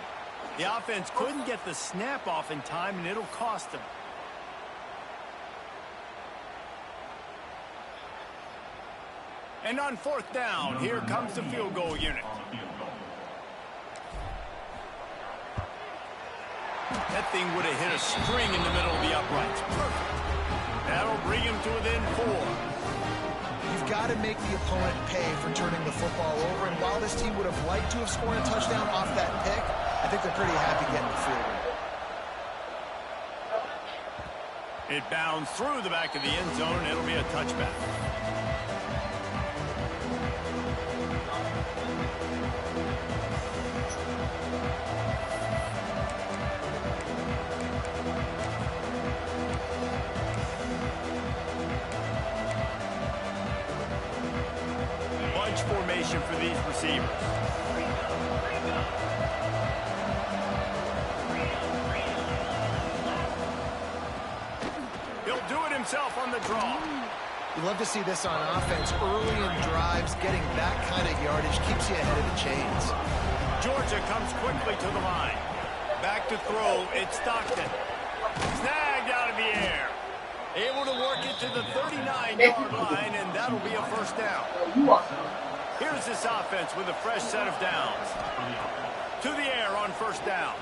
The offense couldn't get the snap off in time, and it'll cost them. And on 4th down, here comes the field goal unit. That thing would have hit a string in the middle of the uprights. Perfect. That'll bring him to within 4. You've got to make the opponent pay for turning the football over. And while this team would have liked to have scored a touchdown off that pick, I think they're pretty happy getting the field goal. It bounds through the back of the end zone. It'll be a touchback. Formation for these receivers. He'll do it himself on the draw. You love to see this on offense. Early in drives, getting that kind of yardage keeps you ahead of the chains. Georgia comes quickly to the line. Back to throw, it's Stockton. Snagged out of the air. Able to work it to the 39-yard line, and that'll be a first down. Here's this offense with a fresh set of downs. To the air on 1st down.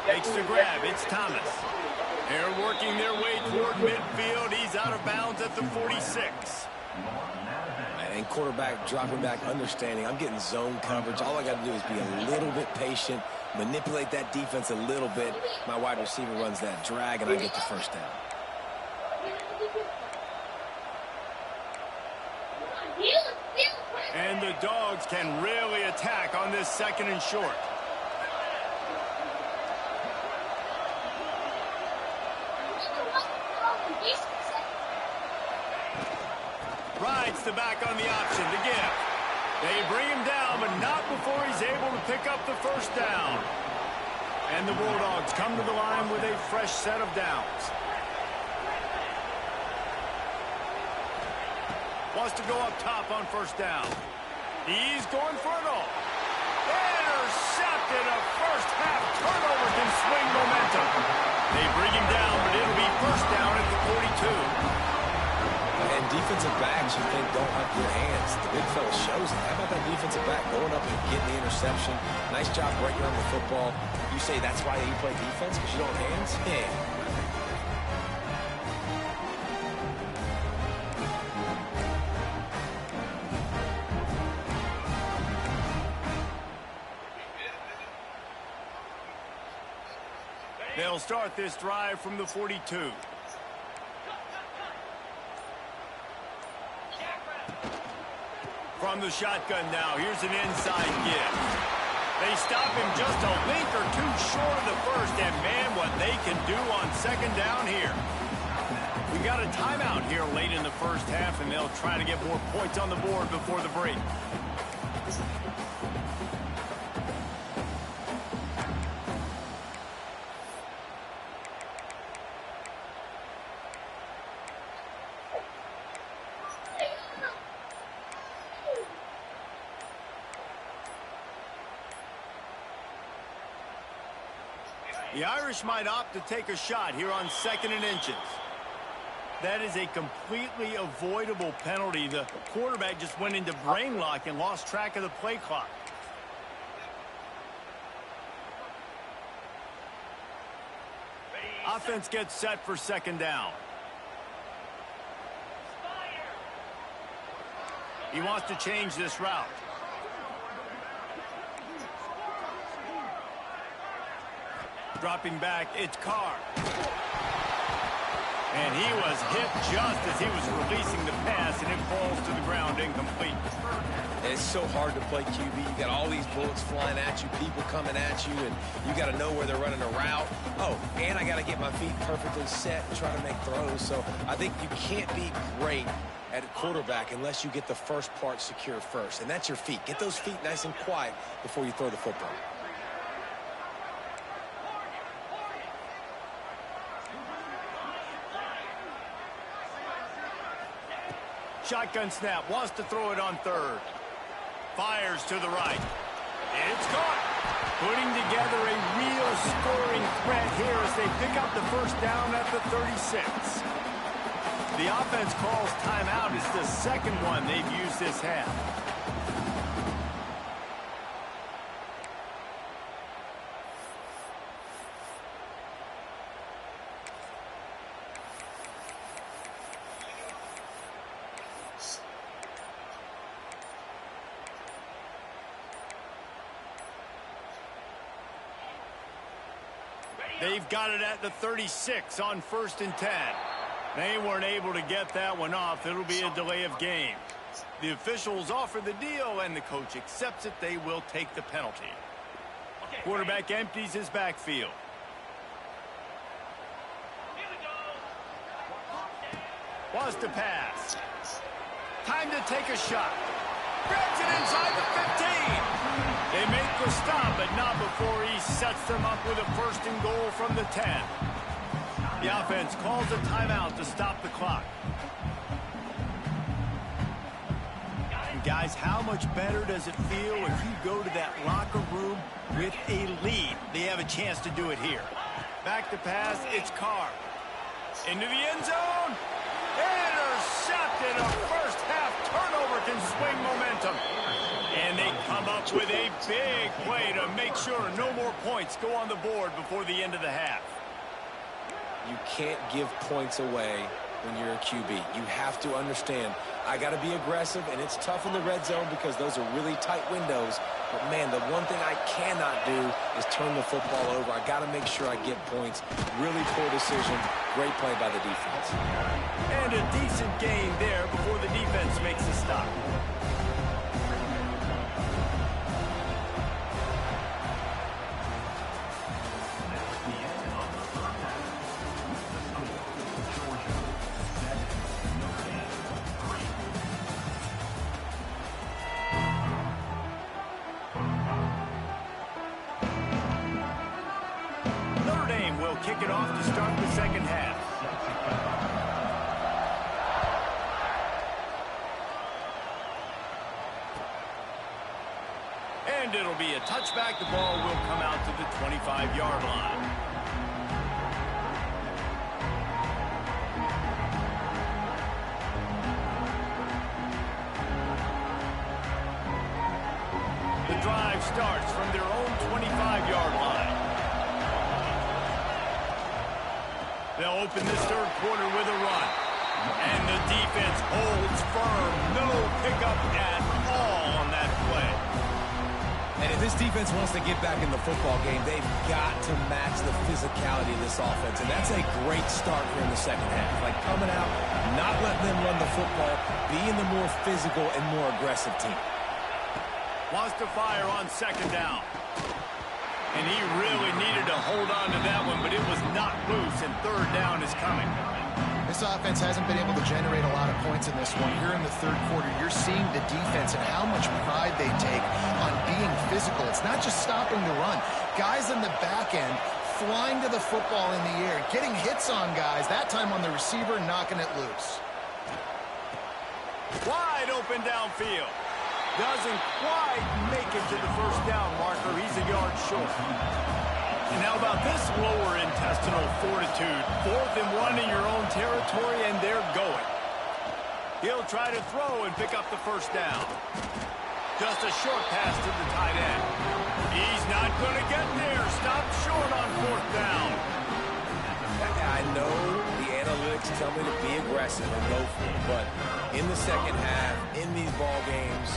Takes the grab. It's Thomas. They're working their way toward midfield. He's out of bounds at the 46. And quarterback dropping back, understanding I'm getting zone coverage. All I got to do is be a little bit patient, manipulate that defense a little bit. My wide receiver runs that drag, and I get the first down. And the Dogs can really attack on this 2nd and short. Rides the back on the option to give. They bring him down, but not before he's able to pick up the first down. And the Bulldogs come to the line with a fresh set of downs. Wants to go up top on 1st down. He's going for it all. Intercepted. A first-half turnover can swing momentum. They bring him down, but it'll be first down at the 42. And defensive backs, you think, don't have good hands. The big fella shows it. How about that defensive back going up and getting the interception? Nice job breaking on the football. You say that's why you play defense, because you don't have hands? Yeah. They'll start this drive from the 42. From the shotgun now, here's an inside give. They stop him just a link or two short of the first, and man, what they can do on 2nd down here. We got a timeout here late in the first half, and they'll try to get more points on the board before the break. The Irish might opt to take a shot here on 2nd and inches. That is a completely avoidable penalty. The quarterback just went into brain lock and lost track of the play clock. Offense gets set for 2nd down. He wants to change this route. Dropping back, it's Carr. And he was hit just as he was releasing the pass, and it falls to the ground incomplete. It's so hard to play QB. You got all these bullets flying at you, people coming at you, and you got to know where they're running a route. Oh, and I got to get my feet perfectly set and try to make throws. So I think you can't be great at quarterback unless you get the first part secure first, and that's your feet. Get those feet nice and quiet before you throw the football. Shotgun snap, wants to throw it on 3rd. Fires to the right. It's caught. Putting together a real scoring threat here as they pick up the 1st down at the 36. The offense calls timeout. It's the 2nd one they've used this half. They've got it at the 36 on 1st and 10. They weren't able to get that one off. It'll be a delay of game. The officials offer the deal, and the coach accepts it. They will take the penalty. Quarterback empties his backfield. Wants to pass. Time to take a shot. Grabs it inside the 15. They make the stop, but not before he sets them up with a 1st and goal from the 10. The offense calls a timeout to stop the clock. And guys, how much better does it feel if you go to that locker room with a lead? They have a chance to do it here. Back to pass, it's Carr. Into the end zone. Intercepted. A 1st half turnover can swing momentum. And they come up with a big play to make sure no more points go on the board before the end of the half. You can't give points away when you're a QB. You have to understand, I got to be aggressive, and it's tough in the red zone because those are really tight windows. But, man, the one thing I cannot do is turn the football over. I got to make sure I get points. Really poor decision. Great play by the defense. And a decent gain there before the defense makes a stop. Kick it off to start the 2nd half. And it'll be a touchback. The ball will come out to the 25-yard line. The drive starts from their own 25-yard line. They'll open this 3rd quarter with a run. And the defense holds firm. No pickup at all on that play. And if this defense wants to get back in the football game, they've got to match the physicality of this offense. And that's a great start here in the 2nd half. Like coming out, not letting them run the football, being the more physical and more aggressive team. Wants to fire on 2nd down. And he really needed to hold on to that one, but it was not loose, and 3rd down is coming. This offense hasn't been able to generate a lot of points in this one. Here in the 3rd quarter, you're seeing the defense and how much pride they take on being physical. It's not just stopping the run. Guys in the back end flying to the football in the air, getting hits on guys, that time on the receiver, knocking it loose. Wide open downfield. Doesn't quite make it to the 1st down marker. He's a yard short. And how about this lower intestinal fortitude? 4th and 1 in your own territory, and they're going. He'll try to throw and pick up the first down. Just a short pass to the tight end. He's not going to get there. Stop short on 4th down. I know the analytics tell me to be aggressive and go for it, but in the second half, in these ball games,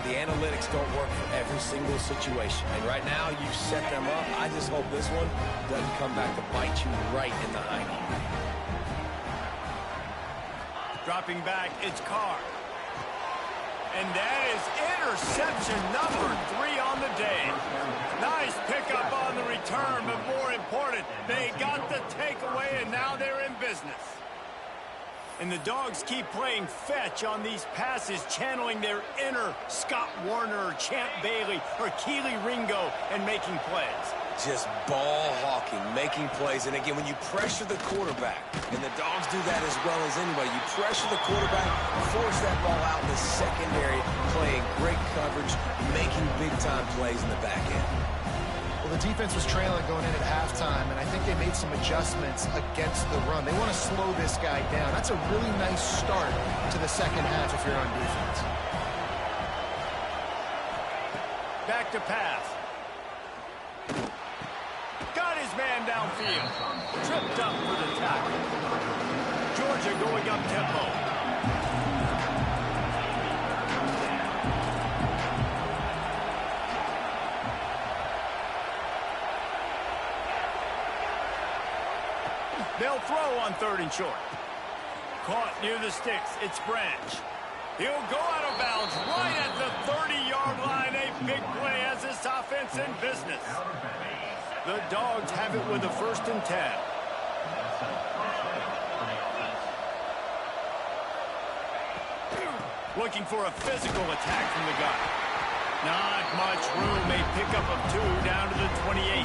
the analytics don't work for every single situation. And right now, you've set them up. I just hope this one doesn't come back to bite you right in the hiney. Dropping back, it's Carr. And that is interception number 3 on the day. Nice pickup on the return, but more important, they got the takeaway, and now they're in business. And the Dogs keep playing fetch on these passes, channeling their inner Scott Warner, or Champ Bailey, or Keely Ringo, and making plays. Just ball hawking, making plays. And again, when you pressure the quarterback, and the Dogs do that as well as anybody, you pressure the quarterback, force that ball out in the secondary, playing great coverage, making big-time plays in the back end. Well, the defense was trailing going in at halftime, and I think they made some adjustments against the run. They want to slow this guy down. That's a really nice start to the second half if you're on defense. Back to pass. Got his man downfield. Tripped up for the tackle. Georgia going up tempo. They'll throw on 3rd and short. Caught near the sticks. It's Branch. He'll go out of bounds right at the 30-yard line. A big play as this offense in business. The Dogs have it with a 1st and 10. Looking for a physical attack from the guy. Not much room. A pickup of 2 down to the 28.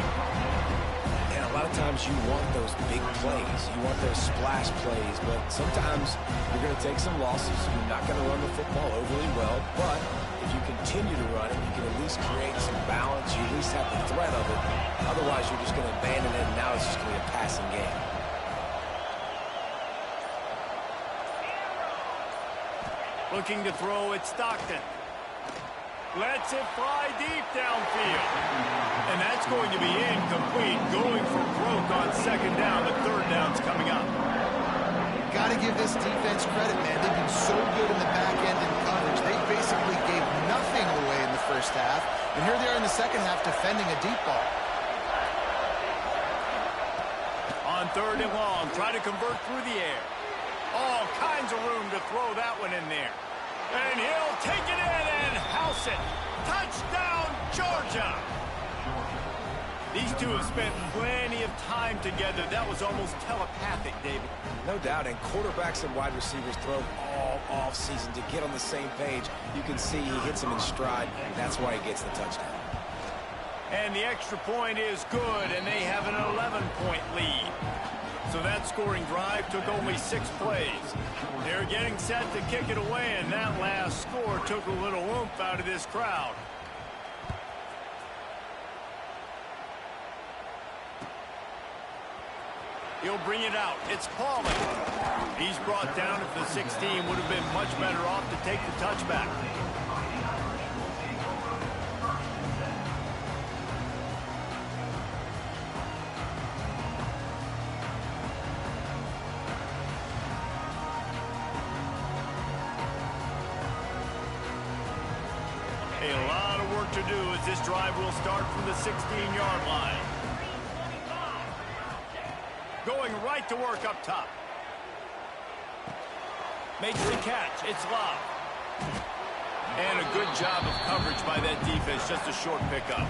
And a lot of times you want those big plays. You want those splash plays, but sometimes you're going to take some losses. You're not going to run the football overly well, but if you continue to run it, you can at least create some balance. You at least have the threat of it. Otherwise, you're just going to abandon it, and now it's just going to be a passing game. Looking to throw at Stockton. Lets it fly deep downfield. And that's going to be incomplete. Going for broke on 2nd down. The 3rd down's coming up. Got to give this defense credit, man. They've been so good in the back end in coverage. They basically gave nothing away in the first half. And here they are in the second half defending a deep ball. On 3rd and long. Try to convert through the air. All kinds of room to throw that one in there. And he'll take it in and house it. Touchdown, Georgia. These two have spent plenty of time together. That was almost telepathic, David. No doubt, and quarterbacks and wide receivers throw all offseason to get on the same page. You can see he hits them in stride, and that's why he gets the touchdown. And the extra point is good, and they have an 11-point lead. So that scoring drive took only 6 plays. They're getting set to kick it away, and that last score took a little oomph out of this crowd. He'll bring it out. It's Pauling. He's brought down at the 16. Would have been much better off to take the touchback. A lot of work to do as this drive will start from the 16-yard line. Going right to work up top. Makes the catch. It's Love. And a good job of coverage by that defense. Just a short pickup.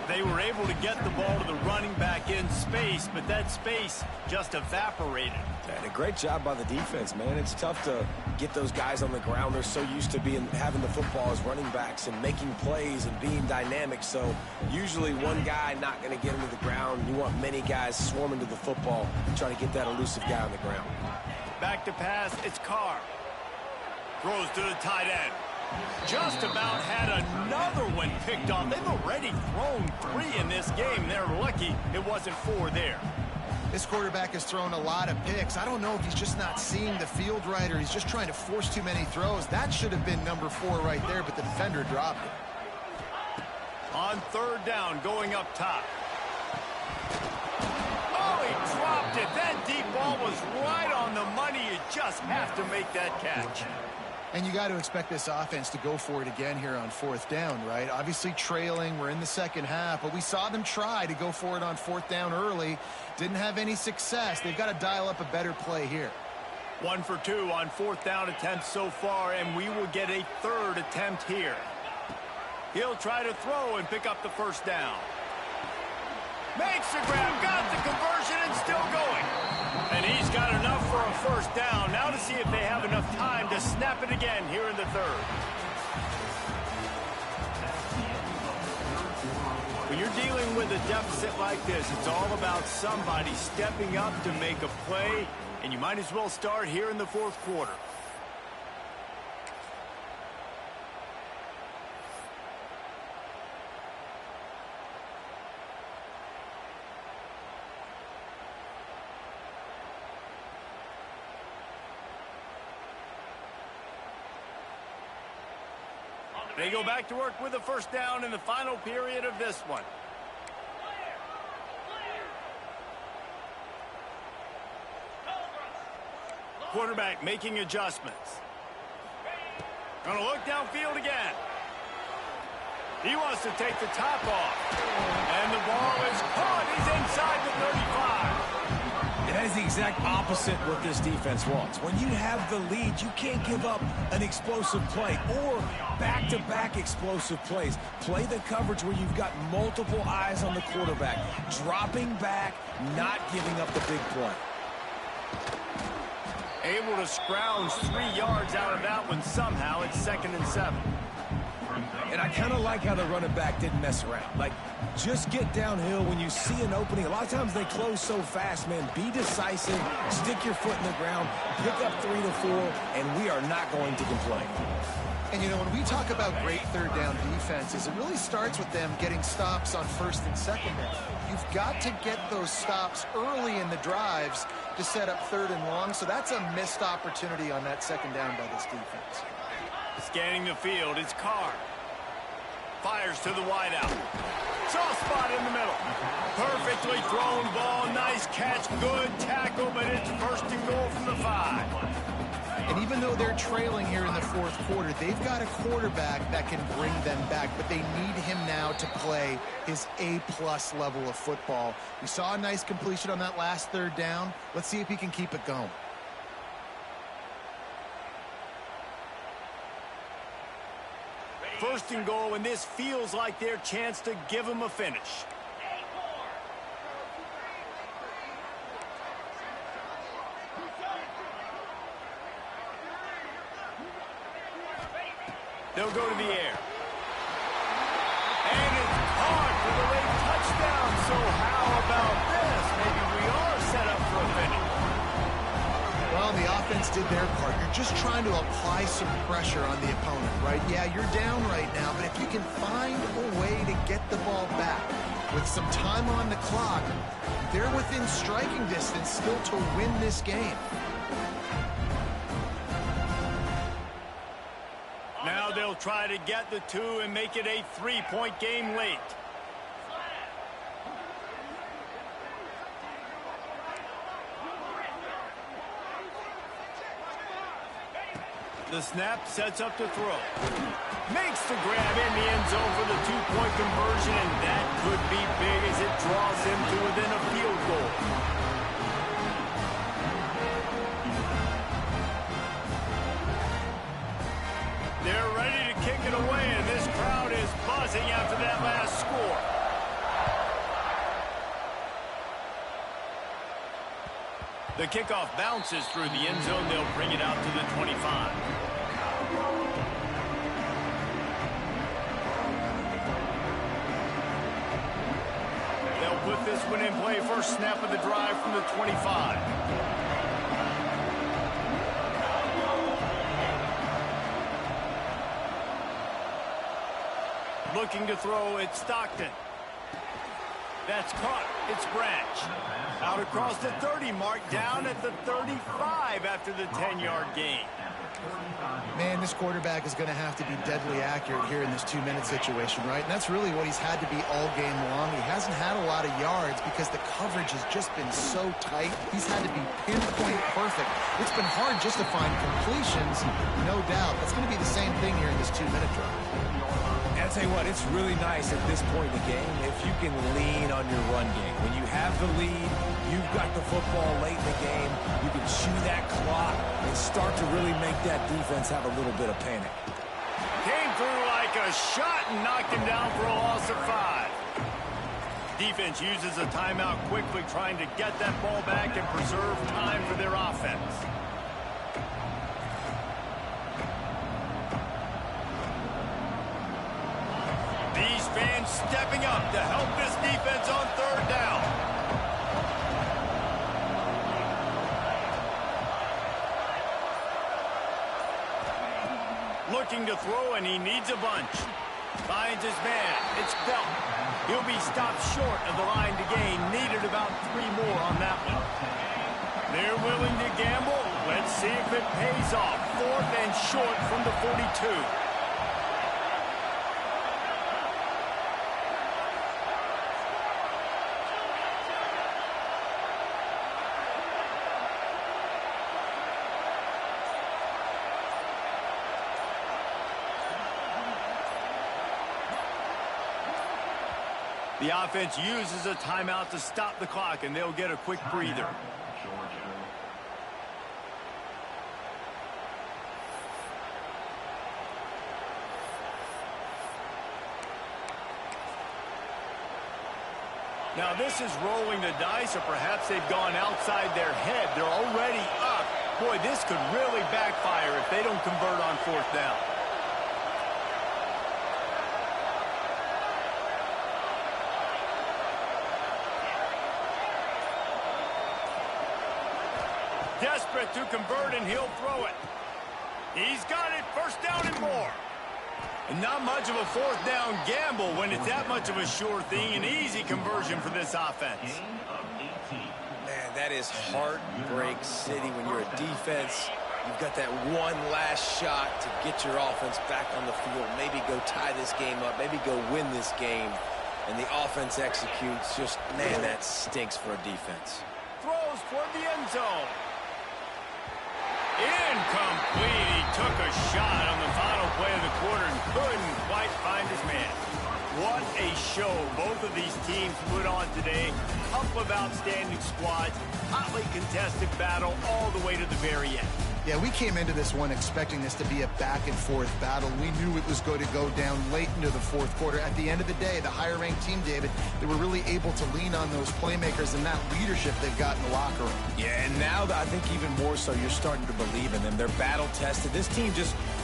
They were able to get the ball to the running back in space, but that space just evaporated. And a great job by the defense, man. It's tough to get those guys on the ground. They're so used to having the football as running backs and making plays and being dynamic. So usually one guy not going to get him to the ground. You want many guys swarming to the football, trying to get that elusive guy on the ground. Back to pass, it's Carr. Throws to the tight end. Just about had another one picked off. They've already thrown 3 in this game. They're lucky it wasn't 4 there. This quarterback has thrown a lot of picks. I don't know if he's just not seeing the field right or he's just trying to force too many throws. That should have been number 4 right there, but the defender dropped it. On 3rd down, going up top. Oh, he dropped it. That deep ball was right on the money. You just have to make that catch. And you got to expect this offense to go for it again here on 4th down, right? Obviously trailing, we're in the second half, but we saw them try to go for it on 4th down early. Didn't have any success. They've got to dial up a better play here. 1 for 2 on 4th down attempts so far, and we will get a 3rd attempt here. He'll try to throw and pick up the 1st down. Makes the grab, got the conversion, and still going. And he's got enough for a 1st down. Now to see if they have enough time to snap it again here in the 3rd. When you're dealing with a deficit like this, it's all about somebody stepping up to make a play, and you might as well start here in the 4th quarter. They go back to work with a 1st down in the final period of this one. Quarterback making adjustments. Gonna look downfield again. He wants to take the top off. And the ball is caught. He's inside the 35. And that is the exact opposite what this defense wants. When you have the lead, you can't give up an explosive play or back-to-back explosive plays. Play the coverage where you've got multiple eyes on the quarterback, dropping back, not giving up the big play. Able to scrounge 3 yards out of that one somehow. It's 2nd and 7. And I kind of like how the running back didn't mess around. Like, just get downhill when you see an opening. A lot of times they close so fast, man. Be decisive, stick your foot in the ground, pick up 3 to 4, and we are not going to complain. And, you know, when we talk about great 3rd down defenses, it really starts with them getting stops on 1st and 2nd down. You've got to get those stops early in the drives to set up 3rd and long, so that's a missed opportunity on that 2nd down by this defense. Scanning the field, it's Carr. Fires to the wideout. Soft spot in the middle. Perfectly thrown ball. Nice catch. Good tackle, but it's 1st and goal from the 5. And even though they're trailing here in the 4th quarter, they've got a quarterback that can bring them back, but they need him now to play his A-plus level of football. We saw a nice completion on that last 3rd down. Let's see if he can keep it going. First and goal, and this feels like their chance to give them a finish. They'll go to the air. And it's caught for the late touchdown. So how about this? Maybe we are set up for a finish. Well, the offense did their part. You're just trying to apply some pressure on the opponent, right? Yeah, you're down right now, but if you can find a way to get the ball back with some time on the clock, they're within striking distance still to win this game. Now they'll try to get the 2 and make it a 3-point game late. The snap sets up to throw. Makes the grab in the end zone for the 2-point conversion, and that could be big as it draws him to within a field goal. They're ready to kick it away, and this crowd is buzzing after that last score. The kickoff bounces through the end zone. They'll bring it out to the 25. They'll put this one in play. First snap of the drive from the 25. Looking to throw, it's Stockton. That's caught. It's Branch. Out across the 30 mark, down at the 35 after the 10-yard gain. Man, this quarterback is going to have to be deadly accurate here in this 2-minute situation, right? And that's really what he's had to be all game long. He hasn't had a lot of yards because the coverage has just been so tight. He's had to be pinpoint perfect. It's been hard just to find completions, no doubt. That's going to be the same thing here in this 2-minute drive. And I'll tell you what, it's really nice at this point in the game if you can lean on your run game. When you have the lead, you've got the football late in the game, you can chew that clock and start to really make that defense have a little bit of panic. Came through like a shot and knocked him down for a loss of 5. Defense uses a timeout quickly, trying to get that ball back and preserve time for their offense. These fans stepping up to help this defense on 3rd down. Looking to throw, and he needs a bunch. Finds his man. It's Belt. He'll be stopped short of the line to gain. Needed about 3 more on that one. They're willing to gamble. Let's see if it pays off. 4th and short from the 42. The offense uses a timeout to stop the clock, and they'll get a quick breather. Now this is rolling the dice, or perhaps they've gone outside their head. They're already up. Boy, this could really backfire if they don't convert on 4th down. Desperate to convert, and he'll throw it. He's got it. 1st down and more. And not much of a 4th down gamble when it's that much of a sure thing. An easy conversion for this offense. Man, that is heartbreak city when you're a defense. You've got that one last shot to get your offense back on the field. Maybe go tie this game up. Maybe go win this game. And the offense executes. Just, man, that stinks for a defense. Throws toward the end zone. Incomplete. He took a shot on the final play of the quarter and couldn't quite find his man. What a show both of these teams put on today. Couple of outstanding squads. Hotly contested battle all the way to the very end. Yeah, we came into this one expecting this to be a back-and-forth battle. We knew it was going to go down late into the 4th quarter. At the end of the day, the higher-ranked team, David, they were really able to lean on those playmakers and that leadership they've got in the locker room. Yeah, and now I think even more so, you're starting to believe in them. They're battle-tested. This team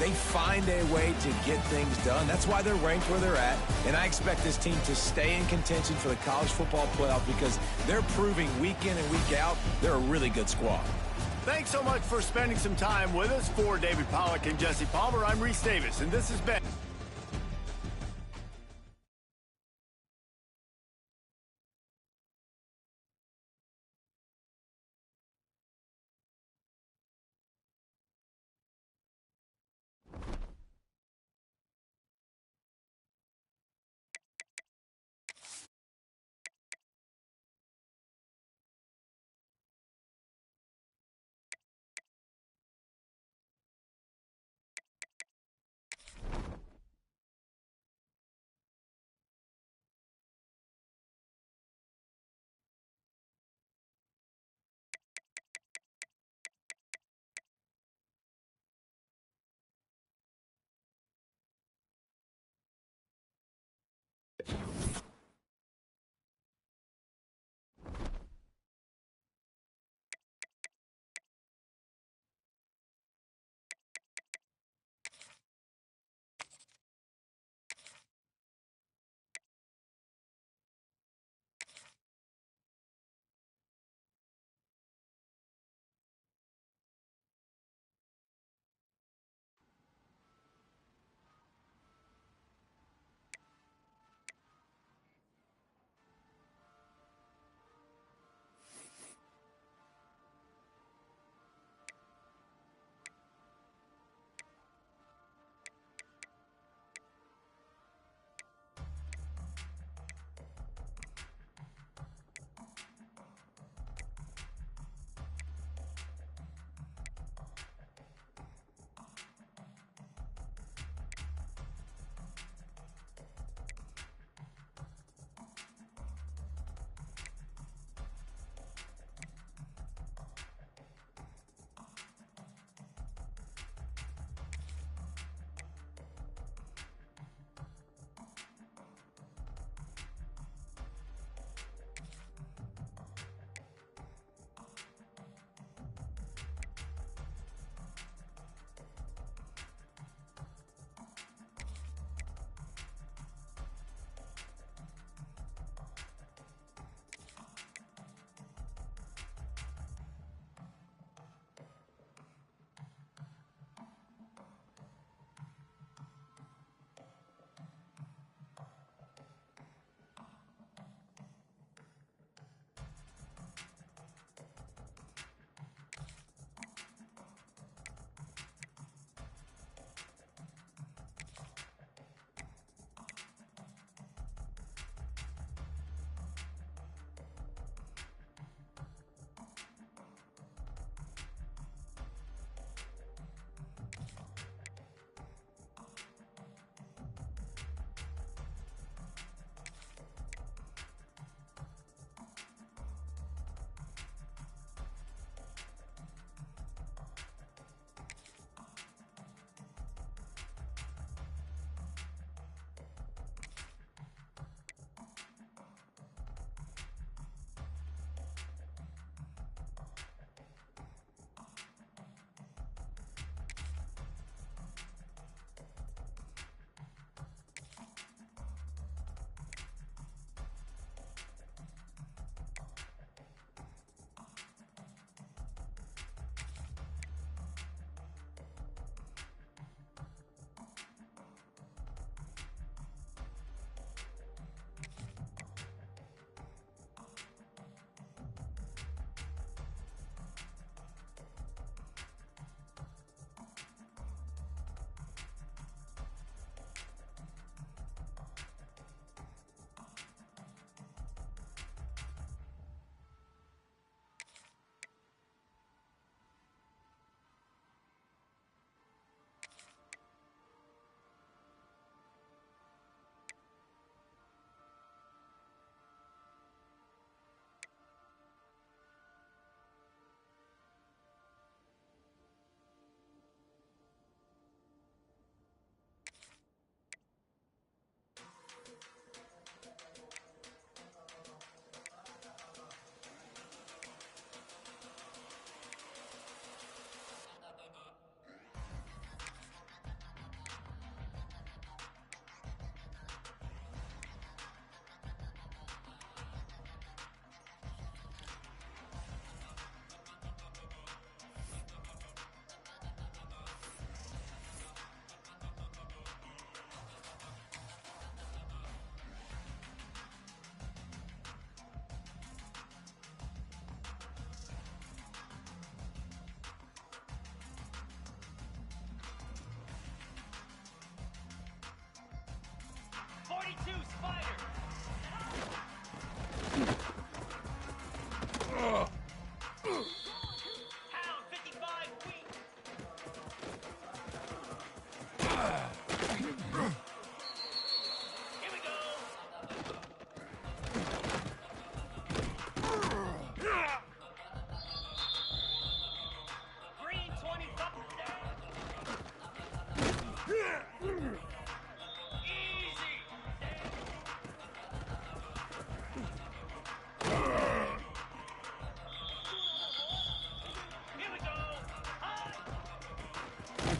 they find a way to get things done. That's why they're ranked where they're at. And I expect this team to stay in contention for the college football playoff because they're proving week in and week out they're a really good squad. Thanks so much for spending some time with us. For David Pollack and Jesse Palmer, I'm Reese Davis, and this has been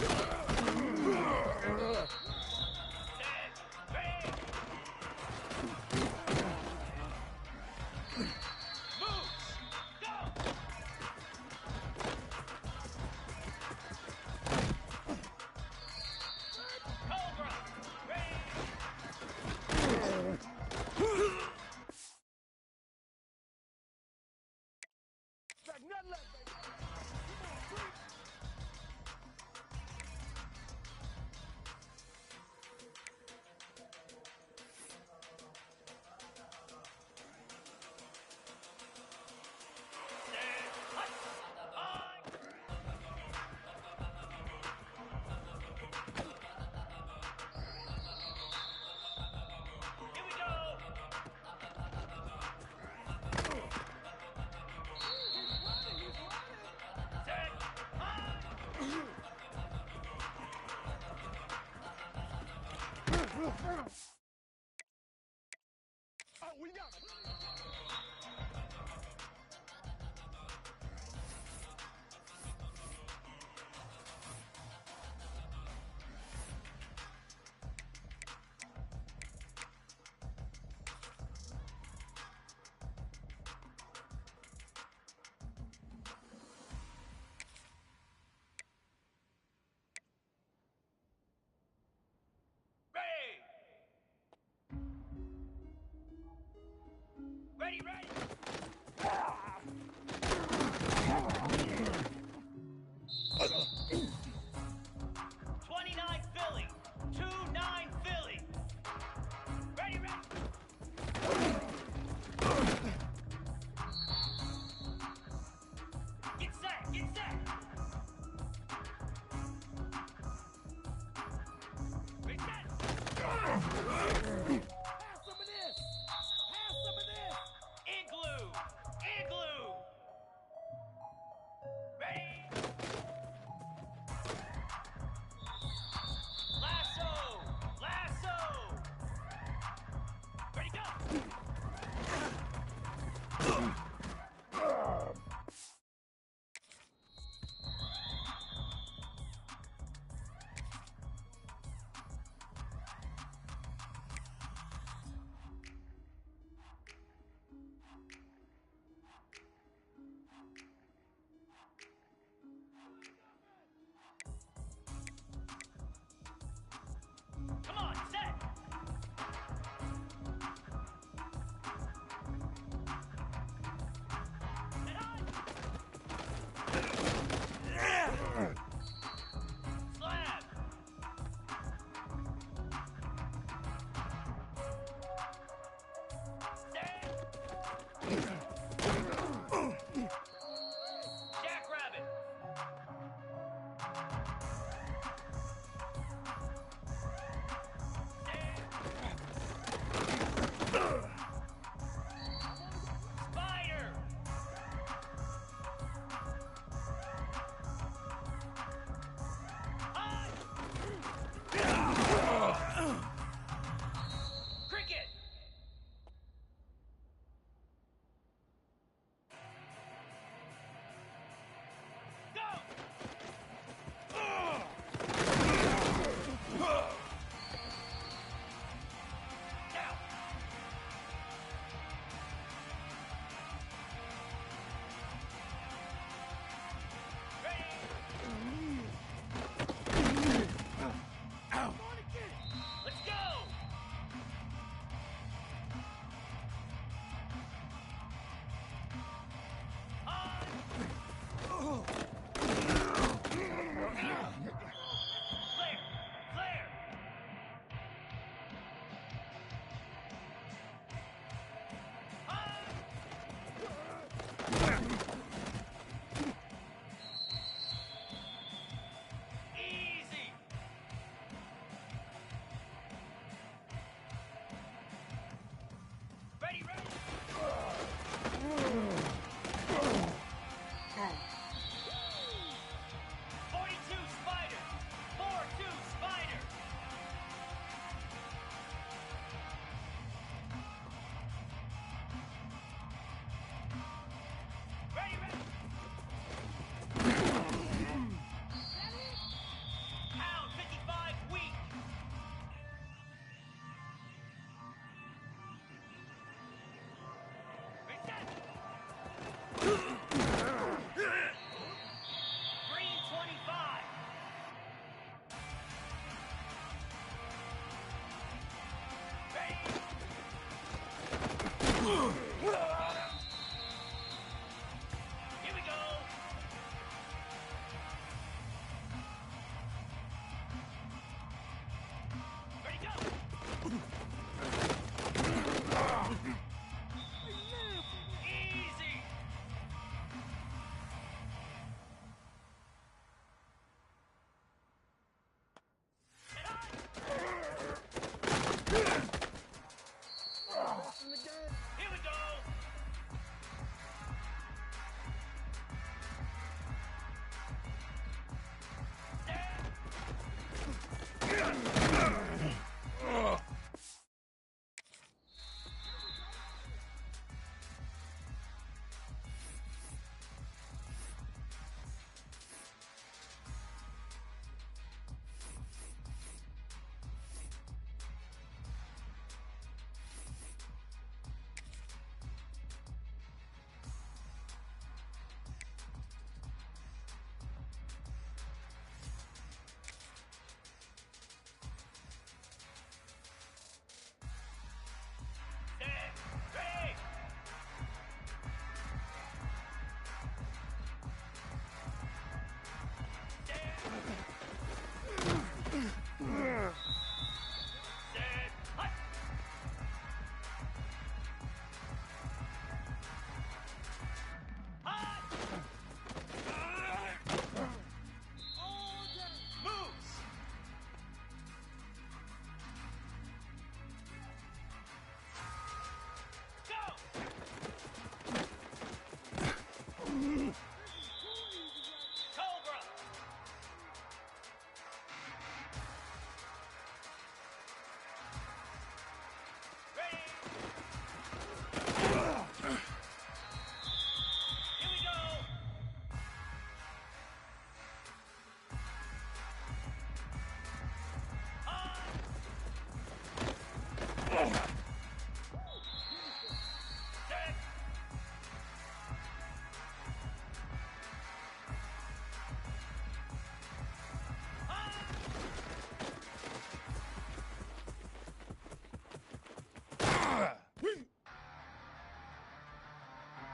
Here we go. Ready, ready. 29 Philly. 2-9 Philly. Ready, ready. Get set, get set. Reset. Have some of this. Have some of this. In Here we go. Ready, go. Easy. And on. Here we go. Ready. Set. Hut. Moves. Go. Cobra. Ready. Here we go. Set.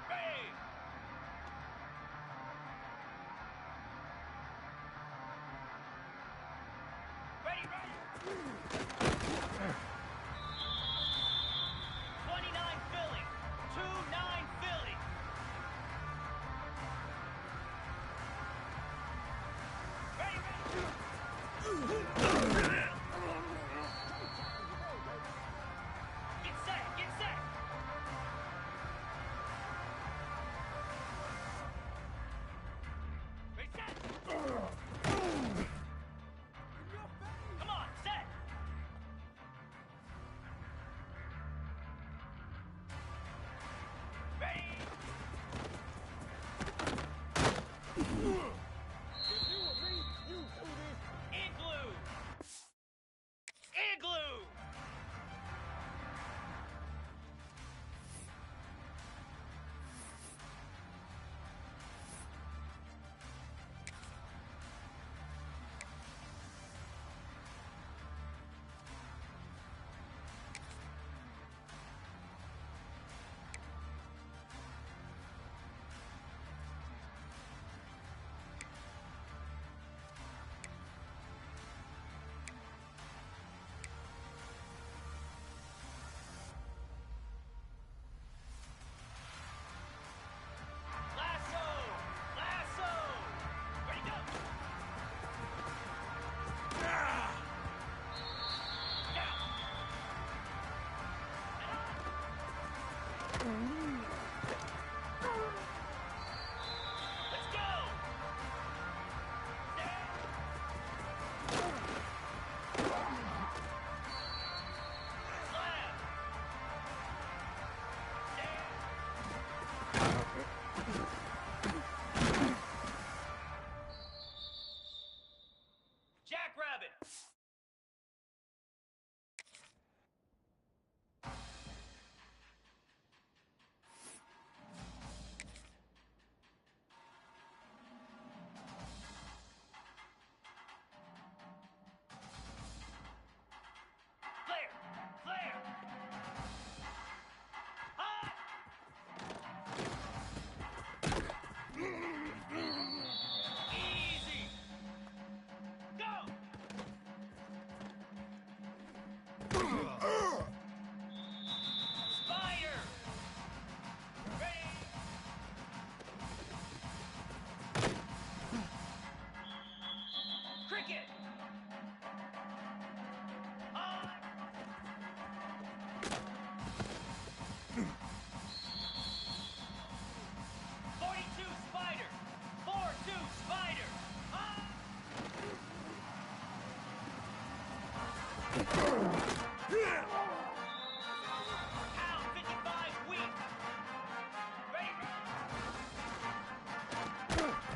Ready. Ready, ready. 29 Philly. 2-9 Philly. Ready, ready. Get set, get set. Ready, set. Come on, set.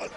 Here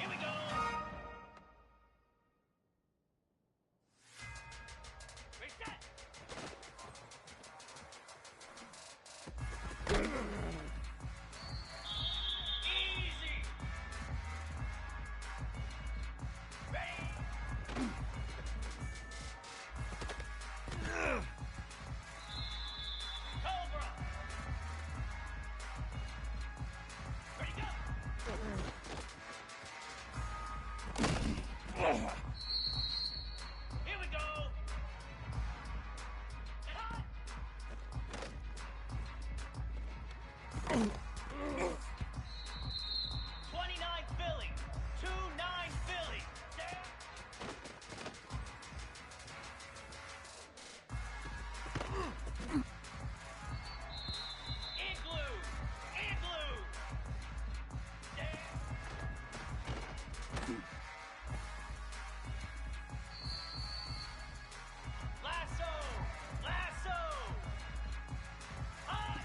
we go. Reset. Easy. Ready. Cobra. Ready, go. Here we go. Get hot. 29 Philly. 2-9 Philly. Damn. Igloo. Igloo. Damn. Lasso. Lasso. Hot.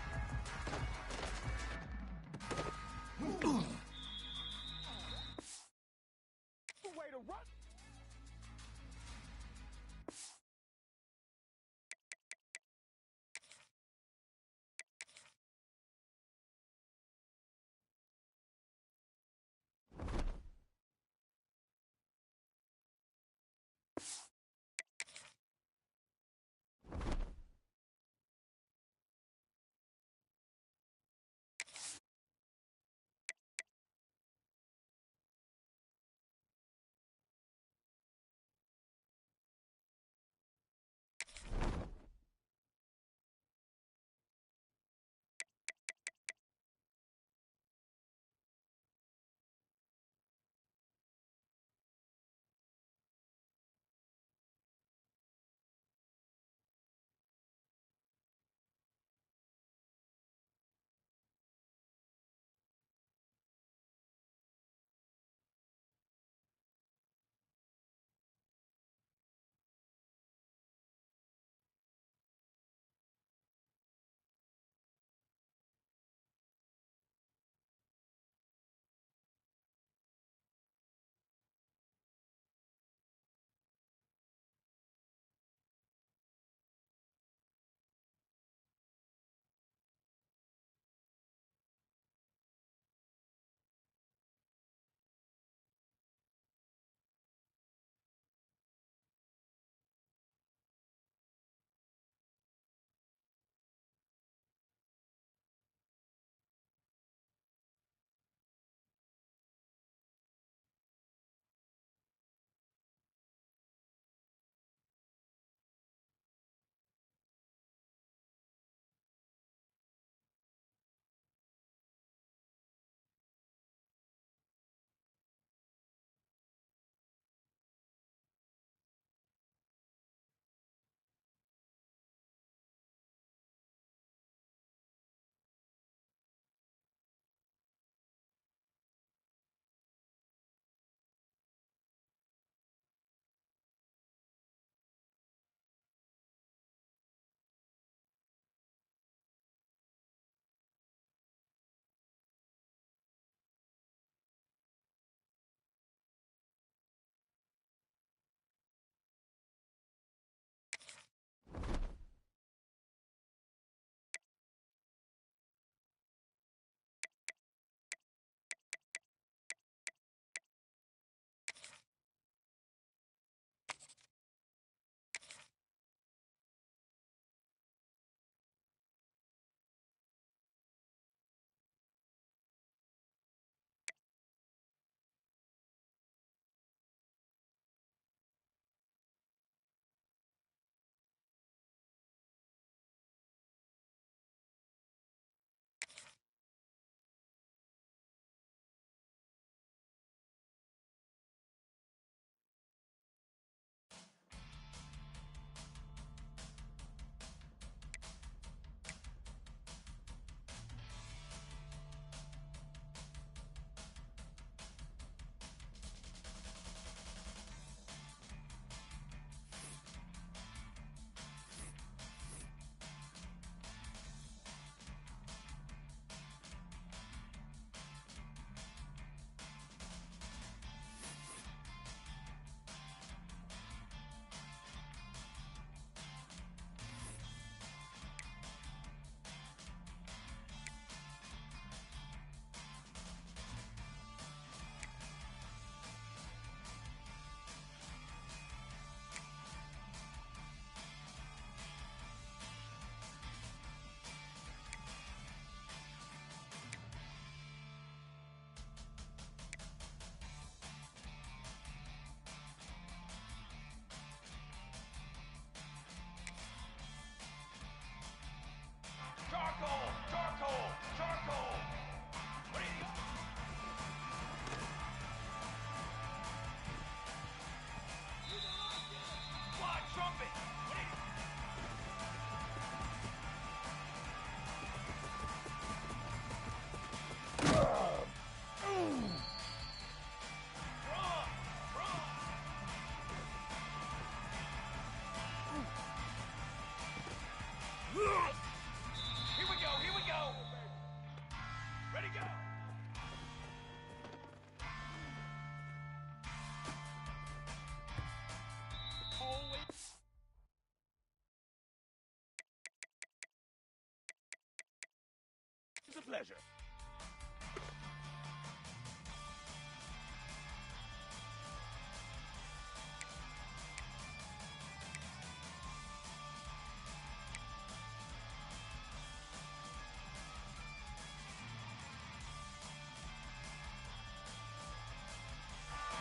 pleasure.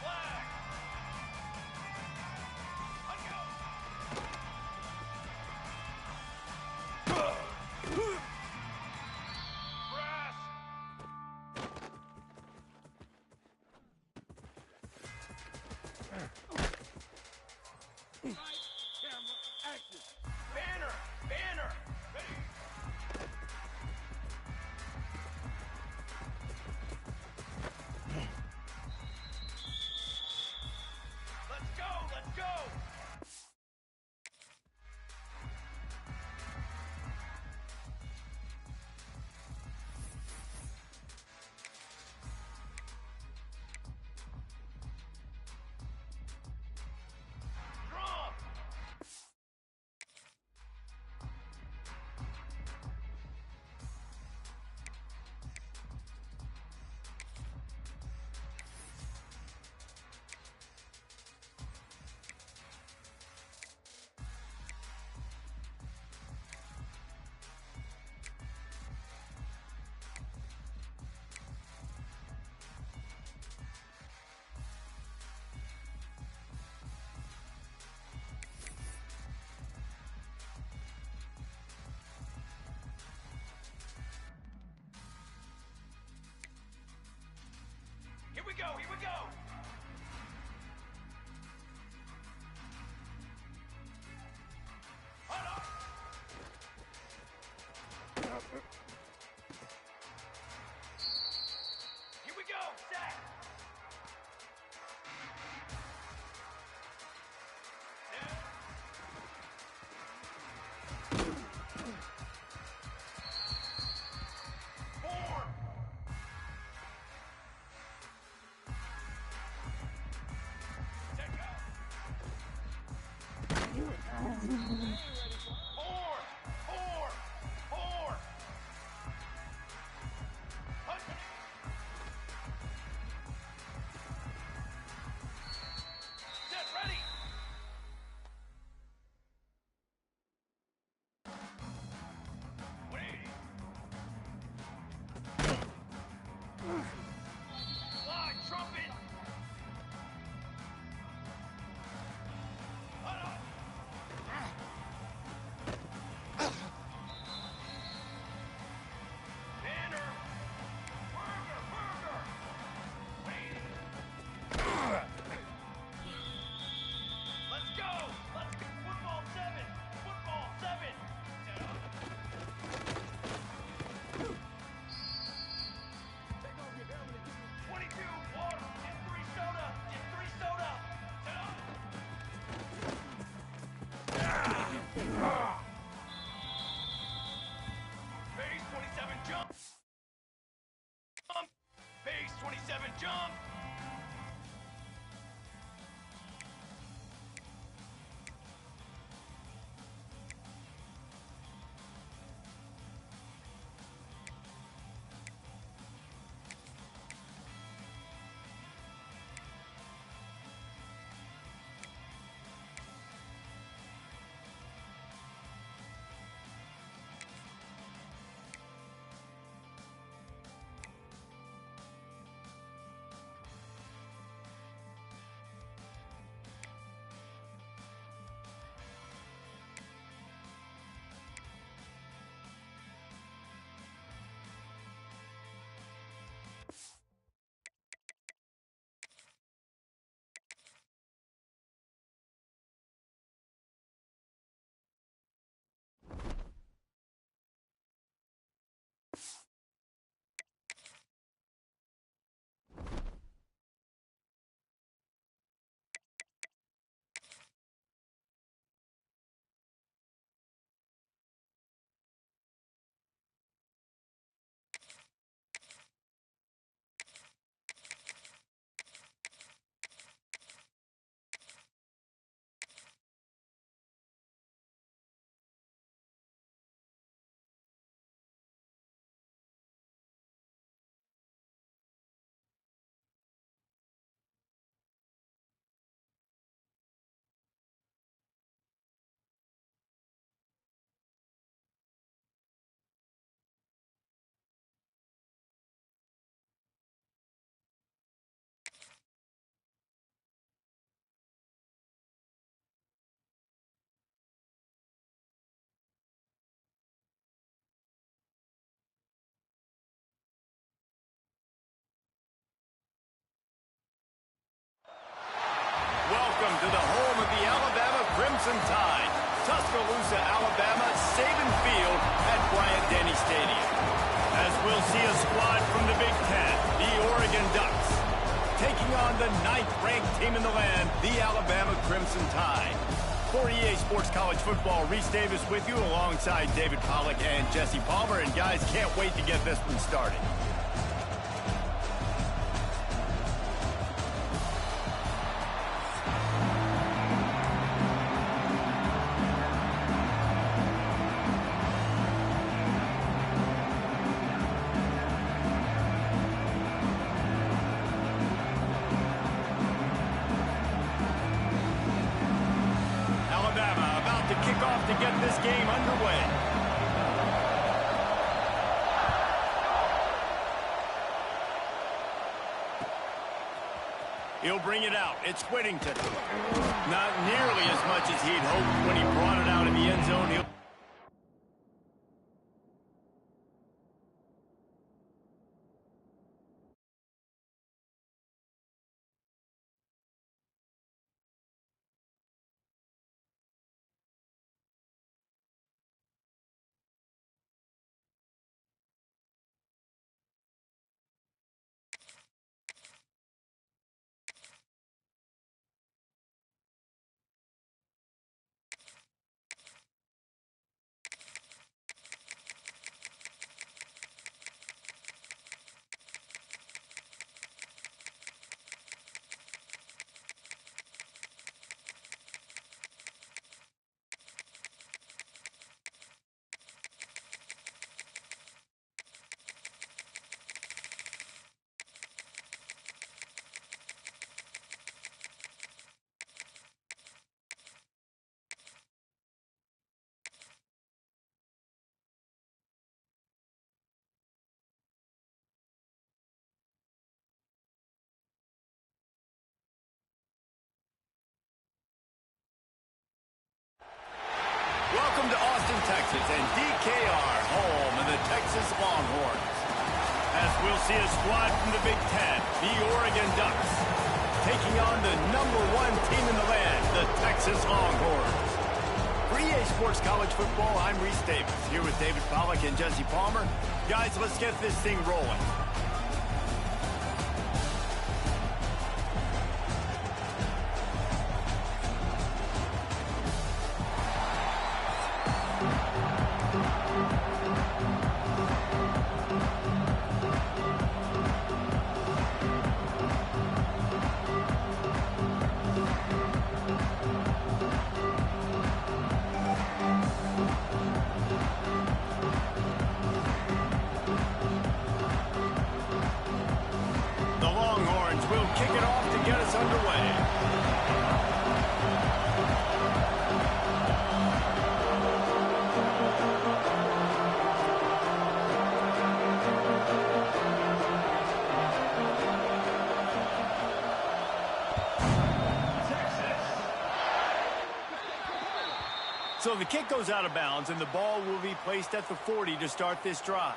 Flag. On go. Brass. Banner. Banner. Ready. Let's go. Let's go. Drum. Here we go. Here we go. Hold on. Here we go. Set. Form. Set go. Four. Four. Four. Hunt. Set ready. Wait. Fly, trumpet. Hold on. Banner. Burger, burger. Wait. Let's go. Let's go. Football 7. Football 7. Set up. Take off your helmet. 22. Water. Get 3 soda. Get 3 soda. Set up. Base 27 jump. Jump. Base 27 jump. Welcome to the home of the Alabama Crimson Tide. Tuscaloosa, Alabama, Saban Field at Bryant-Denny Stadium. As we'll see a squad from the Big Ten, the Oregon Ducks, taking on the 9th-ranked team in the land, the Alabama Crimson Tide. For EA Sports College Football, Reese Davis with you alongside David Pollack and Jesse Palmer. And guys, can't wait to get this one started. About to kick off to get this game underway. He'll bring it out. It's Whittington. Not nearly as much as he'd hoped when he brought it out in the end zone. Welcome to Austin, Texas, and DKR, home of the Texas Longhorns. As we'll see a squad from the Big Ten, the Oregon Ducks, taking on the #1 team in the land, the Texas Longhorns. For EA Sports College Football, I'm Reese Davis, here with David Pollack and Jesse Palmer. Guys, let's get this thing rolling. We'll kick it off to get us underway. So the kick goes out of bounds, and the ball will be placed at the 40 to start this drive.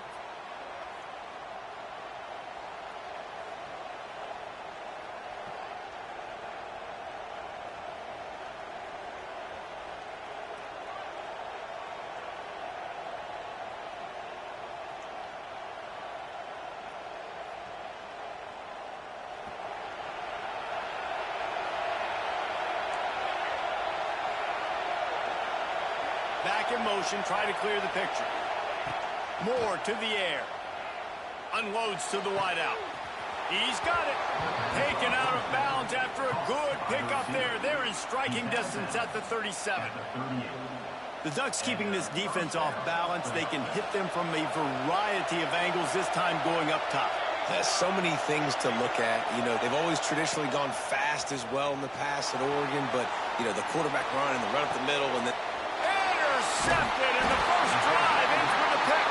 Back in motion, try to clear the picture. Moore to the air. Unloads to the wideout. He's got it. Taken out of bounds after a good pickup there. They're in striking distance at the 37. The Ducks keeping this defense off balance. They can hit them from a variety of angles, this time going up top. There's so many things to look at. You know, they've always traditionally gone fast as well in the past at Oregon, but, you know, the quarterback run and the run up the middle and then intercepted, and the first drive ends with a pick.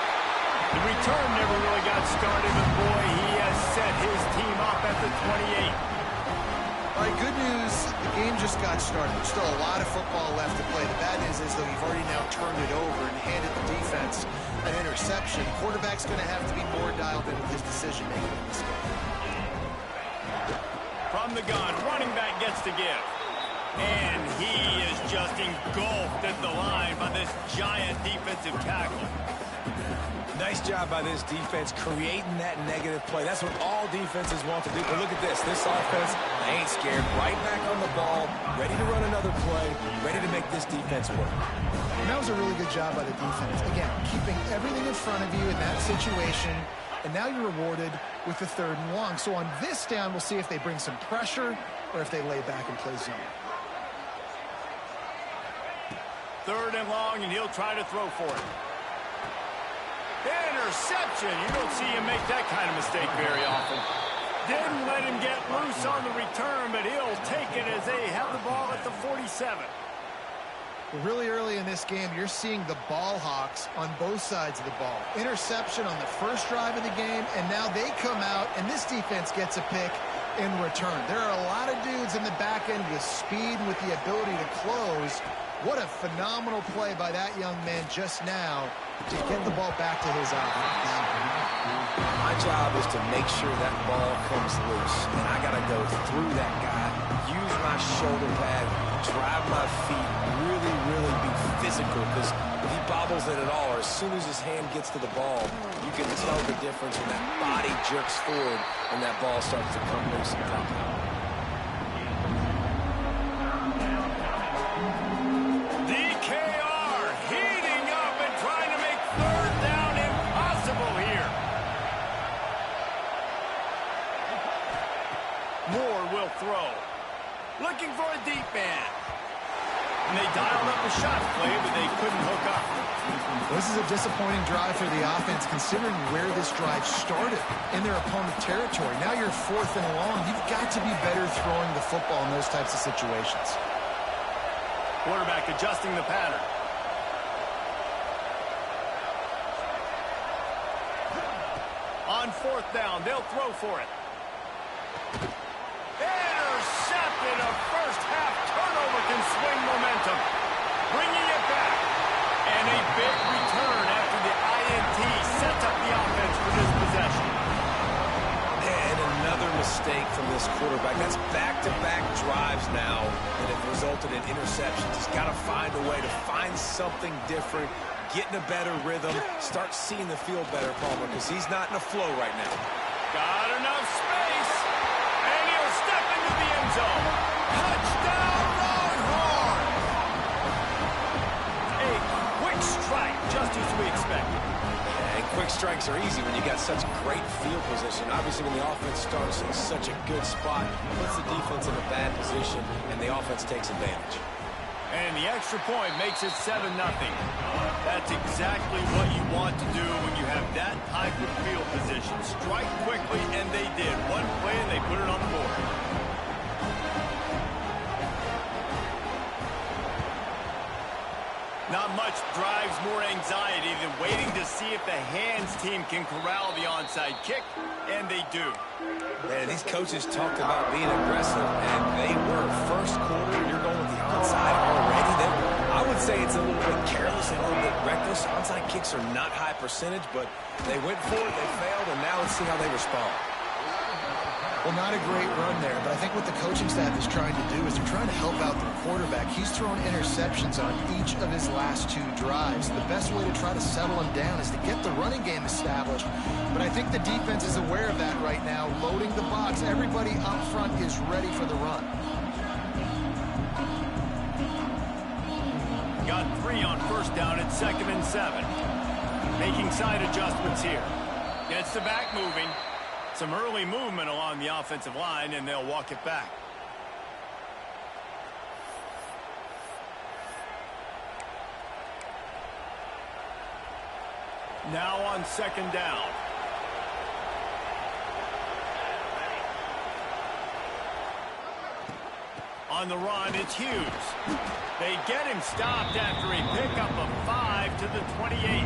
The return never really got started, but boy, he has set his team up at the 28. All right, good news, the game just got started. There's still a lot of football left to play. The bad news is, though, you've already now turned it over and handed the defense an interception. Quarterback's going to have to be more dialed in with his decision-making in this game. From the gun, running back gets to give. And he is just engulfed at the line by this giant defensive tackle. Nice job by this defense creating that negative play. That's what all defenses want to do. But look at this. This offense, they ain't scared. Right back on the ball, ready to run another play, ready to make this defense work. And that was a really good job by the defense. Again, keeping everything in front of you in that situation. And now you're rewarded with the 3rd and long. So on this down, we'll see if they bring some pressure or if they lay back and play zone. 3rd and long, and he'll try to throw for it. Interception. You don't see him make that kind of mistake very often. Didn't let him get loose on the return, but he'll take it as they have the ball at the 47. Well, really early in this game, you're seeing the ball hawks on both sides of the ball. Interception on the first drive of the game, and now they come out, and this defense gets a pick in return. There are a lot of dudes in the back end with speed and with the ability to close. What a phenomenal play by that young man just now to get the ball back to his offense. My job is to make sure that ball comes loose, and I got to go through that guy, use my shoulder pad, drive my feet, really be physical, because if he bobbles it at all, or as soon as his hand gets to the ball, you can tell the difference when that body jerks forward and that ball starts to come loose and pop out. Throw. Looking for a deep man. And they dialed up a shot play, but they couldn't hook up. This is a disappointing drive for the offense, considering where this drive started in their opponent territory. Now you're 4th and long. You've got to be better throwing the football in those types of situations. Quarterback adjusting the pattern. On 4th down, they'll throw for it. Intercepted. A first-half turnover can swing momentum. Bringing it back. And a big return after the INT sets up the offense for this possession. And another mistake from this quarterback. That's back-to-back drives now that have resulted in interceptions. He's got to find a way to find something different, get in a better rhythm, start seeing the field better, Palmer, because he's not in a flow right now. Got enough space. And he'll step into the end zone. Touchdown, Longhorns! A quick strike, just as we expected. And quick strikes are easy when you got such great field position. Obviously, when the offense starts in such a good spot, puts the defense in a bad position, and the offense takes advantage. And the extra point makes it 7-0. That's exactly what you want to do when you have that type of field position. Strike quickly, and they did. One play, and they put it on the board. Not much drives more anxiety than waiting to see if the hands team can corral the onside kick, and they do. Man, these coaches talked about being aggressive, and they were. First quarter, you're going with the onside already. I would say it's a little bit careless, a little bit reckless. Onside kicks are not high percentage, but they went for it, they failed, and now let's see how they respond. Well, not a great run there, but I think what the coaching staff is trying to do is they're trying to help out their quarterback. He's thrown interceptions on each of his last 2 drives. The best way to try to settle him down is to get the running game established. But I think the defense is aware of that right now, loading the box. Everybody up front is ready for the run. Got 3 on first down at 2nd and 7. Making side adjustments here. Gets the back moving. Some early movement along the offensive line, and they'll walk it back. Now on 2nd down. On the run, it's Hughes. They get him stopped after a pickup of 5 to the 28.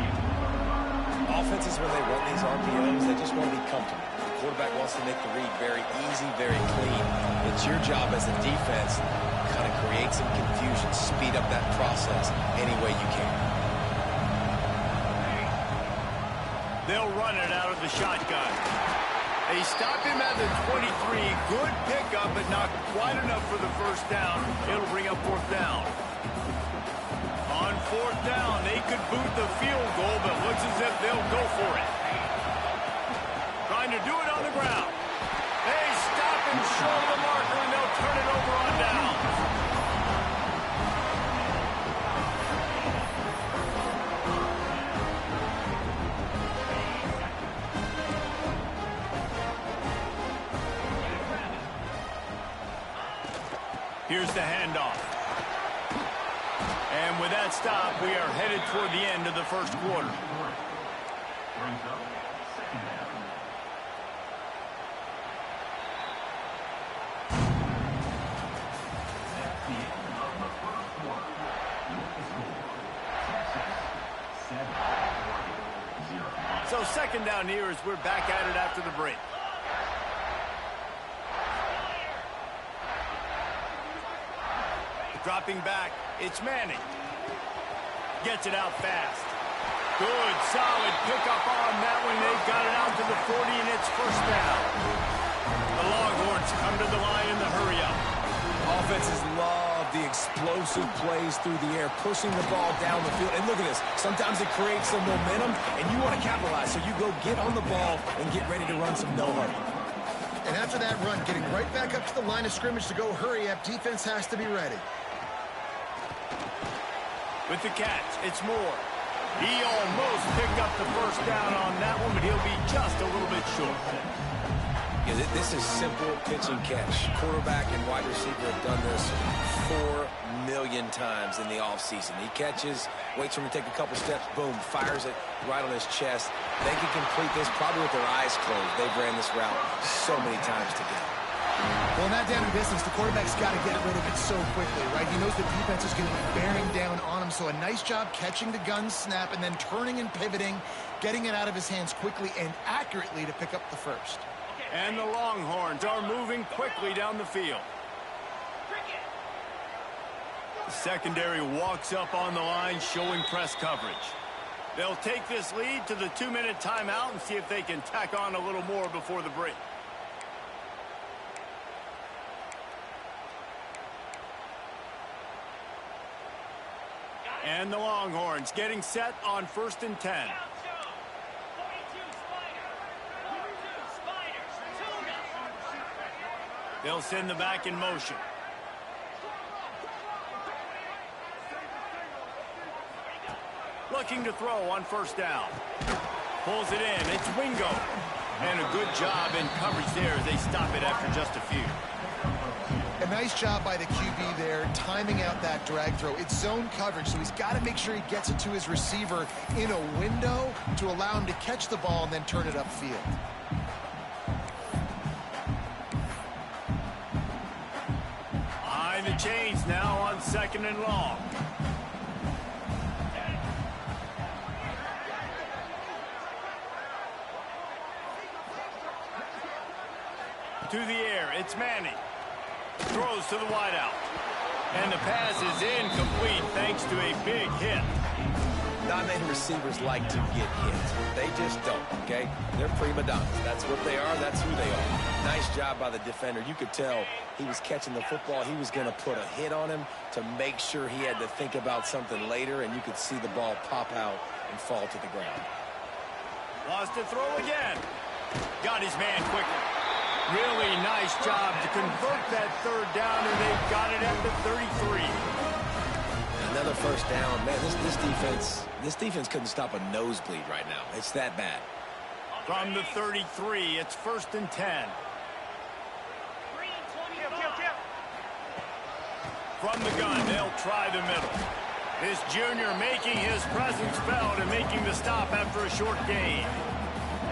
Offenses, when they run these RPOs, they just want to be comfortable. The quarterback wants to make the read very easy, very clean. It's your job as a defense to kind of create some confusion, speed up that process any way you can. They'll run it out of the shotgun. They stop him at the 23. Good pickup, but not quite enough for the first down. It'll bring up fourth down. On fourth down, they could boot the field goal, but looks as if they'll go for it. Trying to do it on the ground. They stop him short of the marker, and they'll turn it over on down. Here's the handoff. And with that stop, we are headed toward the end of the first quarter. Brings up second down. That's the end of the first quarter. With the score, Texas 7-0. So second down here as we're back at it after the break. Dropping back, it's Manning. Gets it out fast. Good, solid pickup on that one. They've got it out to the 40, and it's first down. The Longhorns come to the line in the hurry-up. Offenses love the explosive plays through the air, pushing the ball down the field. And look at this. Sometimes it creates some momentum, and you want to capitalize. So you go get on the ball and get ready to run some no-hurry. And after that run, getting right back up to the line of scrimmage to go hurry up, defense has to be ready. With the catch, it's Moore. He almost picked up the first down on that one, but he'll be just a little bit short. Yeah, this is simple pitch and catch. Quarterback and wide receiver have done this 4 million times in the offseason. He catches, waits for him to take a couple steps, boom, fires it right on his chest. They can complete this probably with their eyes closed. They've ran this route so many times together. Well, in that down distance, the quarterback's got to get rid of it so quickly, right? He knows the defense is going to be bearing down on him, so a nice job catching the gun snap and then turning and pivoting, getting it out of his hands quickly and accurately to pick up the first. And the Longhorns are moving quickly down the field. The secondary walks up on the line, showing press coverage. They'll take this lead to the 2-minute timeout and see if they can tack on a little more before the break. And the Longhorns getting set on 1st and 10. They'll send the back in motion. Looking to throw on first down. Pulls it in. It's Wingo. And a good job in coverage there as they stop it after just a few. A nice job by the QB there, timing out that drag throw. It's zone coverage, so he's got to make sure he gets it to his receiver in a window to allow him to catch the ball and then turn it upfield. Behind the chains now on 2nd and long. To the air, it's Manning. Throws to the wideout. And the pass is incomplete thanks to a big hit. Not many receivers like to get hit. They just don't, okay? They're prima donnas. That's what they are. That's who they are. Nice job by the defender. You could tell he was catching the football. He was going to put a hit on him to make sure he had to think about something later, and you could see the ball pop out and fall to the ground. Lost a throw again. Got his man quickly. Really nice job to convert that 3rd down, and they've got it at the 33. Another first down. Man, this defense couldn't stop a nosebleed right now. It's that bad. From the 33, it's 1st and 10. From the gun, they'll try the middle. This junior making his presence felt and making the stop after a short gain.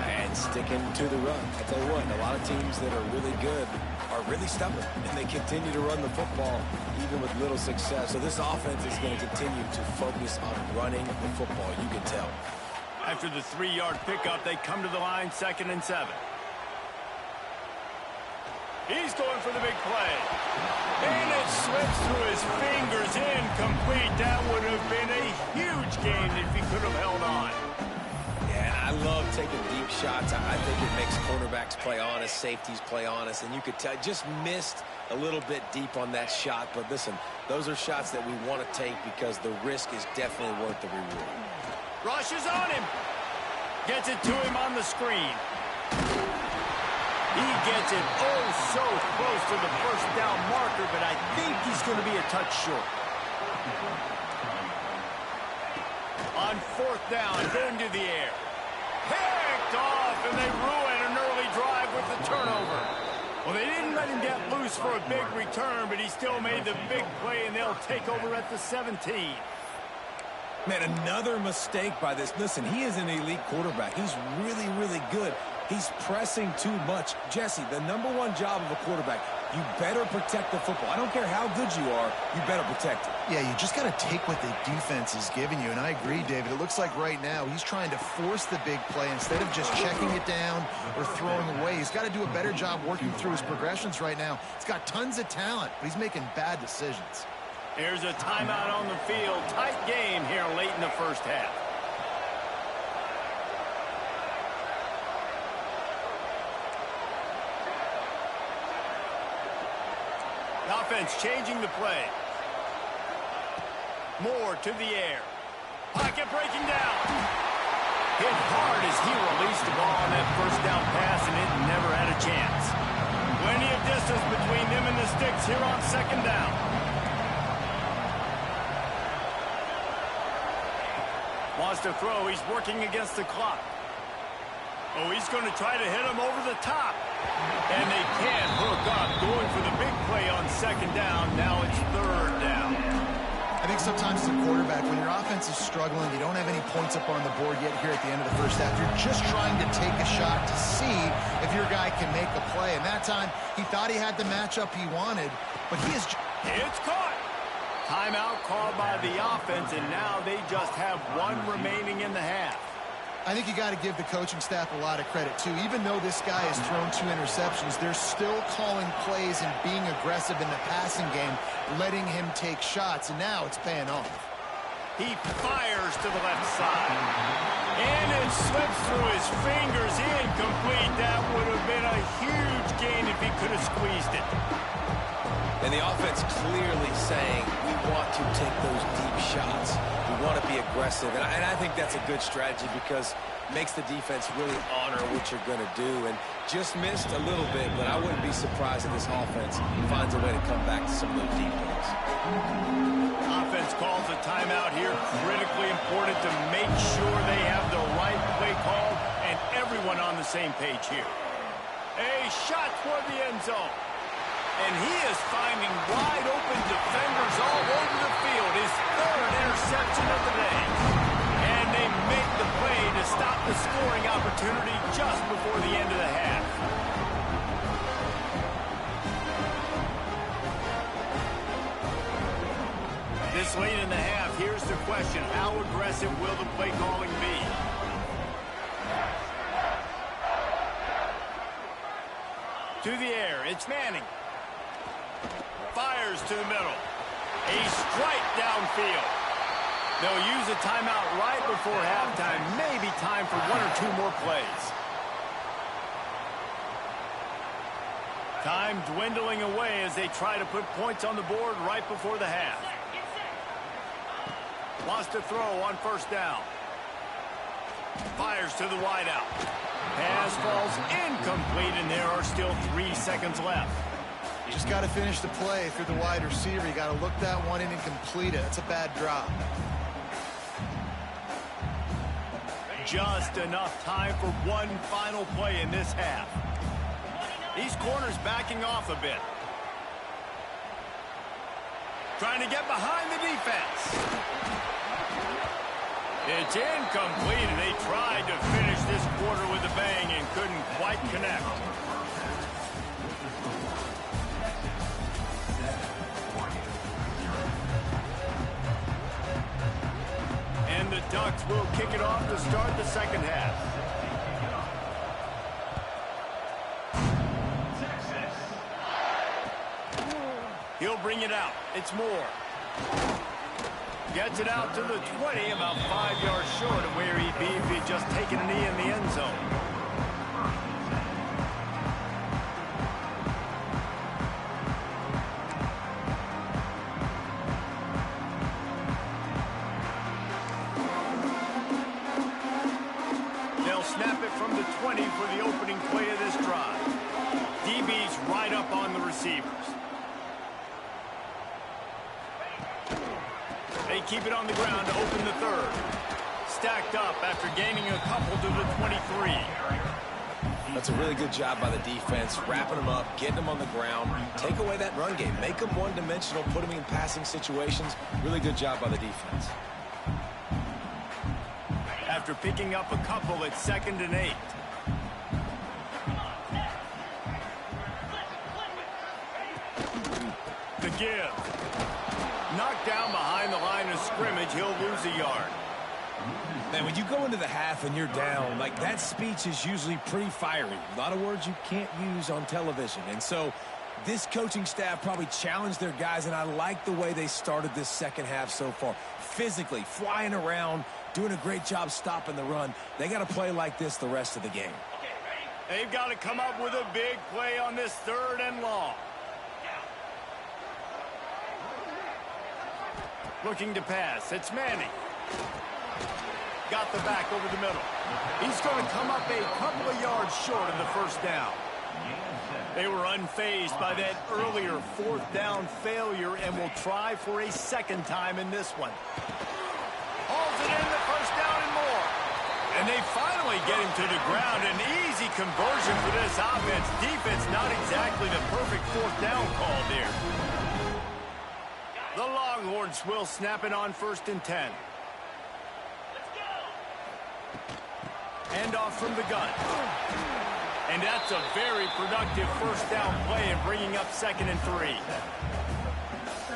And sticking to the run. I tell you what, a lot of teams that are really good are really stubborn, and they continue to run the football even with little success. So this offense is going to continue to focus on running the football, you can tell. After the 3-yard pickup, they come to the line 2nd and 7. He's going for the big play. And it slips through his fingers, incomplete. That would have been a huge gain if he could have held on. Yeah, I I love taking deep shots. I think it makes cornerbacks play honest, safeties play honest, and you could tell just missed a little bit deep on that shot. But listen, those are shots that we want to take because the risk is definitely worth the reward. Rushes on him. Gets it to him on the screen. He gets it oh so close to the first down marker, but I think he's going to be a touch short. On fourth down, going to the air. Picked off, and they ruin an early drive with the turnover. Well, they didn't let him get loose for a big return, but he still made the big play, and they'll take over at the 17. Man, another mistake by this. Listen, he is an elite quarterback. He's really, really good. He's pressing too much. Jesse, the number one job of a quarterback, you better protect the football. I don't care how good you are, you better protect it. Yeah, you just got to take what the defense is giving you, and I agree, David. It looks like right now he's trying to force the big play instead of just checking it down or throwing away. He's got to do a better job working through his progressions right now. He's got tons of talent, but he's making bad decisions. Here's a timeout on the field. Tight game here late in the first half. Offense changing the play. Moore to the air. Pocket breaking down. Hit hard as he released the ball on that first down pass, and it never had a chance. Plenty of distance between them and the sticks here on second down. Wants to throw. He's working against the clock. Oh, he's going to try to hit him over the top. And they can't hook up. Going for the big play on second down. Now it's third down. I think sometimes as a quarterback, when your offense is struggling, you don't have any points up on the board yet here at the end of the first half. You're just trying to take a shot to see if your guy can make a play. And that time, he thought he had the matchup he wanted, but he is... It's caught. Timeout called by the offense, and now they just have one remaining in the half. I think you got to give the coaching staff a lot of credit, too. Even though this guy has thrown 2 interceptions, they're still calling plays and being aggressive in the passing game, letting him take shots, and now it's paying off. He fires to the left side. And it slips through his fingers. Incomplete. That would have been a huge gain if he could have squeezed it. And the offense clearly saying, we want to take those deep shots. We want to be aggressive. And I think that's a good strategy because it makes the defense really honor what you're going to do. And just missed a little bit, but I wouldn't be surprised if this offense finds a way to come back to some of those deep plays. Offense calls a timeout here. Critically important to make sure they have the right play call and everyone on the same page here. A shot toward the end zone. And he is finding wide-open defenders all over the field. His third interception of the day. And they make the play to stop the scoring opportunity just before the end of the half. This late in the half, here's the question. How aggressive will the play calling be? To the air, it's Manning. Fires to the middle. A strike downfield. They'll use a timeout right before halftime. Maybe time for 1 or 2 more plays. Time dwindling away as they try to put points on the board right before the half. Wants to throw on first down. Fires to the wideout. Pass falls incomplete, and there are still 3 seconds left. You just got to finish the play. If you're the wide receiver, you got to look that one in and complete it. It's a bad drop. Just enough time for one final play in this half. These corners backing off a bit. Trying to get behind the defense. It's incomplete, and they tried to finish this quarter with a bang and couldn't quite connect. And the Ducks will kick it off to start the second half. He'll bring it out. It's Moore. Gets it out to the 20, about 5 yards short of where he'd be if he'd just taken a knee in the end zone. They'll snap it from the 20 for the opening play of this drive. DB's right up on the receivers. They keep it on the ground to open the third. Stacked up after gaining a couple to the 23. That's a really good job by the defense, wrapping them up, getting them on the ground. Take away that run game. Make them one-dimensional, put them in passing situations. Really good job by the defense. After picking up a couple at 2nd and 8. The give. Knocked down behind the line of scrimmage, he'll lose a yard. Man, when you go into the half and you're down, like that speech is usually pretty fiery. A lot of words you can't use on television. And so this coaching staff probably challenged their guys, and I like the way they started this second half so far. Physically, flying around, doing a great job stopping the run. They got to play like this the rest of the game. They've got to come up with a big play on this 3rd and long. Looking to pass. It's Manning. Got the back over the middle. He's going to come up a couple of yards short of the first down. They were unfazed by that earlier 4th down failure and will try for a second time in this one. Hauls it in, the first down and more. And they finally get him to the ground. An easy conversion for this offense. Defense not exactly the perfect 4th down call there. The Longhorns will snap it on 1st and 10. Hand off from the gun. And that's a very productive 1st down play and bringing up 2nd and 3.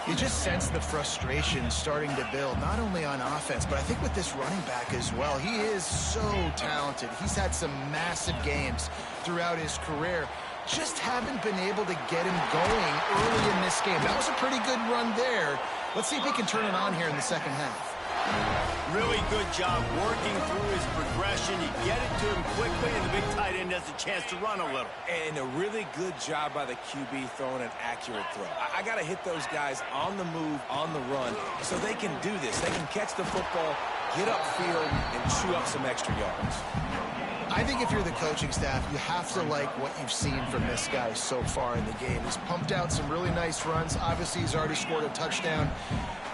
You just sense the frustration starting to build, not only on offense, but I think with this running back as well. He is so talented. He's had some massive games throughout his career. Just haven't been able to get him going early in this game. That was a pretty good run there. Let's see if he can turn it on here in the second half. Really good job working through his progression. You get it to him quickly, and the big tight end has a chance to run a little. And a really good job by the QB throwing an accurate throw. I got to hit those guys on the move, on the run, so they can do this. They can catch the football, get upfield, and chew up some extra yards. I think if you're the coaching staff, you have to like what you've seen from this guy so far in the game. He's pumped out some really nice runs. Obviously, he's already scored a touchdown.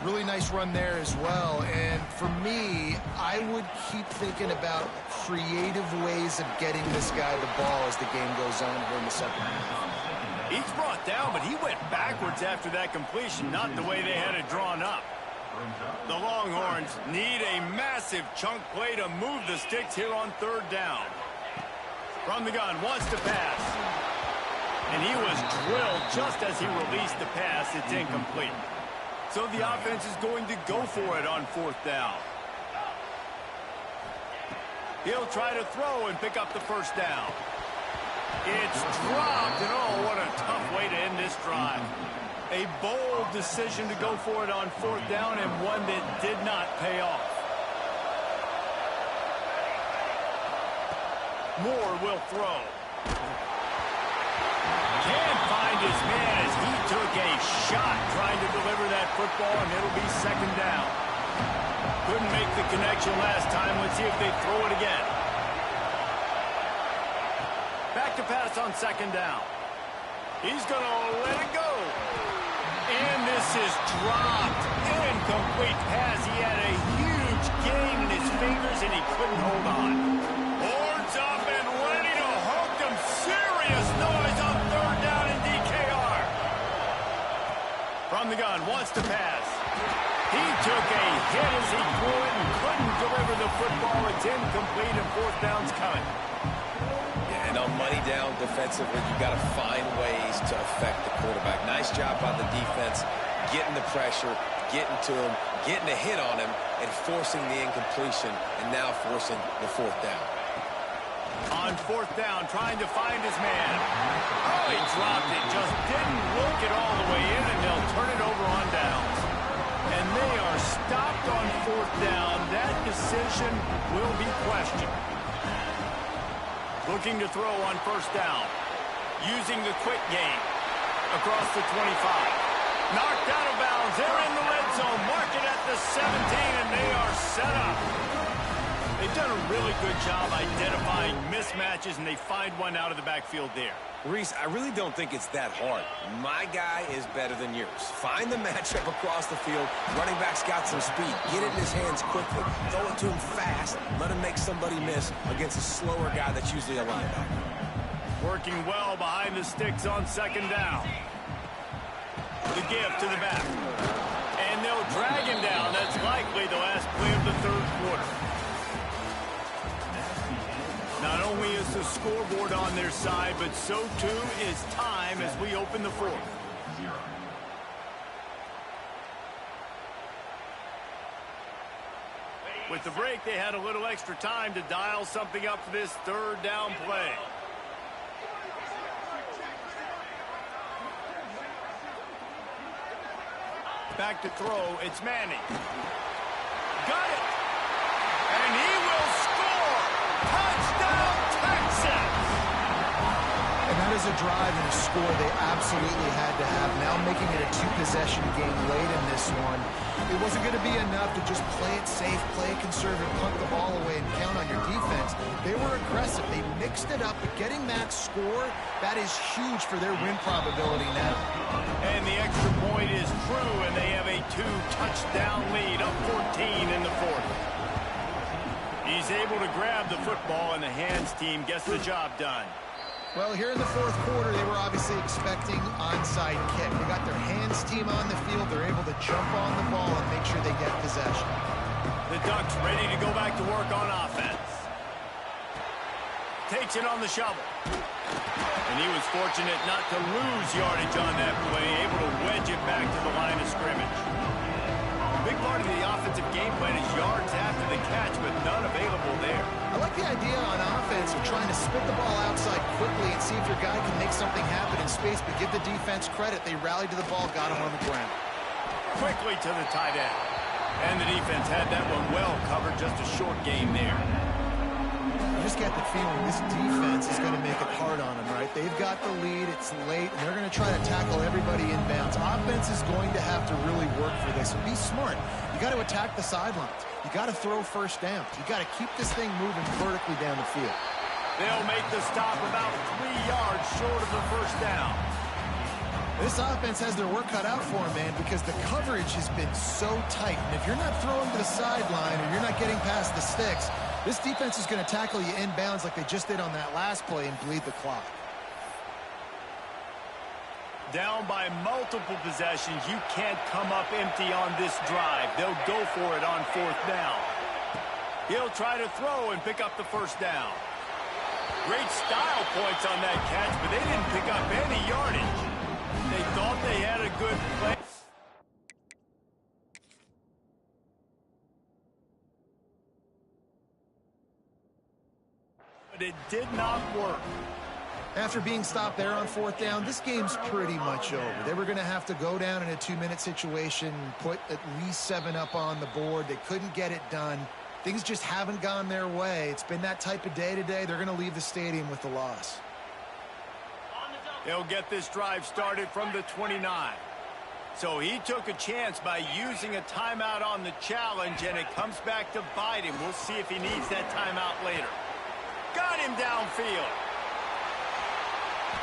Really nice run there as well. And for me, I would keep thinking about creative ways of getting this guy the ball as the game goes on here in the second half. He's brought down, but he went backwards after that completion, not the way they had it drawn up. The Longhorns need a massive chunk play to move the sticks here on 3rd down. From the gun, wants to pass. And he was drilled just as he released the pass. It's incomplete. So the offense is going to go for it on 4th down. He'll try to throw and pick up the 1st down. It's dropped, and oh, what a tough way to end this drive. A bold decision to go for it on 4th down, and one that did not pay off. Moore will throw. Can't find his man as he took a shot trying to deliver that football, and it'll be 2nd down. Couldn't make the connection last time. Let's see if they throw it again. Back to pass on 2nd down. He's going to let it go. And this is dropped. Incomplete pass. He had a huge gain in his fingers, and he couldn't hold on. Horns up and ready to hook them. Serious noise on 3rd down in DKR. From the gun, wants to pass. He took a hit as he threw it and couldn't deliver the football. It's incomplete, and 4th down's coming. And on money down defensively, you've got to find ways to affect the quarterback. Nice job by the defense, getting the pressure, getting to him, getting a hit on him, and forcing the incompletion, and now forcing the 4th down. On 4th down, trying to find his man. Oh, he dropped it. Just didn't work it all the way in, and they'll turn it over on downs. And they are stopped on fourth down. That decision will be questioned. Looking to throw on first down. Using the quick game. Across the 25. Knocked out of bounds. They're in the red zone. Mark it at the 17, and they are set up. They've done a really good job identifying mismatches, and they find one out of the backfield there. Reese, I really don't think it's that hard. My guy is better than yours. Find the matchup across the field. Running back's got some speed. Get it in his hands quickly. Throw it to him fast. Let him make somebody miss against a slower guy that's usually a linebacker. Working well behind the sticks on second down. The give to the back. And they'll drag him down. That's likely the last play of the third quarter. Not only is the scoreboard on their side, but so too is time as we open the fourth. With the break, they had a little extra time to dial something up for this third down play. Back to throw, it's Manning. Got it! And he will score! Touchdown, Texas! And that is a drive and a score they absolutely had to have. Now making it a two-possession game late in this one. It wasn't going to be enough to just play it safe, play it conservative, punt the ball away, and count on your defense. They were aggressive. They mixed it up, but getting that score, that is huge for their win probability now. And the extra point is true, and they have a two-touchdown lead, up 14 in the fourth. He's able to grab the football, and the hands team gets the job done. Well, here in the fourth quarter, they were obviously expecting onside kick. They got their hands team on the field. They're able to jump on the ball and make sure they get possession. The Ducks ready to go back to work on offense. Takes it on the shovel. And he was fortunate not to lose yardage on that play, able to wedge it back to the line of scrimmage. A big part of the offensive game plan is yards after the catch, but none available there. I like the idea on offense of trying to spit the ball outside quickly and see if your guy can make something happen in space, but give the defense credit. They rallied to the ball, got him on the ground. Quickly to the tight end. And the defense had that one well covered, just a short game there. I just get the feeling this defense is going to make it hard on them, right? They've got the lead, it's late, and they're going to try to tackle everybody inbounds. Offense is going to have to really work for this. Be smart. You got to attack the sidelines. You got to throw first downs. You got to keep this thing moving vertically down the field. They'll make the stop about 3 yards short of the first down. This offense has their work cut out for them, man, because the coverage has been so tight. And if you're not throwing to the sideline or you're not getting past the sticks, this defense is going to tackle you inbounds like they just did on that last play and bleed the clock. Down by multiple possessions, you can't come up empty on this drive. They'll go for it on fourth down. He'll try to throw and pick up the first down. Great style points on that catch, but they didn't pick up any yardage. They thought they had a good play. But it did not work. After being stopped there on fourth down, this game's pretty much over. They were going to have to go down in a 2-minute situation, put at least 7 up on the board. They couldn't get it done. Things just haven't gone their way. It's been that type of day today. They're going to leave the stadium with the loss. They'll get this drive started from the 29. So he took a chance by using a timeout on the challenge, and it comes back to bite him. We'll see if he needs that timeout later. Got him downfield.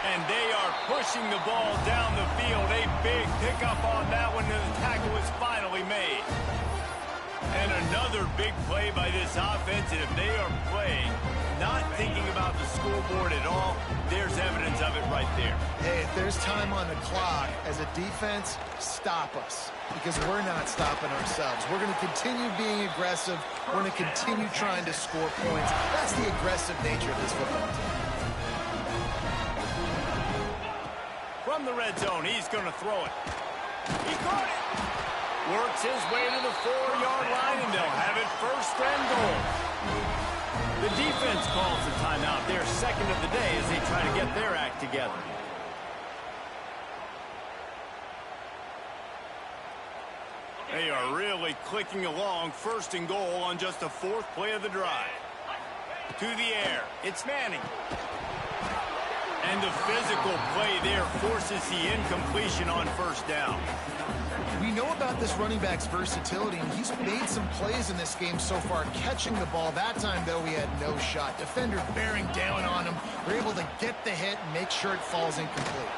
And they are pushing the ball down the field. A big pickup on that one, and the tackle is finally made. And another big play by this offense, and if they are playing, not thinking about the scoreboard at all, there's evidence of it right there. Hey, if there's time on the clock, as a defense, stop us. Because we're not stopping ourselves. We're going to continue being aggressive. We're going to continue trying to score points. That's the aggressive nature of this football team. From the red zone, he's going to throw it. He caught it. Works his way to the 4-yard line, and they'll have it first and goal. The defense calls the timeout, their second of the day, as they try to get their act together. They are really clicking along, 1st and goal on just the 4th play of the drive. To the air, it's Manning. And the physical play there forces the incompletion on 1st down. We know about this running back's versatility, and he's made some plays in this game so far, catching the ball. That time, though, he had no shot. Defender bearing down on him. They're able to get the hit and make sure it falls incomplete.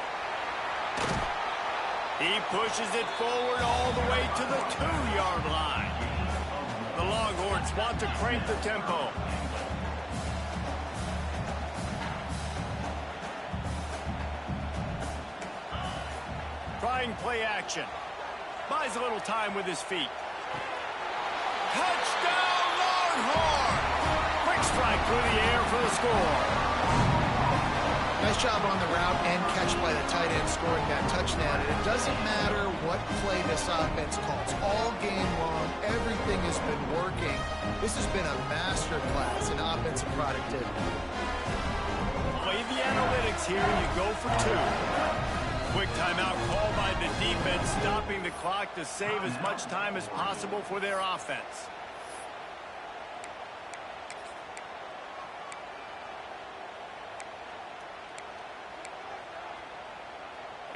He pushes it forward all the way to the 2-yard line. The Longhorns want to crank the tempo. Trying play action. Buys a little time with his feet. Touchdown, Longhorn! Quick strike through the air for the score. Nice job on the route and catch by the tight end scoring that touchdown. And it doesn't matter what play this offense calls. All game long, everything has been working. This has been a master class in offensive productivity. Play the analytics here. You go for 2. Quick timeout called by the defense, stopping the clock to save as much time as possible for their offense.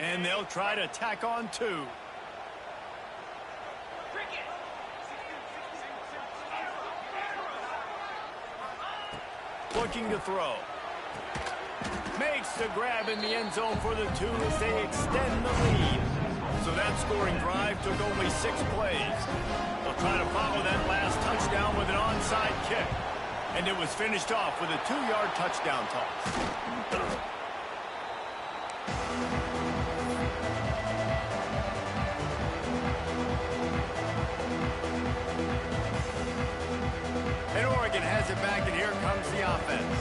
And they'll try to tack on 2. Looking to throw. Makes the grab in the end zone for the 2 as they extend the lead. So that scoring drive took only 6 plays. They'll try to follow that last touchdown with an onside kick. And it was finished off with a 2-yard touchdown toss. And Oregon has it back, and here comes the offense.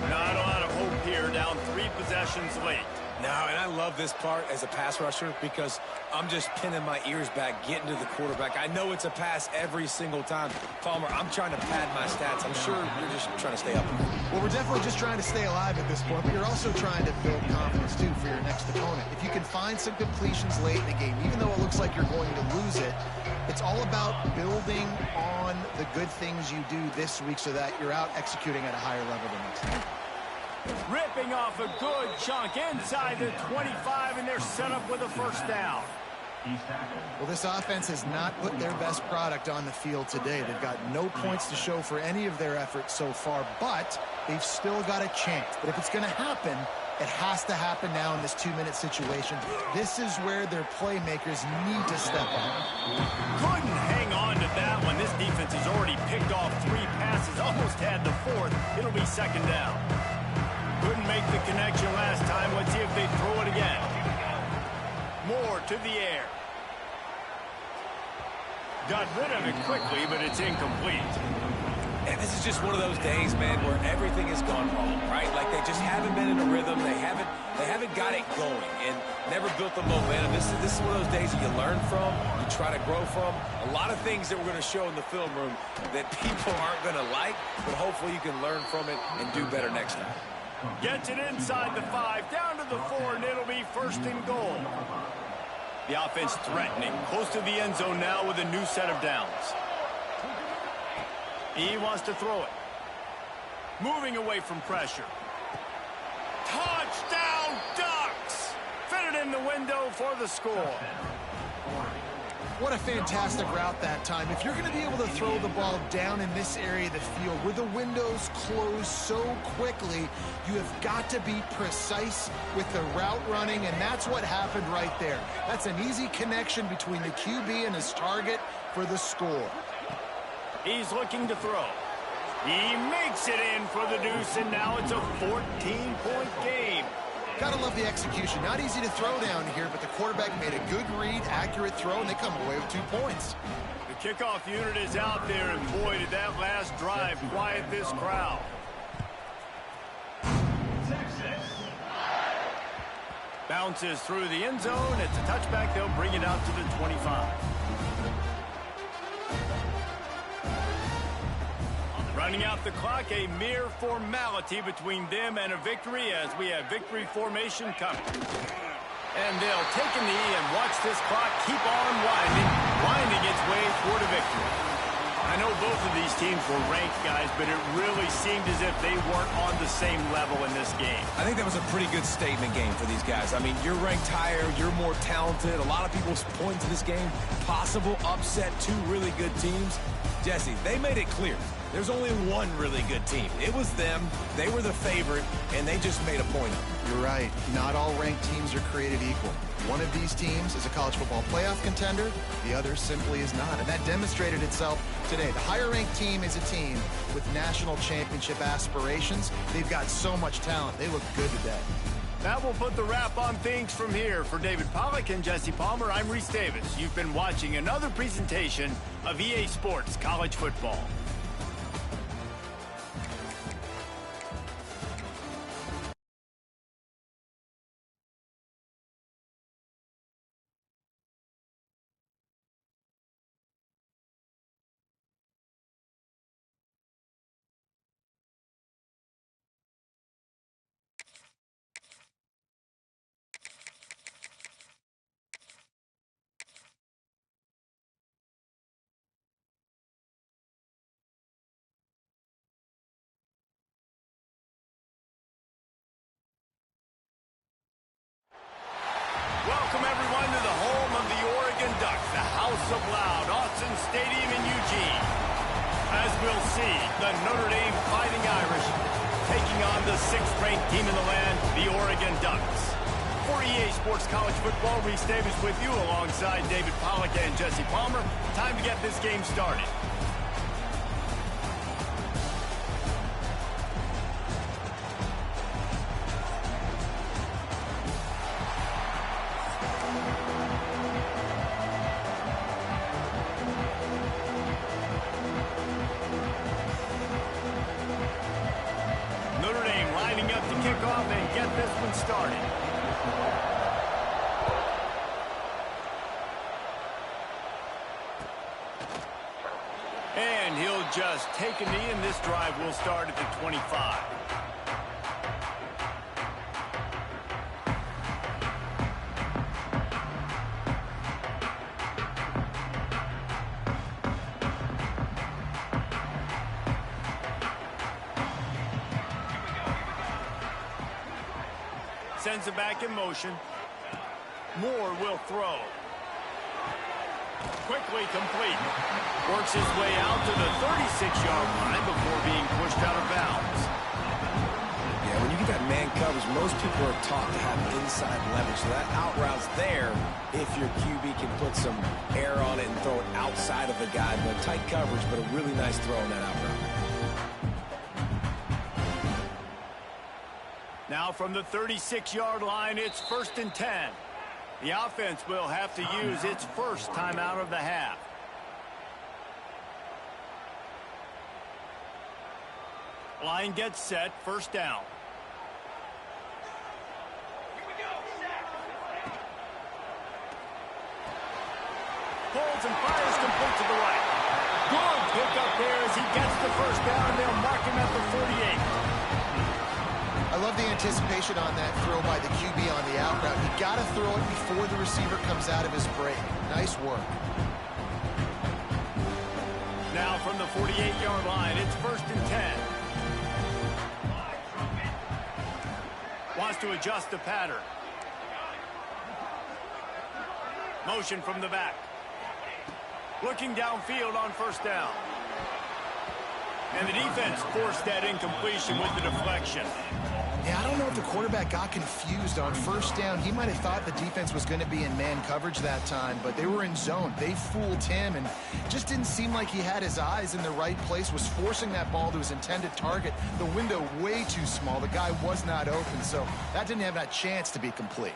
Not a lot of hope here, down 3 possessions late. No, and I love this part as a pass rusher because I'm just pinning my ears back, getting to the quarterback. I know it's a pass every single time. Palmer, I'm trying to pad my stats. I'm sure you're just trying to stay up. Well, we're definitely just trying to stay alive at this point, but you're also trying to build confidence, too, for your next opponent. If you can find some completions late in the game, even though it looks like you're going to lose it, it's all about building on the good things you do this week so that you're out executing at a higher level the next time. Ripping off a good chunk inside the 25, and they're set up with a 1st down. Well, this offense has not put their best product on the field today. They've got no points to show for any of their efforts so far, but they've still got a chance. But if it's going to happen, it has to happen now in this 2-minute situation. This is where their playmakers need to step up. Couldn't hang on to that one. This defense has already picked off 3 passes, almost had the 4th. It'll be 2nd down. Couldn't make the connection last time. Let's see if they throw it again. Moore to the air. Got rid of it quickly, but it's incomplete. And this is just one of those days, man, where everything has gone wrong, right? Like they just haven't been in a rhythm. They haven't got it going and never built the momentum. This is one of those days that you learn from, you try to grow from. A lot of things that we're going to show in the film room that people aren't going to like, but hopefully you can learn from it and do better next time. Gets it inside the 5, down to the 4, and it'll be 1st and goal. The offense threatening, close to the end zone now with a new set of downs. He wants to throw it. Moving away from pressure. Touchdown, Ducks! Fitted in the window for the score. What a fantastic route that time. If you're going to be able to throw the ball down in this area of the field where the windows close so quickly, you have got to be precise with the route running, and that's what happened right there. That's an easy connection between the QB and his target for the score. He's looking to throw. He makes it in for the deuce, and now it's a 14-point game. Gotta love the execution. Not easy to throw down here, but the quarterback made a good read, accurate throw, and they come away with 2 points. The kickoff unit is out there, and boy, did that last drive quiet this crowd. Bounces through the end zone. It's a touchback. They'll bring it out to the 25. Running out the clock, a mere formality between them and a victory as we have victory formation coming. And they'll take a knee and watch this clock keep on winding its way toward a victory. I know both of these teams were ranked, guys, but it really seemed as if they weren't on the same level in this game. I think that was a pretty good statement game for these guys. I mean, you're ranked higher, you're more talented. A lot of people point to this game, possible upset, two really good teams. Jesse, they made it clear. There's only one really good team. It was them. They were the favorite, and they just made a point of it. You're right. Not all ranked teams are created equal. One of these teams is a college football playoff contender. The other simply is not. And that demonstrated itself today. The higher-ranked team is a team with national championship aspirations. They've got so much talent. They look good today. That will put the wrap on things from here. For David Pollack and Jesse Palmer, I'm Reese Davis. You've been watching another presentation of EA Sports College Football. Welcome, everyone, to the home of the Oregon Ducks, the House of Loud, Autzen Stadium in Eugene. As we'll see, the Notre Dame Fighting Irish taking on the 6th-ranked team in the land, the Oregon Ducks. For EA Sports College Football, Reese Davis with you alongside David Pollack and Jesse Palmer. Time to get this game started. Notre Dame lining up to kick off and get this one started. And he'll just take a knee, and this drive will start at the 25. Sends it back in motion. Moore will throw. Quickly complete. Works his way out to the 36-yard line before being pushed out of bounds. Yeah, when you get that man coverage, most people are taught to have inside leverage. So that out route's there if your QB can put some air on it and throw it outside of the guy. But tight coverage, but a really nice throw on that out route. Now from the 36-yard line, it's 1st and 10. The offense will have to use its first timeout of the half. Line gets set, 1st down. Pulls and fires complete to the right. Good pick up there as he gets the 1st down. They'll mark him at the 48. I love the anticipation on that throw by the QB on the out route. You got to throw it before the receiver comes out of his break. Nice work. Now from the 48-yard line, it's 1st and 10. Wants to adjust the pattern. Motion from the back. Looking downfield on 1st down. And the defense forced that incompletion with the deflection. Yeah, I don't know if the quarterback got confused on 1st down. He might have thought the defense was going to be in man coverage that time, but they were in zone. They fooled him, and just didn't seem like he had his eyes in the right place, was forcing that ball to his intended target. The window way too small. The guy was not open, so that didn't have that chance to be complete.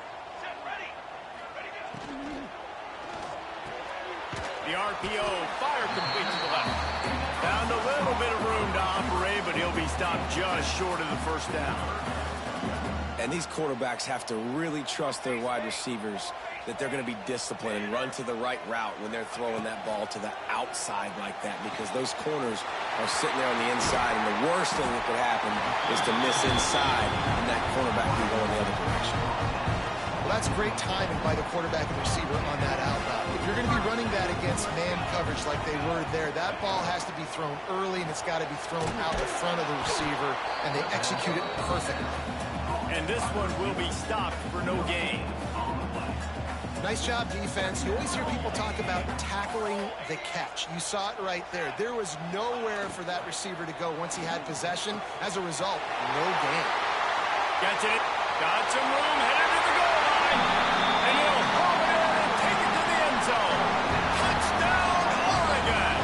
The RPO, fire complete to the left. Found a little bit of room to operate, but he'll be stopped just short of the 1st down. And these quarterbacks have to really trust their wide receivers that they're going to be disciplined and run to the right route when they're throwing that ball to the outside like that, because those corners are sitting there on the inside, and the worst thing that could happen is to miss inside and that cornerback can go in the other direction. Well, That's great timing by the quarterback and receiver on that out route. If you're going to be running that against man coverage like they were there, that ball has to be thrown early, and it's got to be thrown out in front of the receiver, and they execute it perfectly. And this one will be stopped for no gain. Nice job, defense. You always hear people talk about tackling the catch. You saw it right there. There was nowhere for that receiver to go once he had possession. As a result, no gain. Gets it. Got some room. Headed to the goal line. And he'll haul it in and take it to the end zone. Touchdown, Oregon.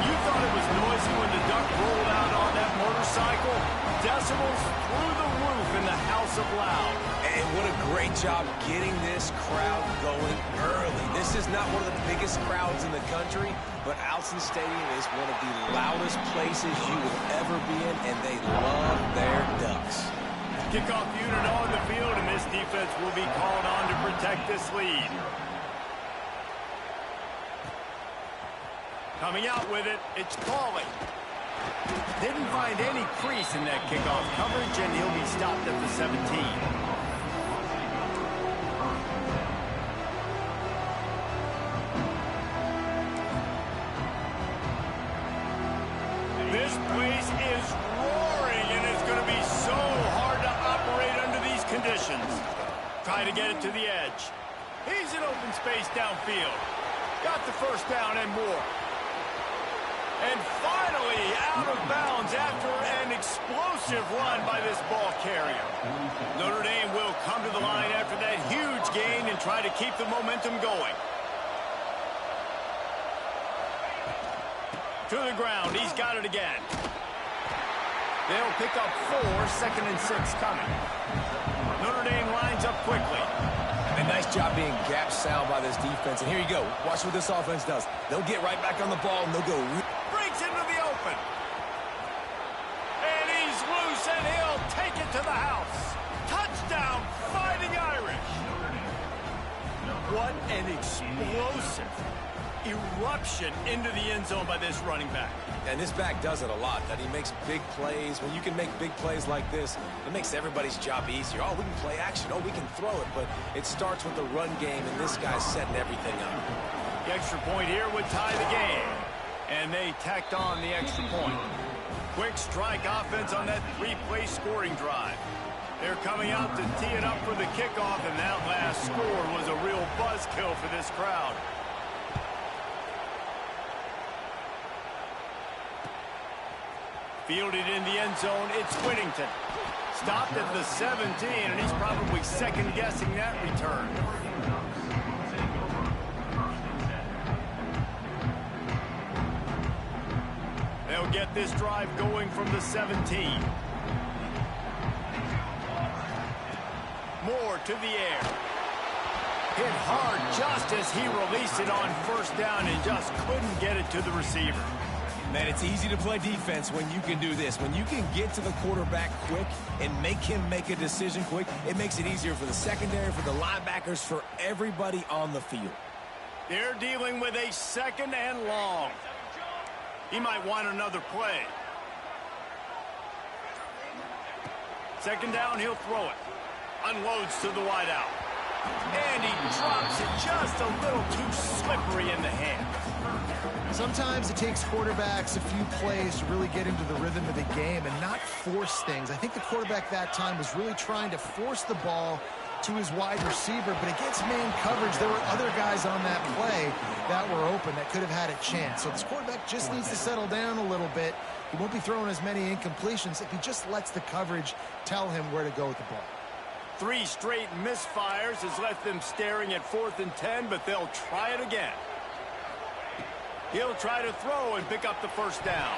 You thought it was noisy when the duck rolled out on that motorcycle? Decibels through the roof in the house of loud. And what a great job getting this crowd going early. This is not one of the biggest crowds in the country, but Alson Stadium is one of the loudest places you will ever be in, and they love their Ducks. Kickoff unit on the field, and this defense will be called on to protect this lead. Coming out with it, it's Pauly. Didn't find any crease in that kickoff coverage, and he'll be stopped at the 17. This place is roaring, and it's going to be so hard to operate under these conditions. Try to get it to the edge. He's in open space downfield. Got the first down and more. And finally out of bounds after an explosive run by this ball carrier. Notre Dame will come to the line after that huge gain and try to keep the momentum going. To the ground, he's got it again. They'll pick up 4, 2nd and 6 coming. Notre Dame lines up quickly. And nice job being gap sound by this defense. And here you go. Watch what this offense does. They'll get right back on the ball, and they'll go. Breaks into the open. And he's loose, and he'll take it to the house. Touchdown, Fighting Irish. What an explosive eruption into the end zone by this running back. And this back does it a lot, that he makes big plays. When you can make big plays like this, it makes everybody's job easier. Oh, we can play action. Oh, we can throw it. But it starts with the run game, and this guy's setting everything up. The extra point here would tie the game. And they tacked on the extra point. Quick strike offense on that 3-play scoring drive. They're coming out to tee it up for the kickoff, and that last score was a real buzzkill for this crowd. Fielded in the end zone, it's Whittington. Stopped at the 17, and he's probably second-guessing that return. They'll get this drive going from the 17. Moore to the air. Hit hard just as he released it on first down and just couldn't get it to the receiver. Man, it's easy to play defense when you can do this. When you can get to the quarterback quick and make him make a decision quick, it makes it easier for the secondary, for the linebackers, for everybody on the field. They're dealing with a 2nd and long. He might want another play. 2nd down, he'll throw it. Unloads to the wideout. And he drops it just a little too slippery in the hand. Sometimes it takes quarterbacks a few plays to really get into the rhythm of the game and not force things. I think the quarterback that time was really trying to force the ball to his wide receiver, but against man coverage, there were other guys on that play that were open that could have had a chance. So this quarterback just needs to settle down a little bit. He won't be throwing as many incompletions if he just lets the coverage tell him where to go with the ball. 3 straight misfires has left them staring at 4th and 10, but they'll try it again. He'll try to throw and pick up the first down.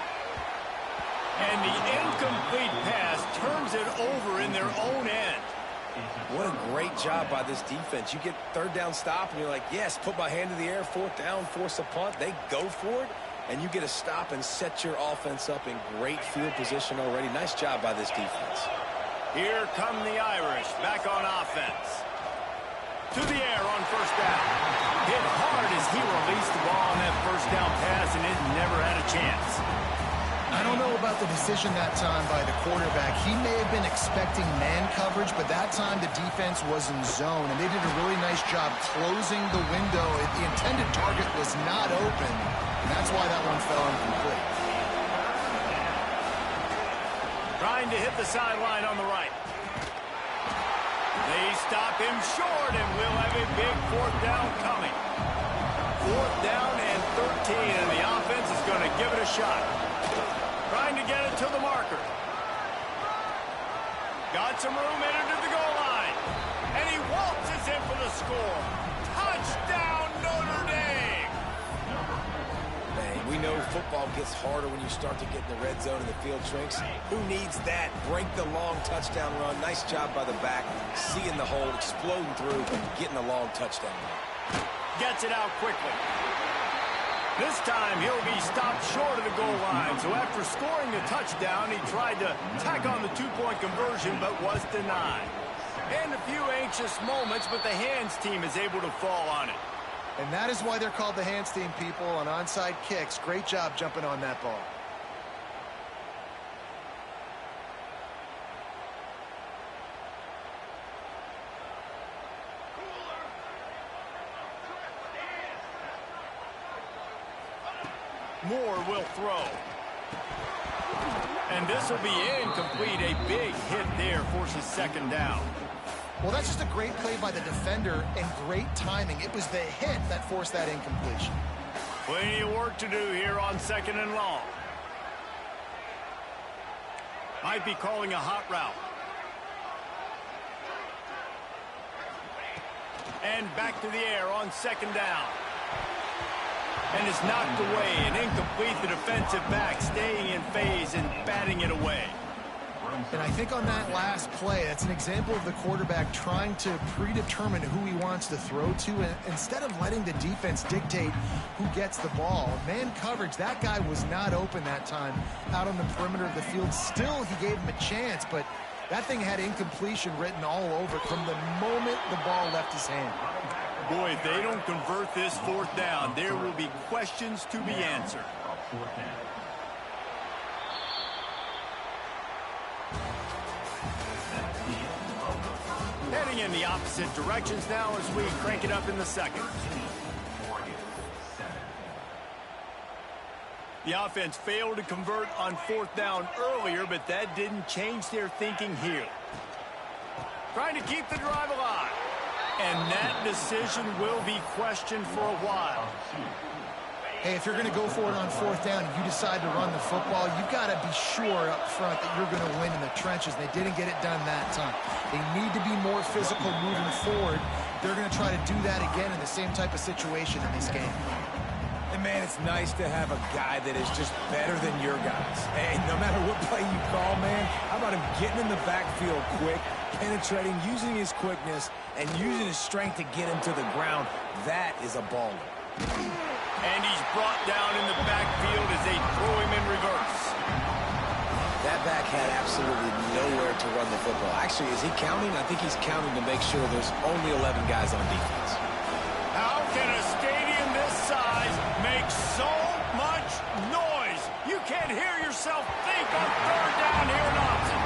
And the incomplete pass turns it over in their own end. What a great job by this defense. You get 3rd down stop, and you're like, yes, put my hand in the air, 4th down, force a punt. They go for it, and you get a stop and set your offense up in great field position already. Nice job by this defense. Here come the Irish back on offense. To the air on first down. Hit hard as he released the ball on that first down pass, and it never had a chance. I don't know about the decision that time by the quarterback. He may have been expecting man coverage, but that time the defense was in zone, and they did a really nice job closing the window. The intended target was not open, and that's why that one fell incomplete. Trying to hit the sideline on the right. They stop him short, and we'll have a big fourth down coming. Fourth down and 13, and the offense is going to give it a shot. Trying to get it to the marker. Got some room in it to the goal line. And he waltzes in for the score. Touchdown, Notre Dame! Man, we know football gets harder when you start to get in the red zone and the field shrinks. Who needs that? Break the long touchdown run. Nice job by the back. Seeing the hole, exploding through, getting a long touchdown run. Gets it out quickly. This time he'll be stopped short of the goal line. So after scoring the touchdown, he tried to tack on the two-point conversion but was denied. And a few anxious moments, but the hands team is able to fall on it. And that is why they're called the hands team, people, on onside kicks. Great job jumping on that ball. Moore will throw. And this will be incomplete. A big hit there forces second down. Well, that's just a great play by the defender and great timing. It was the hit that forced that incompletion. Plenty of work to do here on second and long. Might be calling a hot route. And back to the air on second down. And it's knocked away and incomplete. The defensive back staying in phase and batting it away. And I think on that last play, that's an example of the quarterback trying to predetermine who he wants to throw to, and instead of letting the defense dictate who gets the ball. Man coverage, that guy was not open that time out on the perimeter of the field. Still, he gave him a chance, but that thing had incompletion written all over it from the moment the ball left his hand. Boy, if they don't convert this fourth down, there will be questions to be answered. Heading in the opposite directions now as we crank it up in the second. The offense failed to convert on fourth down earlier, but that didn't change their thinking here. Trying to keep the drive alive. And that decision will be questioned for a while. Hey, if you're going to go for it on fourth down and you decide to run the football, you've got to be sure up front that you're going to win in the trenches. They didn't get it done that time. They need to be more physical moving forward. They're going to try to do that again in the same type of situation in this game. And, man, it's nice to have a guy that is just better than your guys. Hey, no matter what play you call, man, how about him getting in the backfield quick, penetrating, using his quickness, and using his strength to get him to the ground? That is a baller. And he's brought down in the backfield as they throw him in reverse. That back had absolutely nowhere to run the football. Actually, is he counting? I think he's counting to make sure there's only 11 guys on defense. How can a stadium this size make so much noise? You can't hear yourself think on third down here in Austin.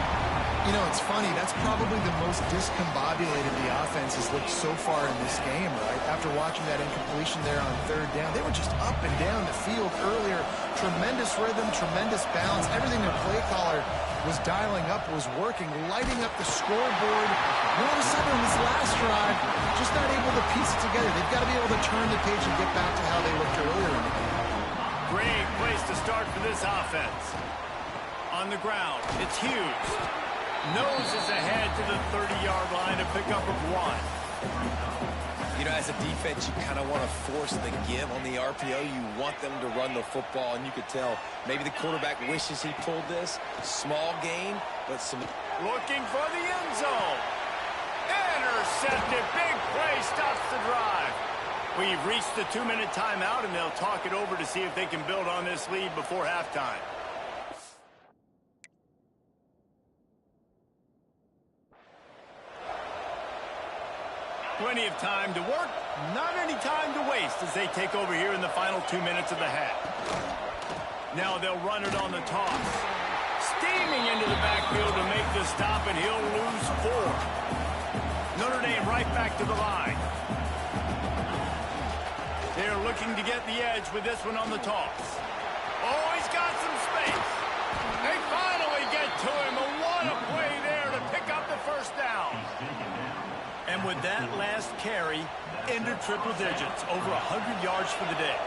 You know, it's funny. That's probably the most discombobulated the offense has looked so far in this game, right? After watching that incompletion there on third down, they were just up and down the field earlier. Tremendous rhythm, tremendous balance. Everything their play caller was dialing up was working, lighting up the scoreboard. And all of a sudden on this last drive, just not able to piece it together. They've got to be able to turn the page and get back to how they looked earlier in the game. Great place to start for this offense. On the ground, it's Hughes. Noses ahead to the 30-yard line to pick up of one. You know, as a defense, you kind of want to force the give on the RPO. You want them to run the football, and you could tell maybe the quarterback wishes he pulled this. Small gain, but some... Looking for the end zone. Intercepted. Big play stops the drive. We've reached the 2-minute timeout, and they'll talk it over to see if they can build on this lead before halftime. Plenty of time to work, not any time to waste as they take over here in the final 2 minutes of the half. Now they'll run it on the toss. Steaming into the backfield to make the stop, and he'll lose 4. Notre Dame right back to the line. They're looking to get the edge with this one on the toss. Oh, he's got some space. They finally get to him. And what a play there to pick up the first down. And with that last carry, into triple digits, over 100 yards for the day.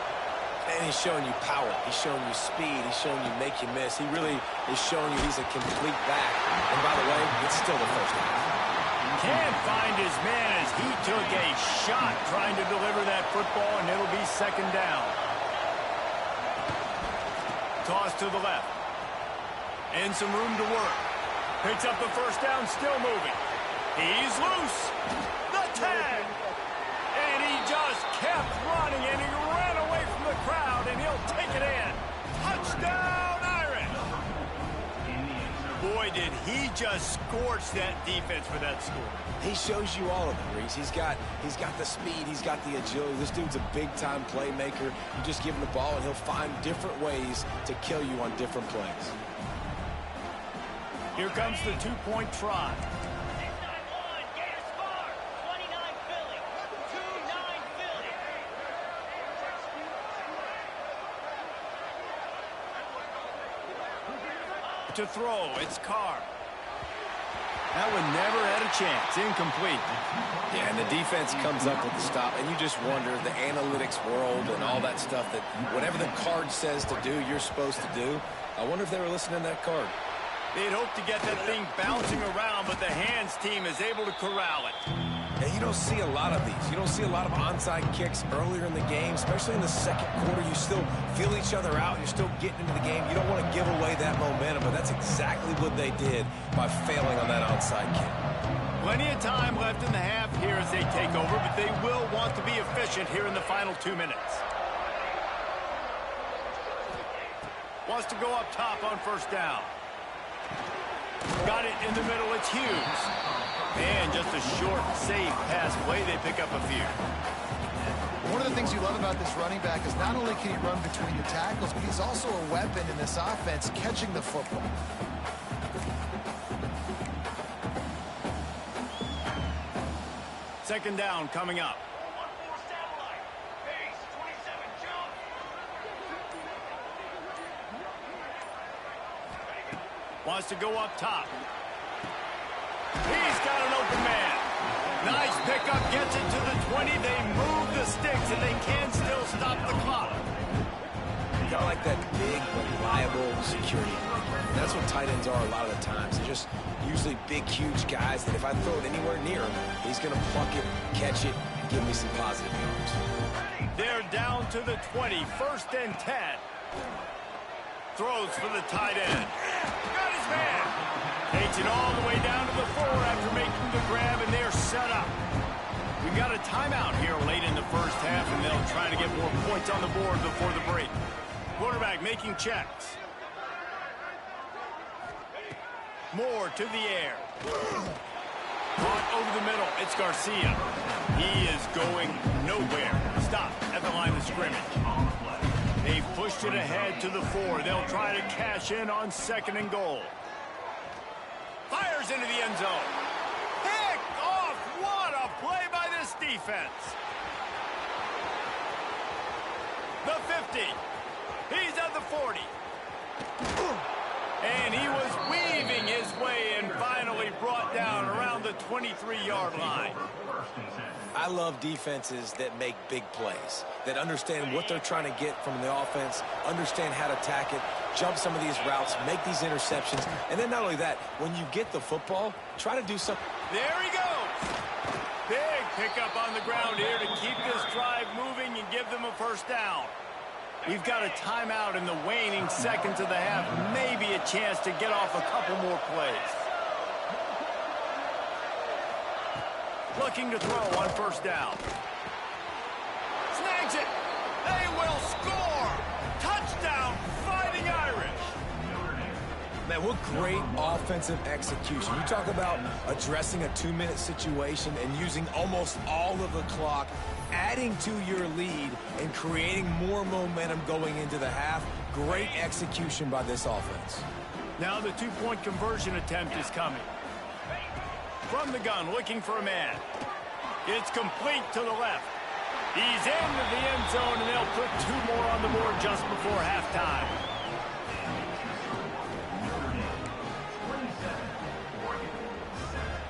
And he's showing you power. He's showing you speed. He's showing you make you miss. He really is showing you he's a complete back. And by the way, it's still the first down. Can't find his man as he took a shot trying to deliver that football, and it'll be second down. Toss to the left. And some room to work. Picks up the first down, still moving. He's loose. The tag. And he just kept running, and he ran away from the crowd, and he'll take it in. Touchdown, Irish. Boy, did he just scorch that defense for that score. He shows you all of it, Reese. He's got the speed. He's got the agility. This dude's a big-time playmaker. You just give him the ball, and he'll find different ways to kill you on different plays. Here comes the two-point try. To throw, it's Carr. That one never had a chance. Incomplete. Yeah, and the defense comes up with the stop, and you just wonder, the analytics world and all that stuff, that whatever the card says to do, you're supposed to do. I wonder if they were listening to that card. They'd hope to get that thing bouncing around, but the hands team is able to corral it. Yeah, you don't see a lot of these. You don't see a lot of onside kicks earlier in the game, especially in the second quarter. You still feel each other out. You're still getting into the game. You don't want to give away that momentum, but that's exactly what they did by failing on that onside kick. Plenty of time left in the half here as they take over, but they will want to be efficient here in the final 2 minutes. Wants to go up top on first down. Got it in the middle, it's Hughes. And just a short, safe pass play, they pick up a few. One of the things you love about this running back is not only can he run between the tackles, but he's also a weapon in this offense, catching the football. Second down coming up. Wants to go up top. He's got an open man. Nice pickup, gets it to the 20. They move the sticks, and they can still stop the clock. Kind of like that big, reliable security blanket. That's what tight ends are a lot of the times. They're just usually big, huge guys that if I throw it anywhere near him, he's going to pluck it, catch it, and give me some positive yards. They're down to the 20, 1st and 10. Throws for the tight end. Got his man. Takes it all the way down to the 4 after making the grab, and they're set up. We've got a timeout here late in the first half, and they'll try to get more points on the board before the break. Quarterback making checks. Moore to the air. Caught over the middle. It's Garcia. He is going nowhere. Stop at the line of scrimmage. They've pushed it ahead to the 4. They'll try to cash in on 2nd and goal. Fires into the end zone. Picked off. What a play by this defense. The 50. He's at the 40. And he was weaving his way and finally brought down around the 23-yard line. I love defenses that make big plays, that understand what they're trying to get from the offense, understand how to attack it, jump some of these routes, make these interceptions, and then not only that, when you get the football, try to do something. There he goes. Big pickup on the ground here to keep this drive moving and give them a first down. We've got a timeout in the waning seconds of the half, maybe a chance to get off a couple more plays. Looking to throw on first down. Snags it. They will score. Touchdown, Fighting Irish. Man, what great offensive execution. You talk about addressing a 2-minute situation and using almost all of the clock, adding to your lead and creating more momentum going into the half. Great execution by this offense. Now the 2-point conversion attempt is coming. From the gun, looking for a man. It's complete to the left. He's into the end zone, and they'll put 2 more on the board just before halftime.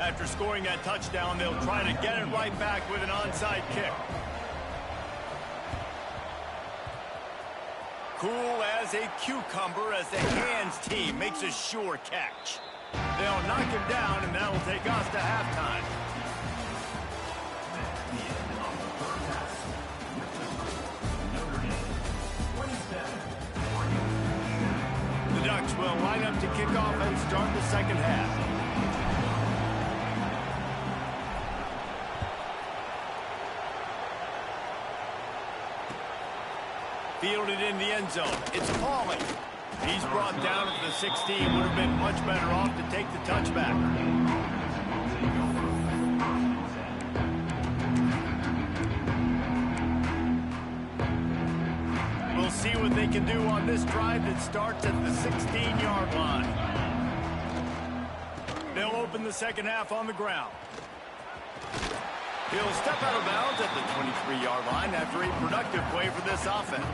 After scoring that touchdown, they'll try to get it right back with an onside kick. Cool as a cucumber as the hands team makes a sure catch. They'll knock him down, and that'll take us to halftime. The Ducks will line up to kick off and start the second half. Fielded in the end zone. It's Pauly. He's brought down at the 16. Would have been much better off to take the touchback. We'll see what they can do on this drive that starts at the 16-yard line. They'll open the second half on the ground. He'll step out of bounds at the 23-yard line after a productive play for this offense.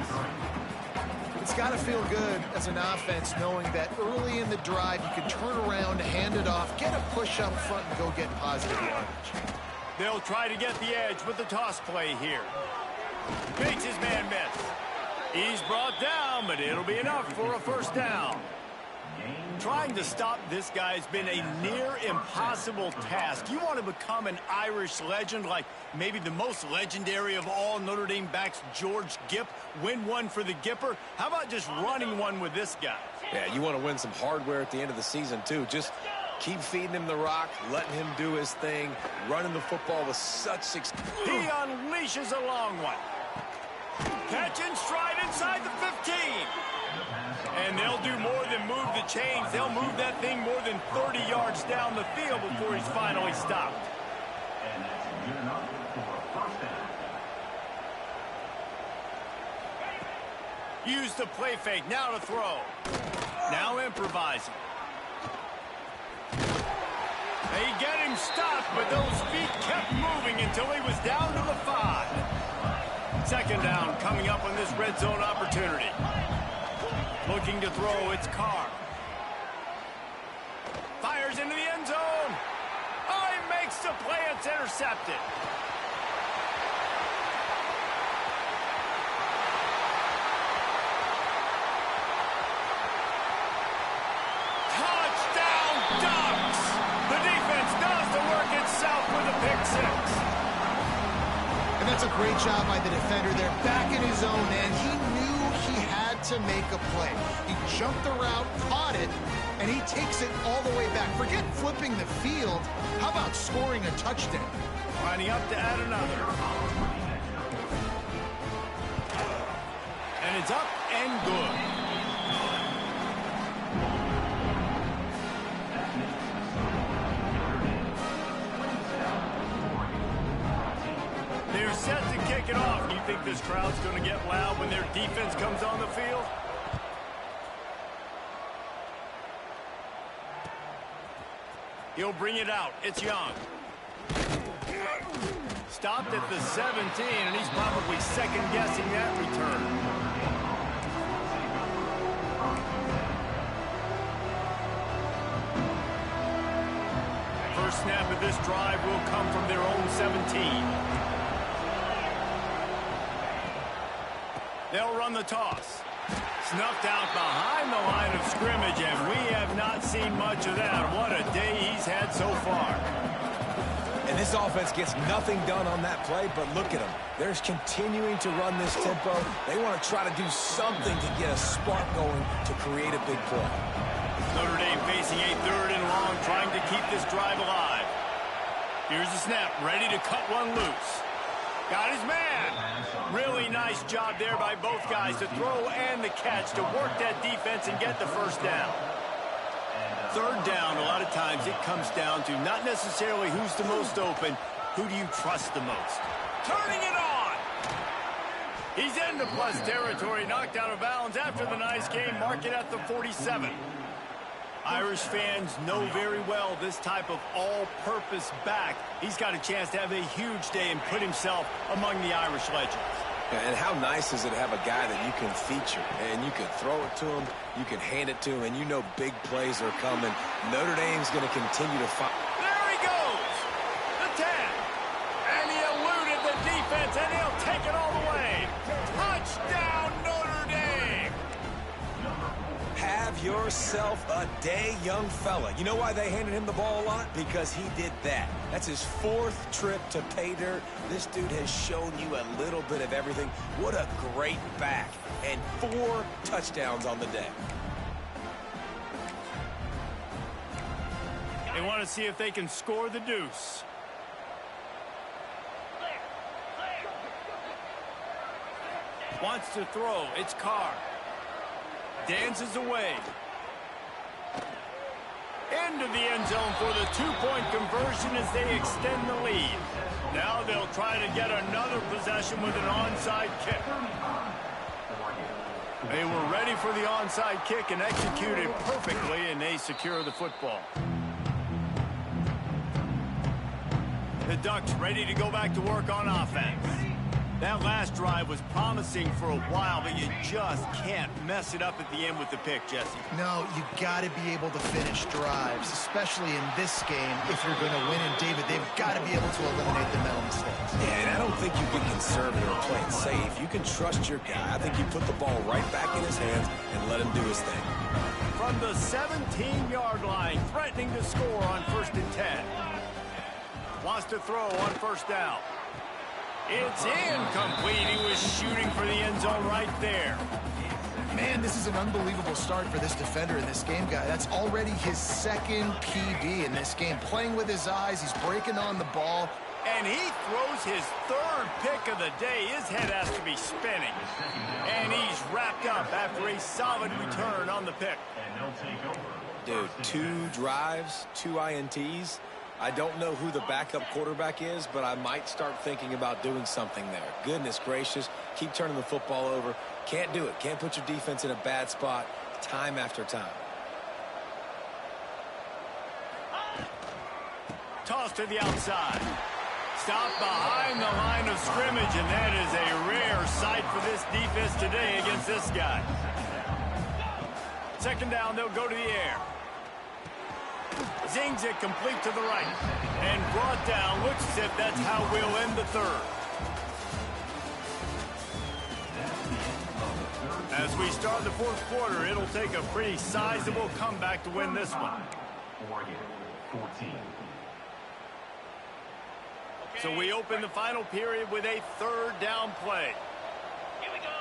It's got to feel good as an offense knowing that early in the drive you can turn around, hand it off, get a push up front, and go get positive yardage. They'll try to get the edge with the toss play here. Makes his man miss. He's brought down, but it'll be enough for a first down. Trying to stop this guy has been a near impossible task. You want to become an Irish legend like maybe the most legendary of all Notre Dame backs, George Gipp, win one for the Gipper. How about just running one with this guy? Yeah, you want to win some hardware at the end of the season, too. Just keep feeding him the rock, letting him do his thing, running the football with such success. He unleashes a long one. Catch and stride inside the 15. And they'll do more than move the chains. They'll move that thing more than 30 yards down the field before he's finally stopped. And that's good enough for a first down. Use the play fake. Now to throw. Now improvising. They get him stopped, but those feet kept moving until he was down to the 5. Second down coming up on this red zone opportunity. Looking to throw, it's Carr. Fires into the end zone. Oh, he makes the play. It's intercepted. Touchdown, Ducks! The defense does the work itself with a pick 6. And that's a great job by the defender there, back in his own end. He knew he had to make a play. He jumped the route, caught it, and he takes it all the way back. Forget flipping the field. How about scoring a touchdown? Lining up to add another. And it's up and good. They're set to kick it off. Do you think this crowd's going to get loud when their defense comes on the field? He'll bring it out. It's Young. Stopped at the 17, and he's probably second-guessing that return. First snap of this drive will come from their own 17. They'll run the toss. Snuffed out behind the line of scrimmage, and we have not seen much of that. What a day he's had so far. And this offense gets nothing done on that play, but look at them. They're continuing to run this tempo. They want to try to do something to get a spark going to create a big play. Notre Dame facing a 3rd and long, trying to keep this drive alive. Here's the snap, ready to cut one loose. Got his man. Really nice job there by both guys, the throw and the catch, to work that defense and get the first down. third down, a lot of times it comes down to not necessarily who's the most open, who do you trust the most? Turning it on! He's into plus territory, knocked out of bounds after the nice game, mark it at the 47. Irish fans know very well this type of all-purpose back. He's got a chance to have a huge day and put himself among the Irish legends. And how nice is it to have a guy that you can feature, and you can throw it to him, you can hand it to him, and you know big plays are coming. Notre Dame's going to continue to fight. There he goes! The 10. And he eluded the defense, and he'll take it all the way. Touchdown, Notre Dame! Have yourself a day, young fella. You know why they handed him the ball a lot? Because he did that. That's his 4th trip to pay dirt. This dude has shown you a little bit of everything. What a great back. And 4 touchdowns on the day. They want to see if they can score the deuce. Wants to throw. It's Carr. Dances away. Into the end zone for the 2-point conversion as they extend the lead. Now they'll try to get another possession with an onside kick. They were ready for the onside kick and executed perfectly, and they secure the football. The Ducks ready to go back to work on offense. That last drive was promising for a while, but you just can't mess it up at the end with the pick, Jesse. No, you got to be able to finish drives, especially in this game. If you're going to win, and David, they've got to be able to eliminate the mental mistakes. Yeah, and I don't think you get conservative or play it safe. You can trust your guy. I think you put the ball right back in his hands and let him do his thing. From the 17-yard line, threatening to score on 1st and 10. Wants to throw on 1st down. It's incomplete. He was shooting for the end zone right there. Man, this is an unbelievable start for this defender in this game, guy. That's already his 2nd PD in this game. Playing with his eyes, he's breaking on the ball. And he throws his 3rd pick of the day. His head has to be spinning. And he's wrapped up after a solid return on the pick. Dude, 2 drives, 2 INTs. I don't know who the backup quarterback is, but I might start thinking about doing something there. Goodness gracious, keep turning the football over. Can't do it. Can't put your defense in a bad spot time after time. Toss to the outside. Stop behind the line of scrimmage, and that is a rare sight for this defense today against this guy. 2nd down, they'll go to the air. Zings it complete to the right. And brought down. Looks as if that's how we'll end the 3rd. As we start the 4th quarter, it'll take a pretty sizable comeback to win this one. So we open the final period with a 3rd down play. Here we go.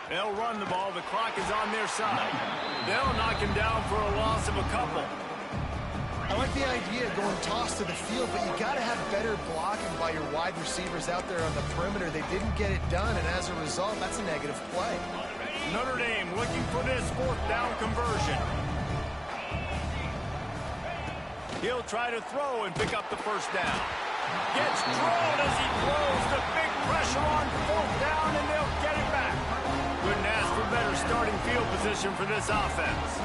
They'll run the ball. The clock is on their side. They'll knock him down for a loss of a couple. I like the idea of going toss to the field, but you got to have better blocking by your wide receivers out there on the perimeter. They didn't get it done, and as a result, that's a negative play. Notre Dame looking for this 4th down conversion. He'll try to throw and pick up the 1st down. Gets drilled as he throws. The big pressure on 4th down, and they'll get it back. Couldn't ask for better starting field position for this offense.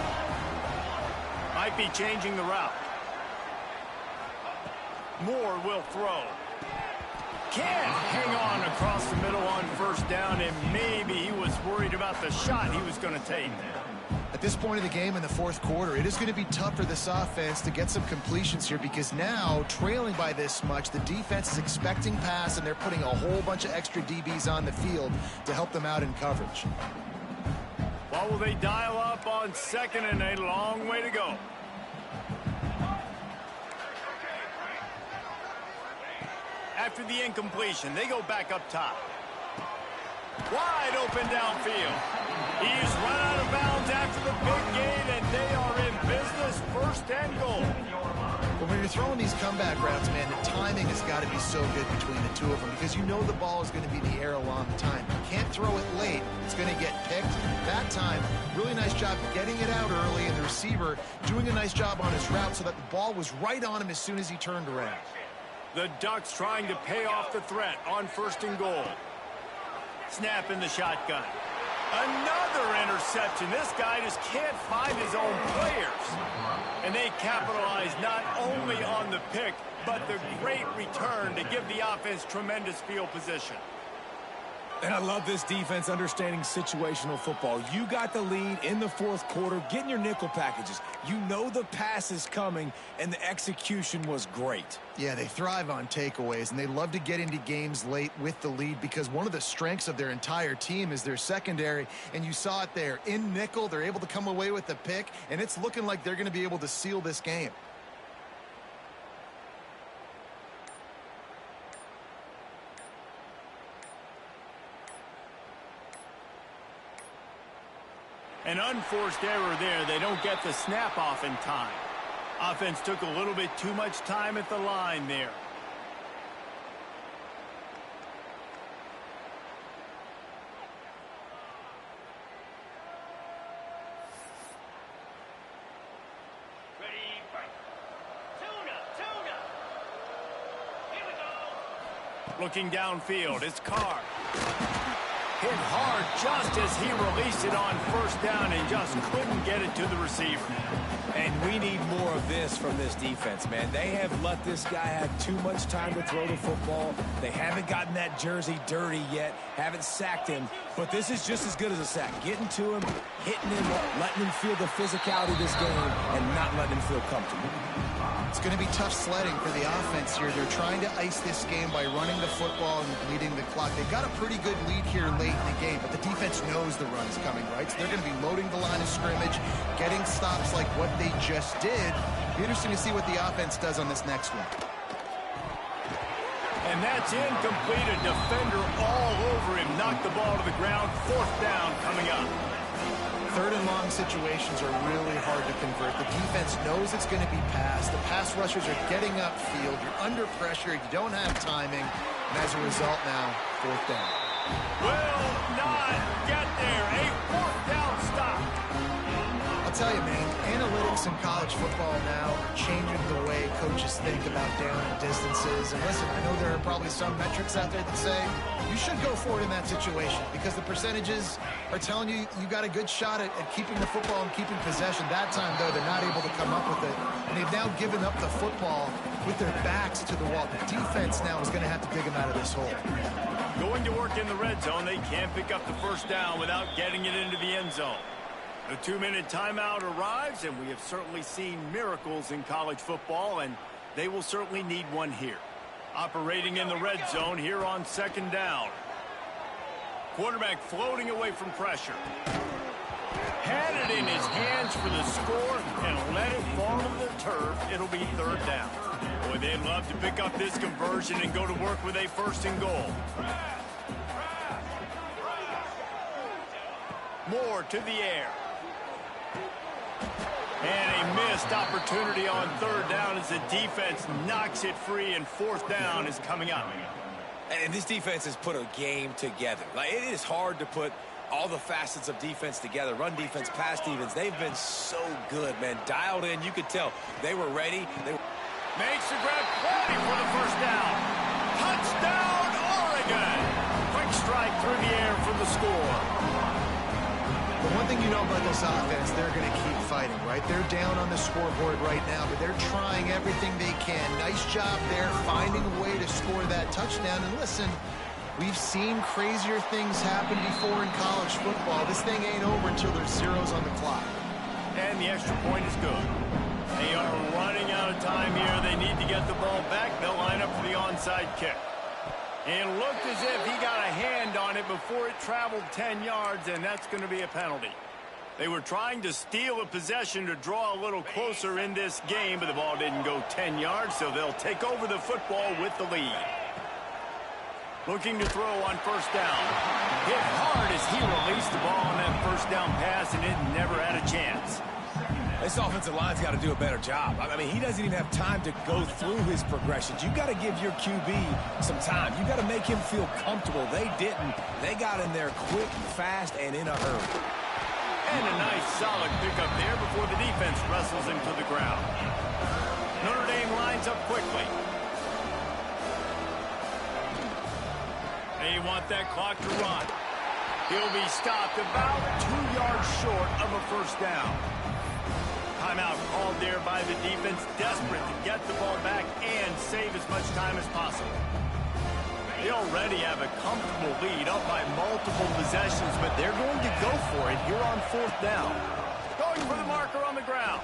Might be changing the route. Moore will throw. Can't hang on across the middle on 1st down, and maybe he was worried about the shot he was going to take. At this point of the game in the 4th quarter, it is going to be tough for this offense to get some completions here because now, trailing by this much, the defense is expecting pass, and they're putting a whole bunch of extra DBs on the field to help them out in coverage. What will they dial up on 2nd and a long way to go? After the incompletion, they go back up top. Wide open downfield. He's run out of bounds after the big gain, and they are in business. 1st and goal. Well, maybe you're throwing these comeback routes, man, the timing has got to be so good between the two of them because you know the ball is going to be in the air a long time. You can't throw it late. It's going to get picked. That time, really nice job getting it out early, and the receiver doing a nice job on his route so that the ball was right on him as soon as he turned around. The Ducks trying to pay off the threat on 1st and goal. Snap in the shotgun. Another interception. This guy just can't find his own players. And they capitalize not only on the pick, but the great return to give the offense tremendous field position. And I love this defense understanding situational football. You got the lead in the 4th quarter, getting your nickel packages. You know the pass is coming, and the execution was great. Yeah, they thrive on takeaways, and they love to get into games late with the lead because one of the strengths of their entire team is their secondary, and you saw it there. In nickel, they're able to come away with the pick, and it's looking like they're going to be able to seal this game. An unforced error there. They don't get the snap off in time. Offense took a little bit too much time at the line there. Ready, fight. Tuna. Here we go. Looking downfield, it's Carr. Hit hard just as he released it on 1st down and just couldn't get it to the receiver. And we need more of this from this defense, man. They have let this guy have too much time to throw the football. They haven't gotten that jersey dirty yet, haven't sacked him. But this is just as good as a sack. Getting to him, hitting him, letting him feel the physicality of this game, and not letting him feel comfortable. It's going to be tough sledding for the offense here. They're trying to ice this game by running the football and bleeding the clock. They've got a pretty good lead here late in the game, but the defense knows the run is coming, right? So they're going to be loading the line of scrimmage, getting stops like what they just did. Be interesting to see what the offense does on this next one. And that's incomplete. A defender all over him. Knocked the ball to the ground. 4th down coming up. 3rd and long situations are really hard to convert. The defense knows it's going to be passed. The pass rushers are getting upfield. You're under pressure. You don't have timing. And as a result now, 4th down. Will not get there. A 4th down stop. I'll tell you, man, analytics in college football now are changing the way coaches think about down and distances. And listen, I know there are probably some metrics out there that say you should go for it in that situation because the percentages are telling you you got a good shot at keeping the football and keeping possession. That time, though, they're not able to come up with it. And they've now given up the football with their backs to the wall. The defense now is going to have to dig them out of this hole. Going to work in the red zone. They can't pick up the 1st down without getting it into the end zone. The 2-minute timeout arrives, and we have certainly seen miracles in college football, and they will certainly need one here. Operating in the red zone here on 2nd down. Quarterback floating away from pressure. Had it in his hands for the score and let it fall to the turf. It'll be 3rd down. Boy, they'd love to pick up this conversion and go to work with a 1st and goal. Moore to the air. And a missed opportunity on 3rd down as the defense knocks it free, and 4th down is coming up. And this defense has put a game together. Like, it is hard to put all the facets of defense together. Run defense, pass defense. They've been so good, man. Dialed in. You could tell they were ready. Makes the grab, plenty for the 1st down. Touchdown, Oregon. Quick strike through the air for the score. The one thing you know about this offense, they're going to keep fighting, right? They're down on the scoreboard right now, but they're trying everything they can. Nice job there, finding a way to score that touchdown. And listen, we've seen crazier things happen before in college football. This thing ain't over until there's zeros on the clock. And the extra point is good. They are running out of time here. They need to get the ball back. They'll line up for the onside kick. It looked as if he got a hand on it before it traveled 10 yards, and that's going to be a penalty. They were trying to steal a possession to draw a little closer in this game, but the ball didn't go 10 yards, so they'll take over the football with the lead. Looking to throw on 1st down. Hit hard as he released the ball on that 1st down pass, and it never had a chance. This offensive line's got to do a better job. I mean, he doesn't even have time to go through his progressions. You got to give your QB some time. You got to make him feel comfortable. They didn't. They got in there quick, fast, and in a hurry. And a nice solid pickup there before the defense wrestles him to the ground. Notre Dame lines up quickly. They want that clock to run. He'll be stopped about 2 yards short of a first down. Timeout called there by the defense, desperate to get the ball back and save as much time as possible. They already have a comfortable lead up by multiple possessions, but they're going to go for it here on fourth down. Going for the marker on the ground.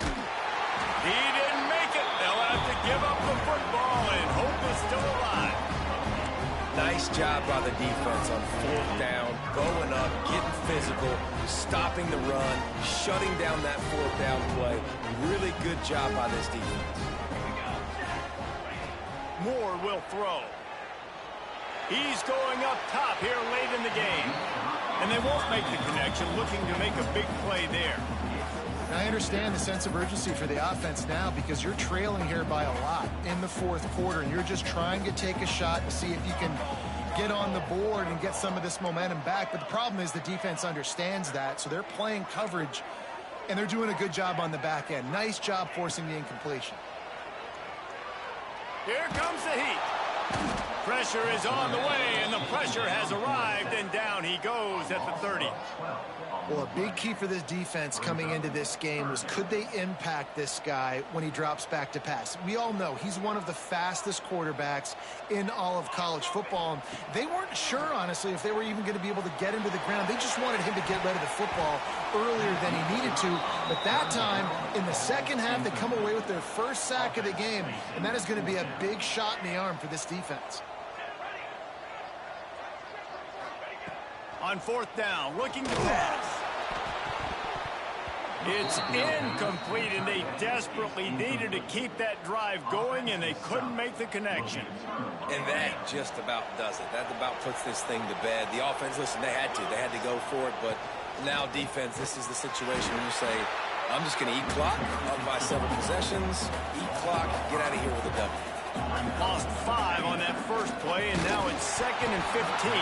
He didn't make it. They'll have to give up the football, and hope is still alive. Nice job by the defense on fourth down, going up, getting physical, stopping the run, shutting down that fourth down play. Really good job by this defense. Moore will throw. He's going up top here late in the game. And they won't make the connection, looking to make a big play there. I understand the sense of urgency for the offense now because you're trailing here by a lot in the fourth quarter, and you're just trying to take a shot to see if you can get on the board and get some of this momentum back. But the problem is the defense understands that, so they're playing coverage, and they're doing a good job on the back end. Nice job forcing the incompletion. Here comes the heat. Pressure is on the way, and the pressure has arrived, and down he goes at the 30. Well, a big key for this defense coming into this game was could they impact this guy when he drops back to pass. We all know he's one of the fastest quarterbacks in all of college football. And they weren't sure, honestly, if they were even going to be able to get him to the ground. They just wanted him to get rid of the football earlier than he needed to. But that time, in the second half, they come away with their first sack of the game, and that is going to be a big shot in the arm for this defense. On fourth down, looking to pass. It's incomplete, and they desperately needed to keep that drive going, and they couldn't make the connection. And that just about does it. That about puts this thing to bed. The offense, listen, they had to go for it, but now defense, this is the situation where you say, I'm just going to eat clock, up by 7 possessions, eat clock, get out of here with a W. Lost 5 on that first play, and now it's 2nd and 15.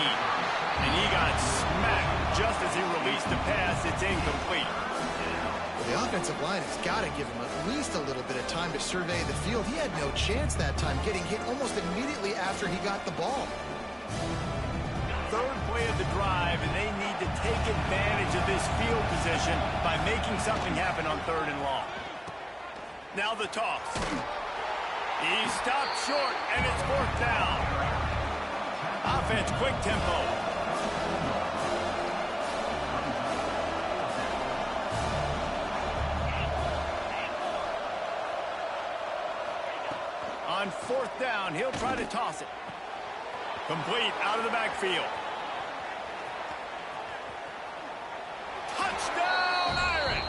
And he got smacked just as he released the pass. It's incomplete. Well, the offensive line has got to give him at least a little bit of time to survey the field. He had no chance that time, getting hit almost immediately after he got the ball. Third play of the drive, and they need to take advantage of this field position by making something happen on 3rd and long. Now the toss. He stopped short, and it's 4th down. Offense, quick tempo. On 4th down, he'll try to toss it. Complete out of the backfield. Touchdown, Irish!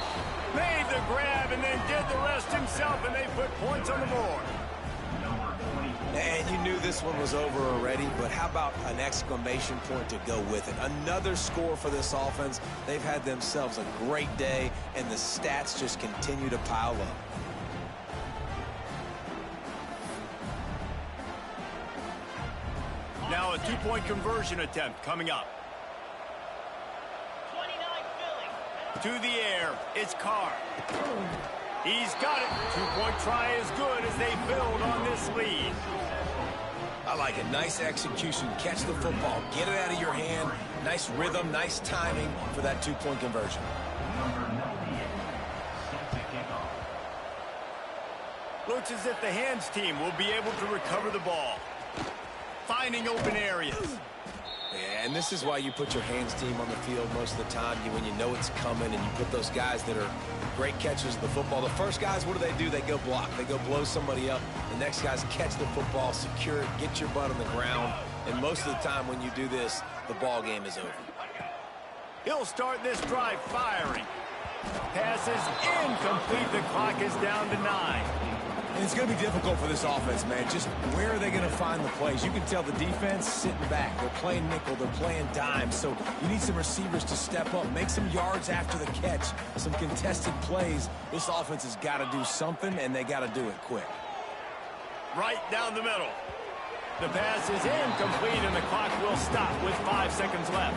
Made the grab and then did the rest himself, and they put points on the board. And you knew this one was over already, but how about an exclamation point to go with it? Another score for this offense. They've had themselves a great day, and the stats just continue to pile up. Now a 2-point conversion attempt coming up. 29 Philly. To the air, it's Carr. He's got it. 2-point try is good as they build on this lead. I like it. Nice execution. Catch the football. Get it out of your hand. Nice rhythm, nice timing for that 2-point conversion. Looks as if the hands team will be able to recover the ball. Finding open areas. Yeah, and this is why you put your hands team on the field most of the time. When you know it's coming, and you put those guys that are great catchers of the football. The first guys, what do? They go block. They go blow somebody up. The next guys catch the football, secure it, get your butt on the ground. And most of the time when you do this, the ball game is over. He'll start this drive firing. Pass is incomplete. The clock is down to 9. And it's going to be difficult for this offense, man. Just where are they going to find the plays? You can tell the defense sitting back. They're playing nickel. They're playing dime. So you need some receivers to step up, make some yards after the catch, some contested plays. This offense has got to do something, and they got to do it quick. Right down the middle. The pass is incomplete, and the clock will stop with 5 seconds left.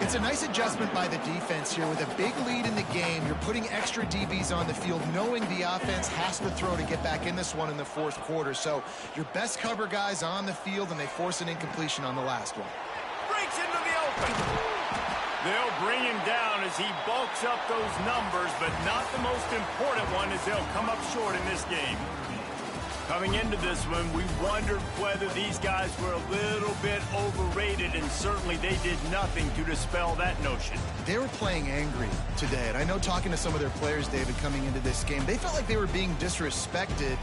It's a nice adjustment by the defense here. With a big lead in the game, you're putting extra DBs on the field, knowing the offense has to throw to get back in this one in the fourth quarter. So your best cover guys on the field, and they force an incompletion on the last one. Breaks into the open. They'll bring him down as he bulks up those numbers, but not the most important one, as they'll come up short in this game. Coming into this one, we wondered whether these guys were a little bit overrated, and certainly they did nothing to dispel that notion. They were playing angry today, and I know talking to some of their players, David, coming into this game, they felt like they were being disrespected.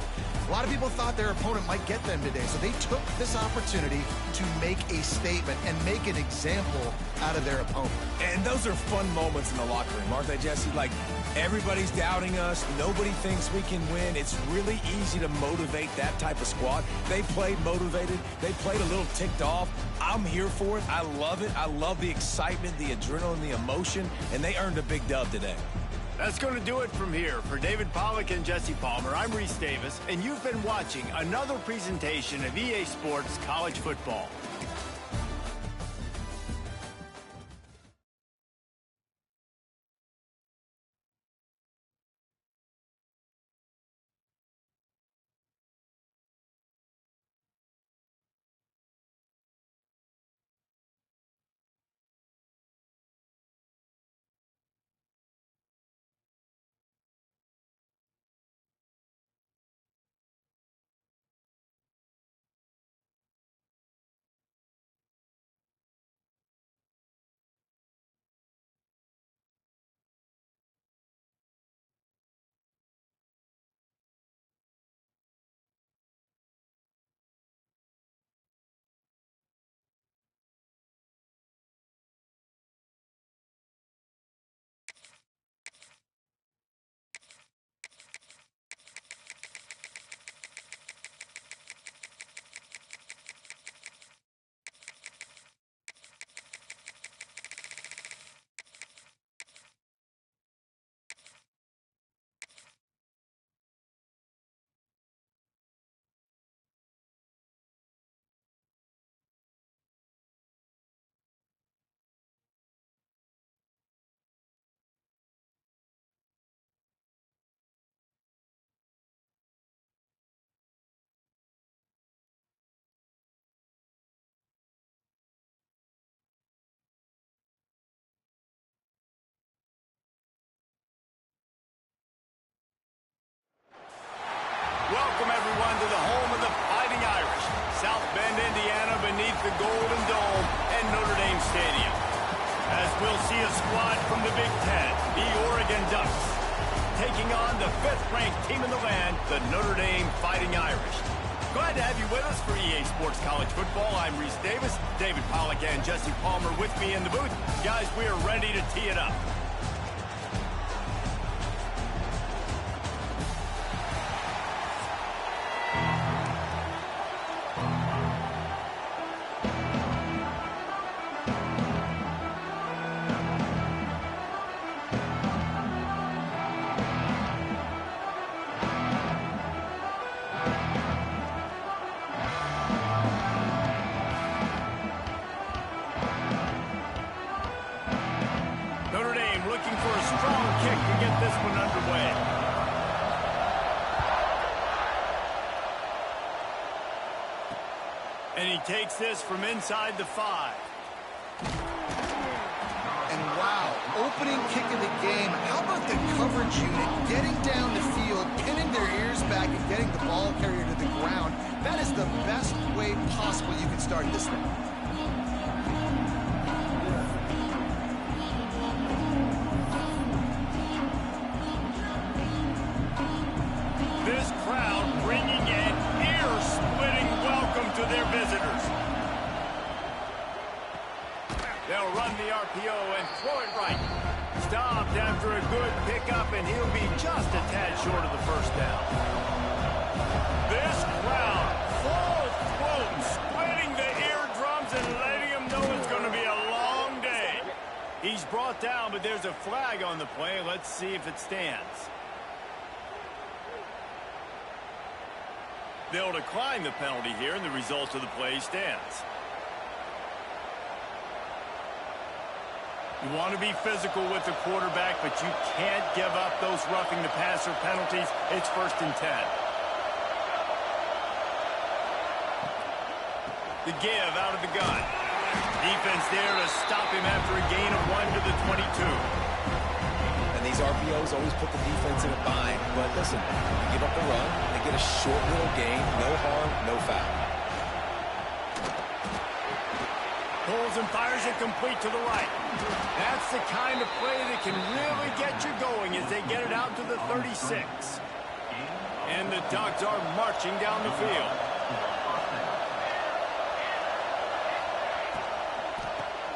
A lot of people thought their opponent might get them today, so they took this opportunity to make a statement and make an example out of their opponent. And those are fun moments in the locker room, aren't they, Jesse? Like, everybody's doubting us. Nobody thinks we can win. It's really easy to motivate that type of squad. They played motivated. They played a little ticked off. I'm here for it. I love it. I love the excitement, the adrenaline, the emotion, and they earned a big dub today. That's going to do it from here. For David Pollack and Jesse Palmer, I'm Reese Davis, and you've been watching another presentation of EA Sports College Football. Welcome, everyone, to the home of the Fighting Irish, South Bend, Indiana, beneath the Golden Dome and Notre Dame Stadium. As we'll see a squad from the Big Ten, the Oregon Ducks, taking on the 5th-ranked team in the land, the Notre Dame Fighting Irish. Glad to have you with us for EA Sports College Football. I'm Reese Davis, David Pollack and Jesse Palmer with me in the booth. Guys, we are ready to tee it up. Looking for a strong kick to get this one underway. And he takes this from inside the 5. And wow, opening kick of the game. How about the coverage unit getting down the field, pinning their ears back, and getting the ball carrier to the ground? That is the best way possible you can start this thing. This crowd bringing an ear-splitting welcome to their visitors. They'll run the RPO and throw it right. Stopped after a good pickup, and he'll be just a tad short of the first down. This crowd, full throat, splitting the eardrums and letting them know it's going to be a long day. He's brought down, but there's a flag on the play. Let's see if it stands. They'll decline the penalty here, and the result of the play stands. You want to be physical with the quarterback, but you can't give up those roughing the passer penalties. It's 1st and 10. The give out of the gun. Defense there to stop him after a gain of 1 to the 22. And these RPOs always put the defense in a bind. But listen, you give up the run, they get a short little gain, no harm, no foul. Pulls and fires it complete to the right. That's the kind of play that can really get you going as they get it out to the 36. And the Ducks are marching down the field.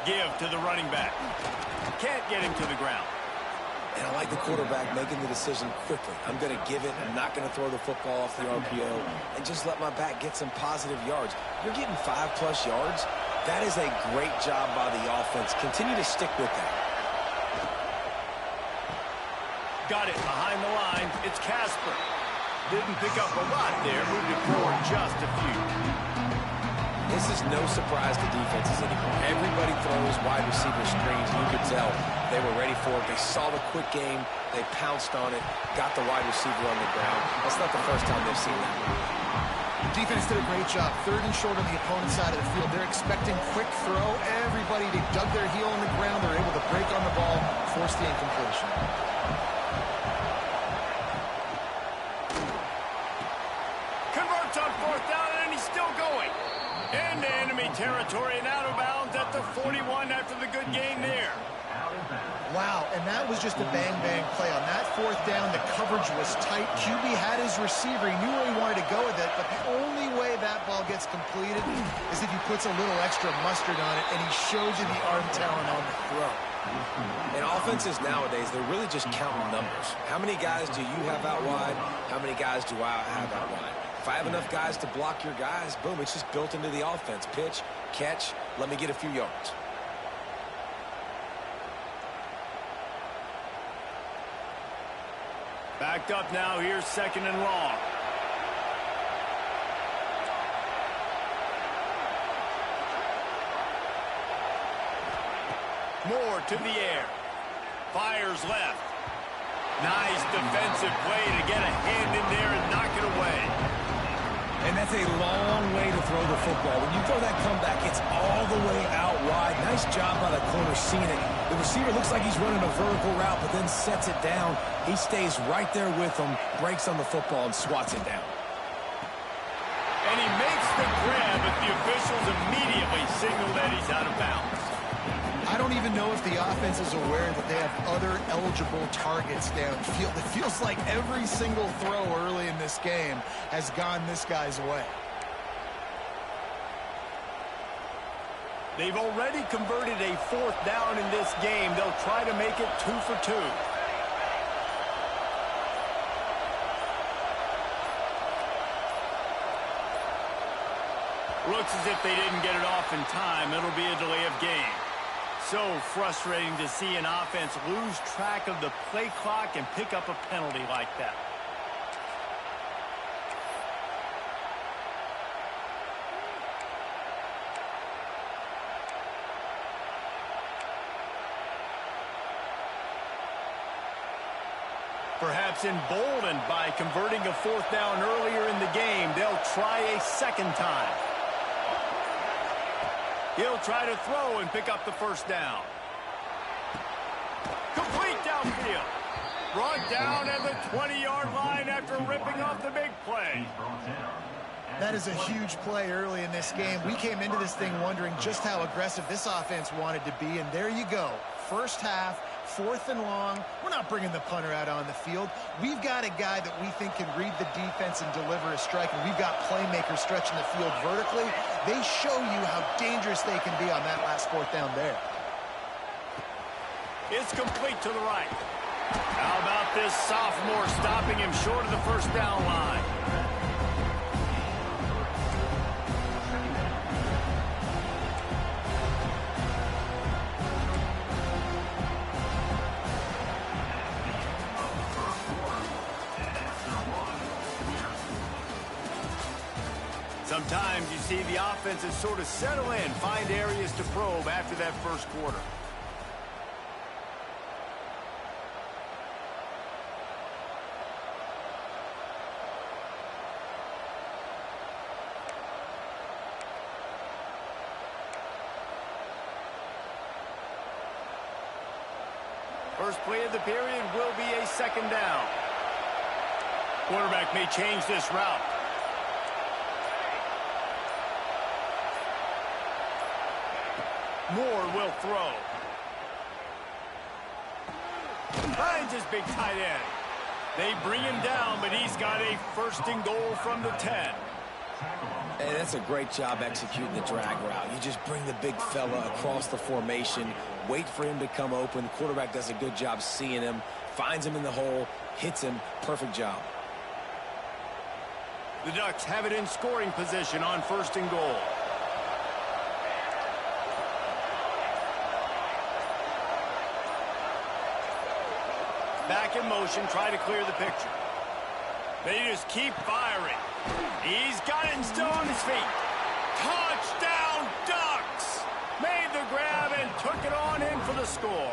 Give to the running back. Can't get him to the ground. And I like the quarterback making the decision quickly. I'm going to give it. I'm not going to throw the football off the RPO and just let my back get some positive yards. You're getting 5+ yards. That is a great job by the offense. Continue to stick with that. Got it behind the line. It's Casper. Didn't pick up a lot there. Moved it forward just a few. This is no surprise to defenses anymore. Everybody throws wide receiver screens. You could tell they were ready for it. They saw the quick game. They pounced on it. Got the wide receiver on the ground. That's not the first time they've seen that. Defense did a great job. 3rd and short on the opponent's side of the field. They're expecting quick throw. Everybody, they dug their heel on the ground. They're able to break on the ball, force the incompletion. Converts on 4th down, and he's still going. Into enemy territory and out of bounds at the 41 after the good gain there. Wow, and that was just a bang-bang play. On that 4th down, the coverage was tight. QB had his receiver. He knew where he wanted to go with it, but the only way that ball gets completed is if he puts a little extra mustard on it, and he shows you the arm talent on the throw. And offenses nowadays, they're really just counting numbers. How many guys do you have out wide? How many guys do I have out wide? If I have enough guys to block your guys, boom, it's just built into the offense. Pitch, catch, let me get a few yards. Backed up now. Here's 2nd and long. Moore to the air. Fires left. Nice defensive play to get a hand in there and knock it away. And that's a long way to throw the football. When you throw that comeback, it's all the way out wide. Nice job by the corner seeing it. The receiver looks like he's running a vertical route, but then sets it down. He stays right there with him, breaks on the football, and swats it down. And he makes the grab, but the officials immediately signal that he's out of bounds. I don't even know if the offense is aware that they have other eligible targets downfield. It feels like every single throw early in this game has gone this guy's way. They've already converted a 4th down in this game. They'll try to make it 2 for 2. Looks as if they didn't get it off in time. It'll be a delay of game. So frustrating to see an offense lose track of the play clock and pick up a penalty like that. Perhaps emboldened by converting a 4th down earlier in the game, they'll try a 2nd time. He'll try to throw and pick up the 1st down. Complete downfield. Brought down at the 20-yard line after ripping off the big play. That is a huge play early in this game. We came into this thing wondering just how aggressive this offense wanted to be, and there you go. 1st half, 4th and long. We're not bringing the punter out on the field. We've got a guy that we think can read the defense and deliver a strike, and we've got playmakers stretching the field vertically. They show you how dangerous they can be on that last 4th down there. It's complete to the right. How about this sophomore stopping him short of the 1st down line? Sometimes you see the offenses sort of settle in, find areas to probe after that first quarter. First play of the period will be a second down. Quarterback may change this route. Moore will throw. Finds his big tight end. They bring him down, but he's got a first and goal from the 10. Hey, that's a great job executing the drag route. You just bring the big fella across the formation, wait for him to come open. The quarterback does a good job seeing him, finds him in the hole, hits him. Perfect job. The Ducks have it in scoring position on first and goal. Back in motion, try to clear the picture. They just keep firing. He's got it and still on his feet. Touchdown, Ducks! Made the grab and took it on in for the score.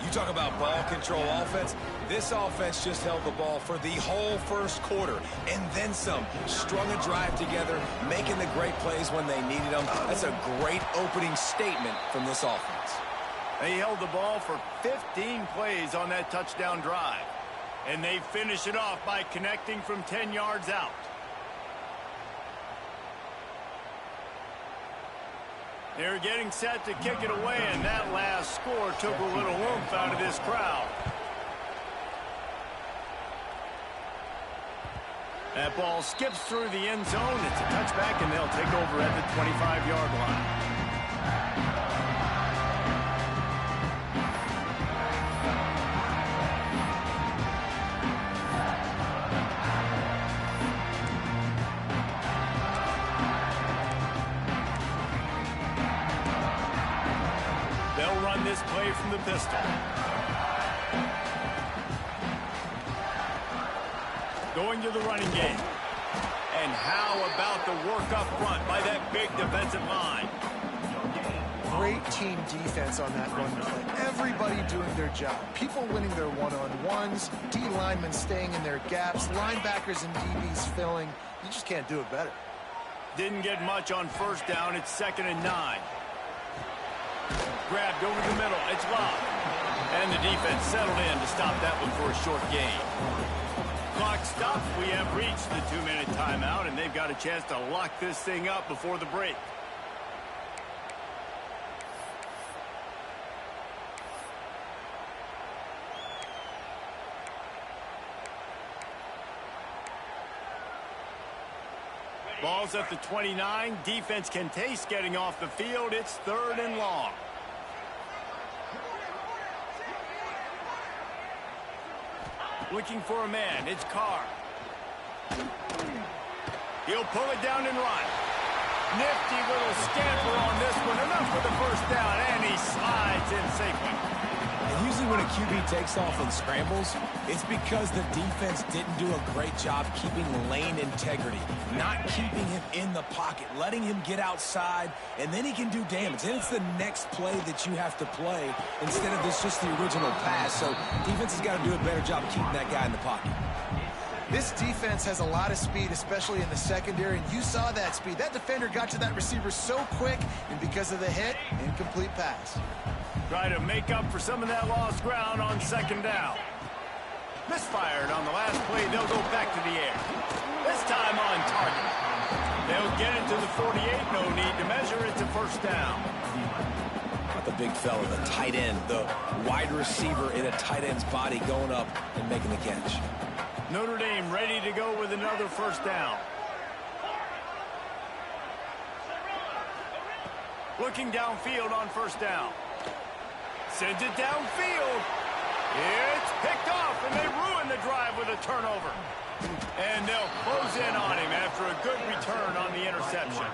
You talk about ball control offense. This offense just held the ball for the whole first quarter and then some. Strung a drive together, making the great plays when they needed them. That's a great opening statement from this offense. They held the ball for 15 plays on that touchdown drive. And they finish it off by connecting from 10 yards out. They're getting set to kick it away, and that last score took a little oomph out of this crowd. That ball skips through the end zone. It's a touchback, and they'll take over at the 25-yard line. This play from the pistol. Going to the running game. And how about the work up front by that big defensive line? Great team defense on that run play. Everybody doing their job. People winning their one-on-ones, D linemen staying in their gaps, linebackers and DBs filling. You just can't do it better. Didn't get much on first down. It's 2nd and 9. Grabbed over the middle. It's locked. And the defense settled in to stop that one for a short gain. Clock stopped. We have reached the 2-minute timeout, and they've got a chance to lock this thing up before the break. Ball's at the 29. Defense can taste getting off the field. It's 3rd and long. Looking for a man. It's Carr. He'll pull it down and run. Nifty little scamper on this one. Enough for the first down, and he slides in safely. And usually when a QB takes off and scrambles, it's because the defense didn't do a great job keeping lane integrity, not keeping him in the pocket, letting him get outside, and then he can do damage. And it's the next play that you have to play instead of this just the original pass. So defense has got to do a better job keeping that guy in the pocket. This defense has a lot of speed, especially in the secondary, and you saw that speed. That defender got to that receiver so quick, and because of the hit, incomplete pass. Try to make up for some of that lost ground on 2nd down. Misfired on the last play. They'll go back to the air. This time on target. They'll get it to the 48. No need to measure. It's a first down. The big fella, the tight end, the wide receiver in a tight end's body going up and making the catch. Notre Dame ready to go with another first down. Looking downfield on first down. Sends it downfield. It's picked off, and they ruin the drive with a turnover. And they'll close in on him after a good return on the interception.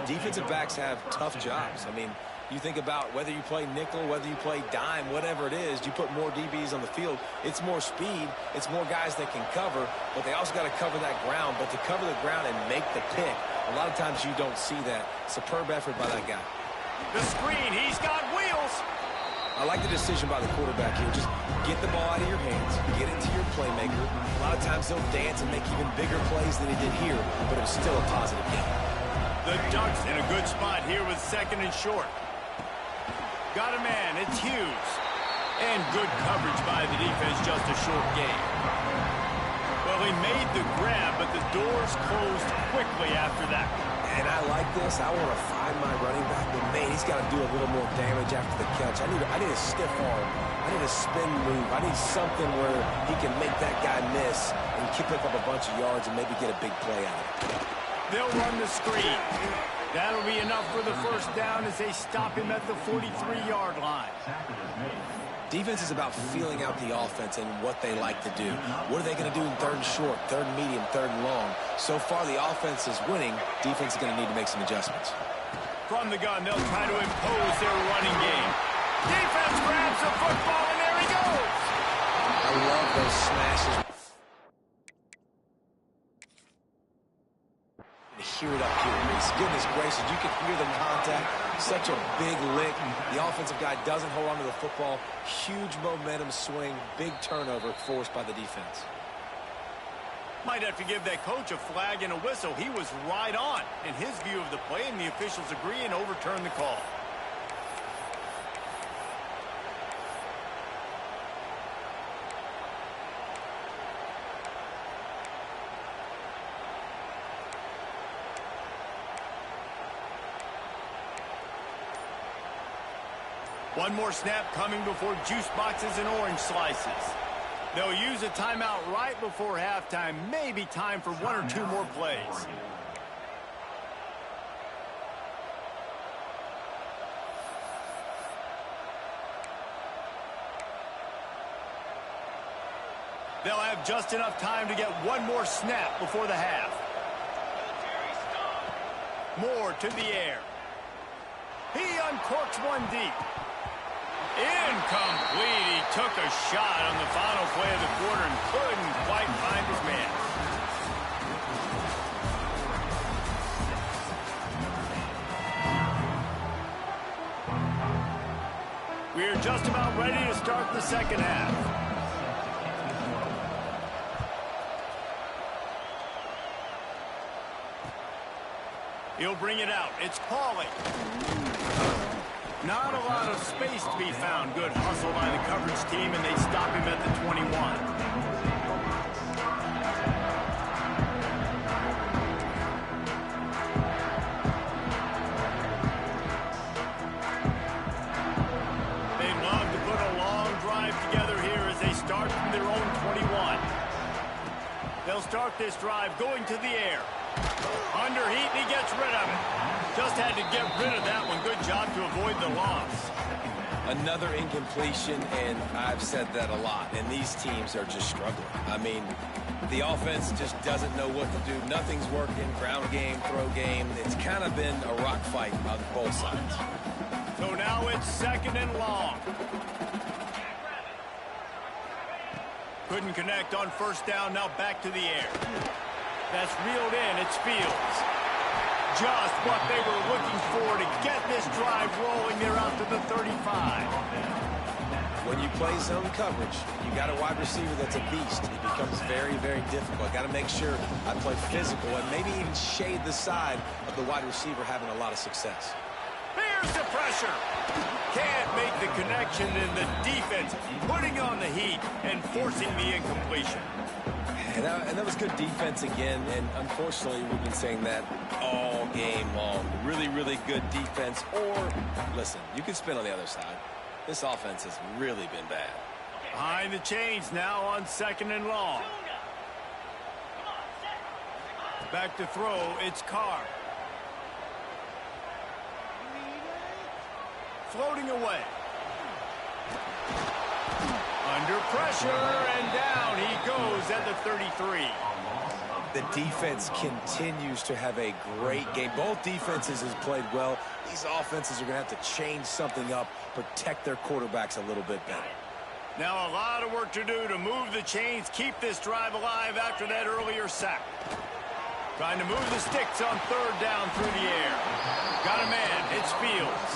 Defensive backs have tough jobs. I mean, You think about whether you play nickel, whether you play dime, whatever it is, you put more DBs on the field. It's more speed. It's more guys that can cover, but they also got to cover that ground. But to cover the ground and make the pick, a lot of times you don't see that. Superb effort by that guy. The screen, he's got wheels. I like the decision by the quarterback here. Just get the ball out of your hands, get it to your playmaker. A lot of times they'll dance and make even bigger plays than he did here, but it was still a positive game. The Ducks in a good spot here with 2nd and short. Got a man, it's Hughes. And good coverage by the defense, just a short game. Well, he made the grab, but the doors closed quickly after that. And I like this. I want to find my running back, but man, he's got to do a little more damage after the catch. I need a stiff arm. I need a spin move. I need something where he can make that guy miss and pick up a bunch of yards and maybe get a big play out of it. They'll run the screen. That'll be enough for the first down as they stop him at the 43-yard line. Defense is about feeling out the offense and what they like to do. What are they going to do in 3rd and short, 3rd and medium, 3rd and long? So far, the offense is winning. Defense is going to need to make some adjustments. From the gun, they'll try to impose their running game. Defense grabs the football, and there he goes. I love those smashes. Hear it up here, Reese. Goodness gracious, you can hear the contact. Such a big lick. The offensive guy doesn't hold on to the football. Huge momentum swing. Big turnover forced by the defense. Might have to give that coach a flag and a whistle. He was right on in his view of the play, and the officials agree and overturn the call. One more snap coming before juice boxes and orange slices. They'll use a timeout right before halftime. Maybe time for 1 or 2 more plays. They'll have just enough time to get one more snap before the half. Moore to the air. He uncorks one deep. Incomplete. He took a shot on the final play of the quarter and couldn't quite find his man. We're just about ready to start the second half. He'll bring it out. It's Pauly. Not a lot of space to be found. Good hustle by the coverage team, and they stop him at the 21. They'd love to put a long drive together here as they start from their own 21. They'll start this drive going to the air. Under heat, and he gets rid of it. Just had to get rid of that one. Good job to avoid the loss. Another incompletion, and I've said that a lot, and these teams are just struggling. I mean, the offense just doesn't know what to do. Nothing's working. Ground game, throw game. It's kind of been a rock fight on both sides. So now it's 2nd and long. Couldn't connect on first down. Now back to the air. That's reeled in. It's Fields. Just what they were looking for to get this drive rolling. They're out to the 35. When you play zone coverage, you got a wide receiver that's a beast. It becomes very, very difficult. Got to make sure I play physical and maybe even shade the side of the wide receiver having a lot of success. Here's the pressure. Can't make the connection, and the defense putting on the heat and forcing the incompletion. And that was good defense again, and unfortunately, we've been saying that all game long. Really, really good defense. Or, listen, you can spin on the other side. This offense has really been bad. Behind the chains now on 2nd and long. Back to throw, it's Carr. Floating away. Under pressure, and down he goes at the 33. The defense continues to have a great game. Both defenses has played well. These offenses are going to have to change something up, protect their quarterbacks a little bit better. Now a lot of work to do to move the chains, keep this drive alive after that earlier sack. Trying to move the sticks on third down through the air. Got a man, it's Fields.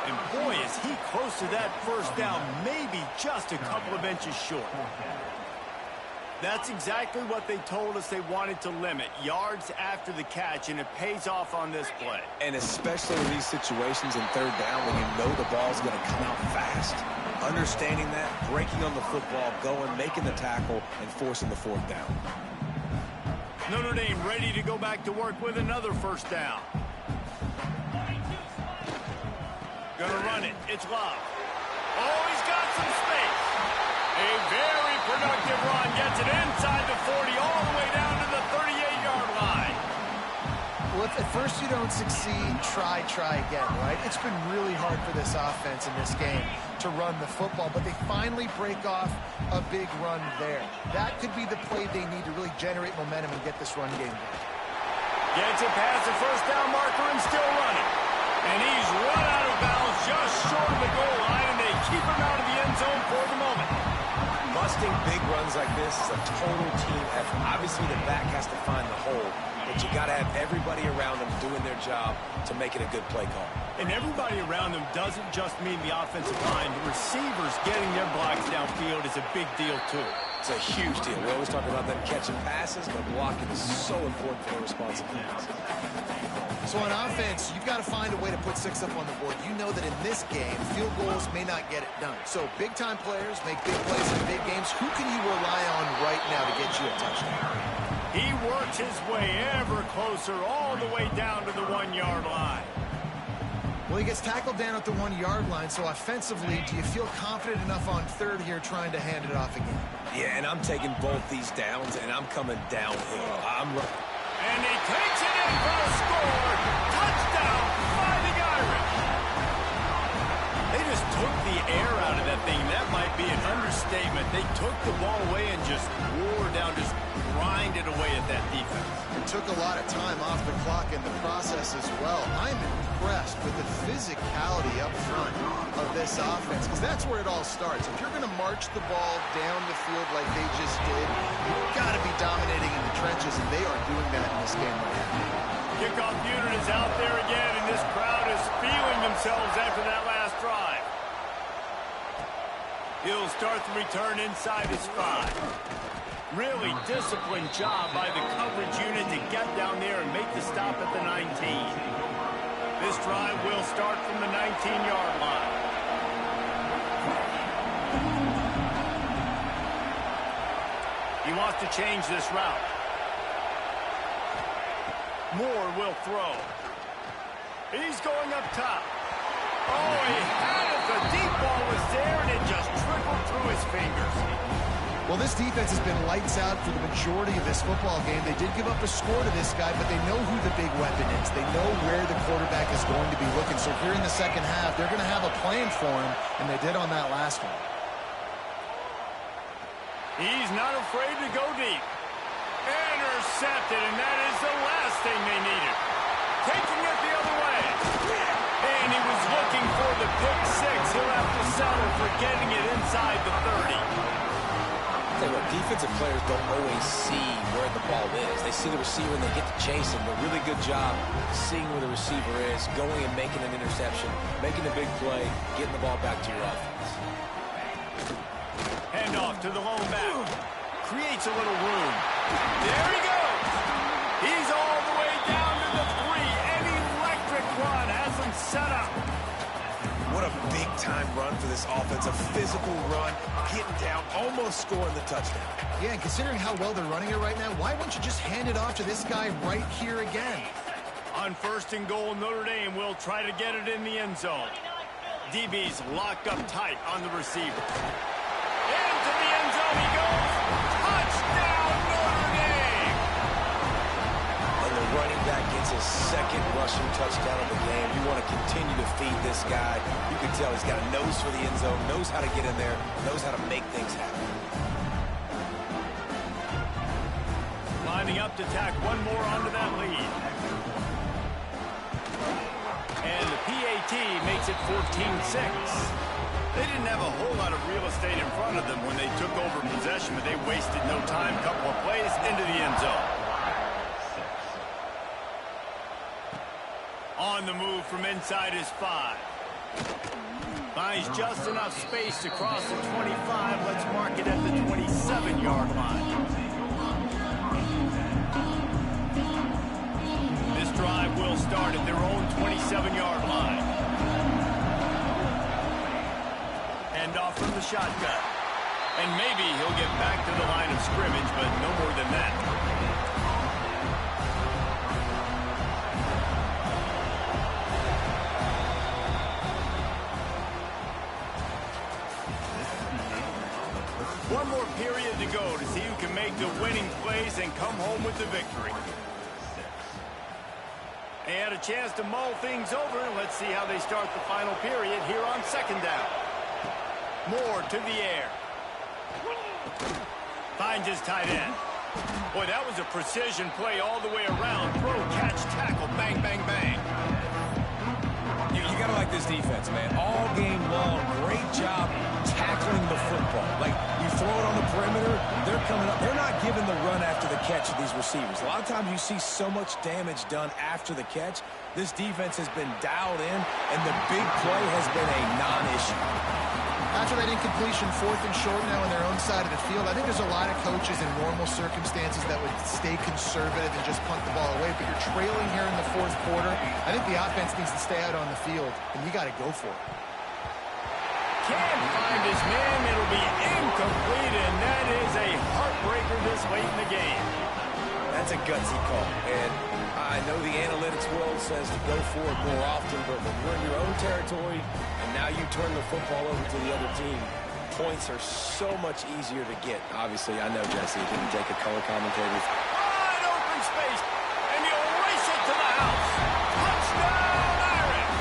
And boy, is he close to that first down, maybe just a couple of inches short. That's exactly what they told us they wanted to limit, yards after the catch, and it pays off on this play. And especially in these situations in third down when you know the ball's going to come out fast. Understanding that, breaking on the football, going, making the tackle, and forcing the fourth down. Notre Dame ready to go back to work with another first down. Gonna run it. It's Love. Oh, he's got some space. A very productive run gets it inside the 40 all the way down to the 38-yard line. Well, if at first you don't succeed, try again, right? It's been really hard for this offense in this game to run the football, but they finally break off a big run there. That could be the play they need to really generate momentum and get this run game going. Gets it past the first down marker and still running. And he's run out of bounds just short of the goal line, and they keep him out of the end zone for the moment. Busting big runs like this is a total team effort. Obviously, the back has to find the hole, but you got to have everybody around them doing their job to make it a good play call. And everybody around them doesn't just mean the offensive line. The receivers getting their blocks downfield is a big deal, too. It's a huge deal. We always talk about them catching passes, but blocking is so important for their responsibilities. So on offense, you've got to find a way to put 6 up on the board. You know that in this game, field goals may not get it done. So big-time players make big plays in big games. Who can you rely on right now to get you a touchdown? He works his way ever closer all the way down to the 1-yard line. Well, he gets tackled down at the 1-yard line, so offensively, do you feel confident enough on third here trying to hand it off again? Yeah, and I'm taking both these downs, and I'm coming downhill. And he takes it in for a score. Touchdown, Fighting Irish. They just took the air out of that thing. That might be an understatement. They took the ball away and just wore down, just grinded away at that defense. It took a lot of time off the clock in the process as well. I'm impressed with the physicality up front of this offense, because that's where it all starts. If you're going to march the ball down the field like they just did, you've got to be dominating in the trenches, and they are doing that in this game right now. Kickoff unit is out there again, and this crowd is feeling themselves after that last drive. He'll start the return inside his 5. Really disciplined job by the coverage unit to get down there and make the stop at the 19. This drive will start from the 19-yard line. He wants to change this route. Moore will throw. He's going up top. Oh, he had it. The deep ball was there, and it just trickled through his fingers. Well, this defense has been lights out for the majority of this football game. They did give up a score to this guy, but they know who the big weapon is. They know where the quarterback is going to be looking. So here in the second half, they're going to have a plan for him, and they did on that last one. He's not afraid to go deep. Intercepted, and that is the last thing they needed. Taking it the other way. And he was looking for the pick 6. He'll have to settle for getting it inside the 30. What, defensive players don't always see where the ball is. They see the receiver and they get to chase him. But really good job seeing where the receiver is, going and making an interception, making a big play, getting the ball back to your offense. Hand off to the lone back. Creates a little room. There he goes. He's all the way down to the 3. An electric run has him set up. What a big-time run for this offense. A physical run, getting down, almost scoring the touchdown. Yeah, and considering how well they're running it right now, why wouldn't you just hand it off to this guy right here again? On 1st and goal, Notre Dame will try to get it in the end zone. DB's locked up tight on the receiver. Into the end zone he goes. Touchdown, Notre Dame! And the running back gets his 2nd rushing touchdown of the game. You want to continue to feed this guy. You can tell he's got a nose for the end zone, knows how to get in there, knows how to make things happen. Lining up enough to tack one more onto that lead. And the PAT makes it 14-6. They didn't have a whole lot of real estate in front of them when they took over possession, but they wasted no time. Couple of plays into the end zone. On the move from inside his 5. Finds just enough space to cross the 25. Let's mark it at the 27-yard line. This drive will start at their own 27-yard line. Hand off from the shotgun. And maybe he'll get back to the line of scrimmage, but no more than that. One more period to go to see who can make the winning plays and come home with the victory. They had a chance to mull things over. Let's see how they start the final period here on second down. Moore to the air. Finds his tight end. Boy, that was a precision play all the way around. Throw, catch, tackle, bang, bang, bang. You gotta like this defense, man. All game long, great job tackling the football. Like, you throw it on the perimeter, they're coming up. They're not giving the run after the catch to these receivers. A lot of times you see so much damage done after the catch. This defense has been dialed in, and the big play has been a non-issue. After that incompletion, 4th and short now on their own side of the field, I think there's a lot of coaches in normal circumstances that would stay conservative and just punt the ball away. But you're trailing here in the 4th quarter. I think the offense needs to stay out on the field, and you got to go for it. Can't find his man. It'll be incomplete, and that is a heartbreaker this late in the game. That's a gutsy call, and I know the analytics world says to go for it more often, but when you're in your own territory and now you turn the football over to the other team, points are so much easier to get. Obviously, I know, Jesse, it didn't take a color commentator. Wide open space, and you'll race it to the house. Touchdown, Irish!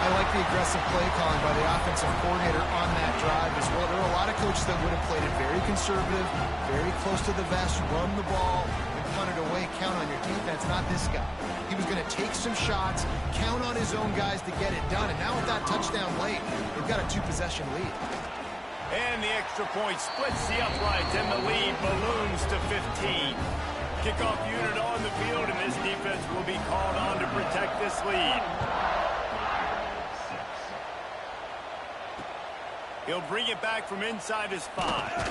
I like the aggressive play calling by the offensive coordinator on that drive as well. There are a lot of coaches that would have played it very conservative, very close to the vest, run the ball, punt it away, count on your defense, not this guy. He was going to take some shots, count on his own guys to get it done, and now with that touchdown late, they've got a 2-possession lead. And the extra point splits the uprights, and the lead balloons to 15. Kickoff unit on the field, and this defense will be called on to protect this lead. He'll bring it back from inside his 5.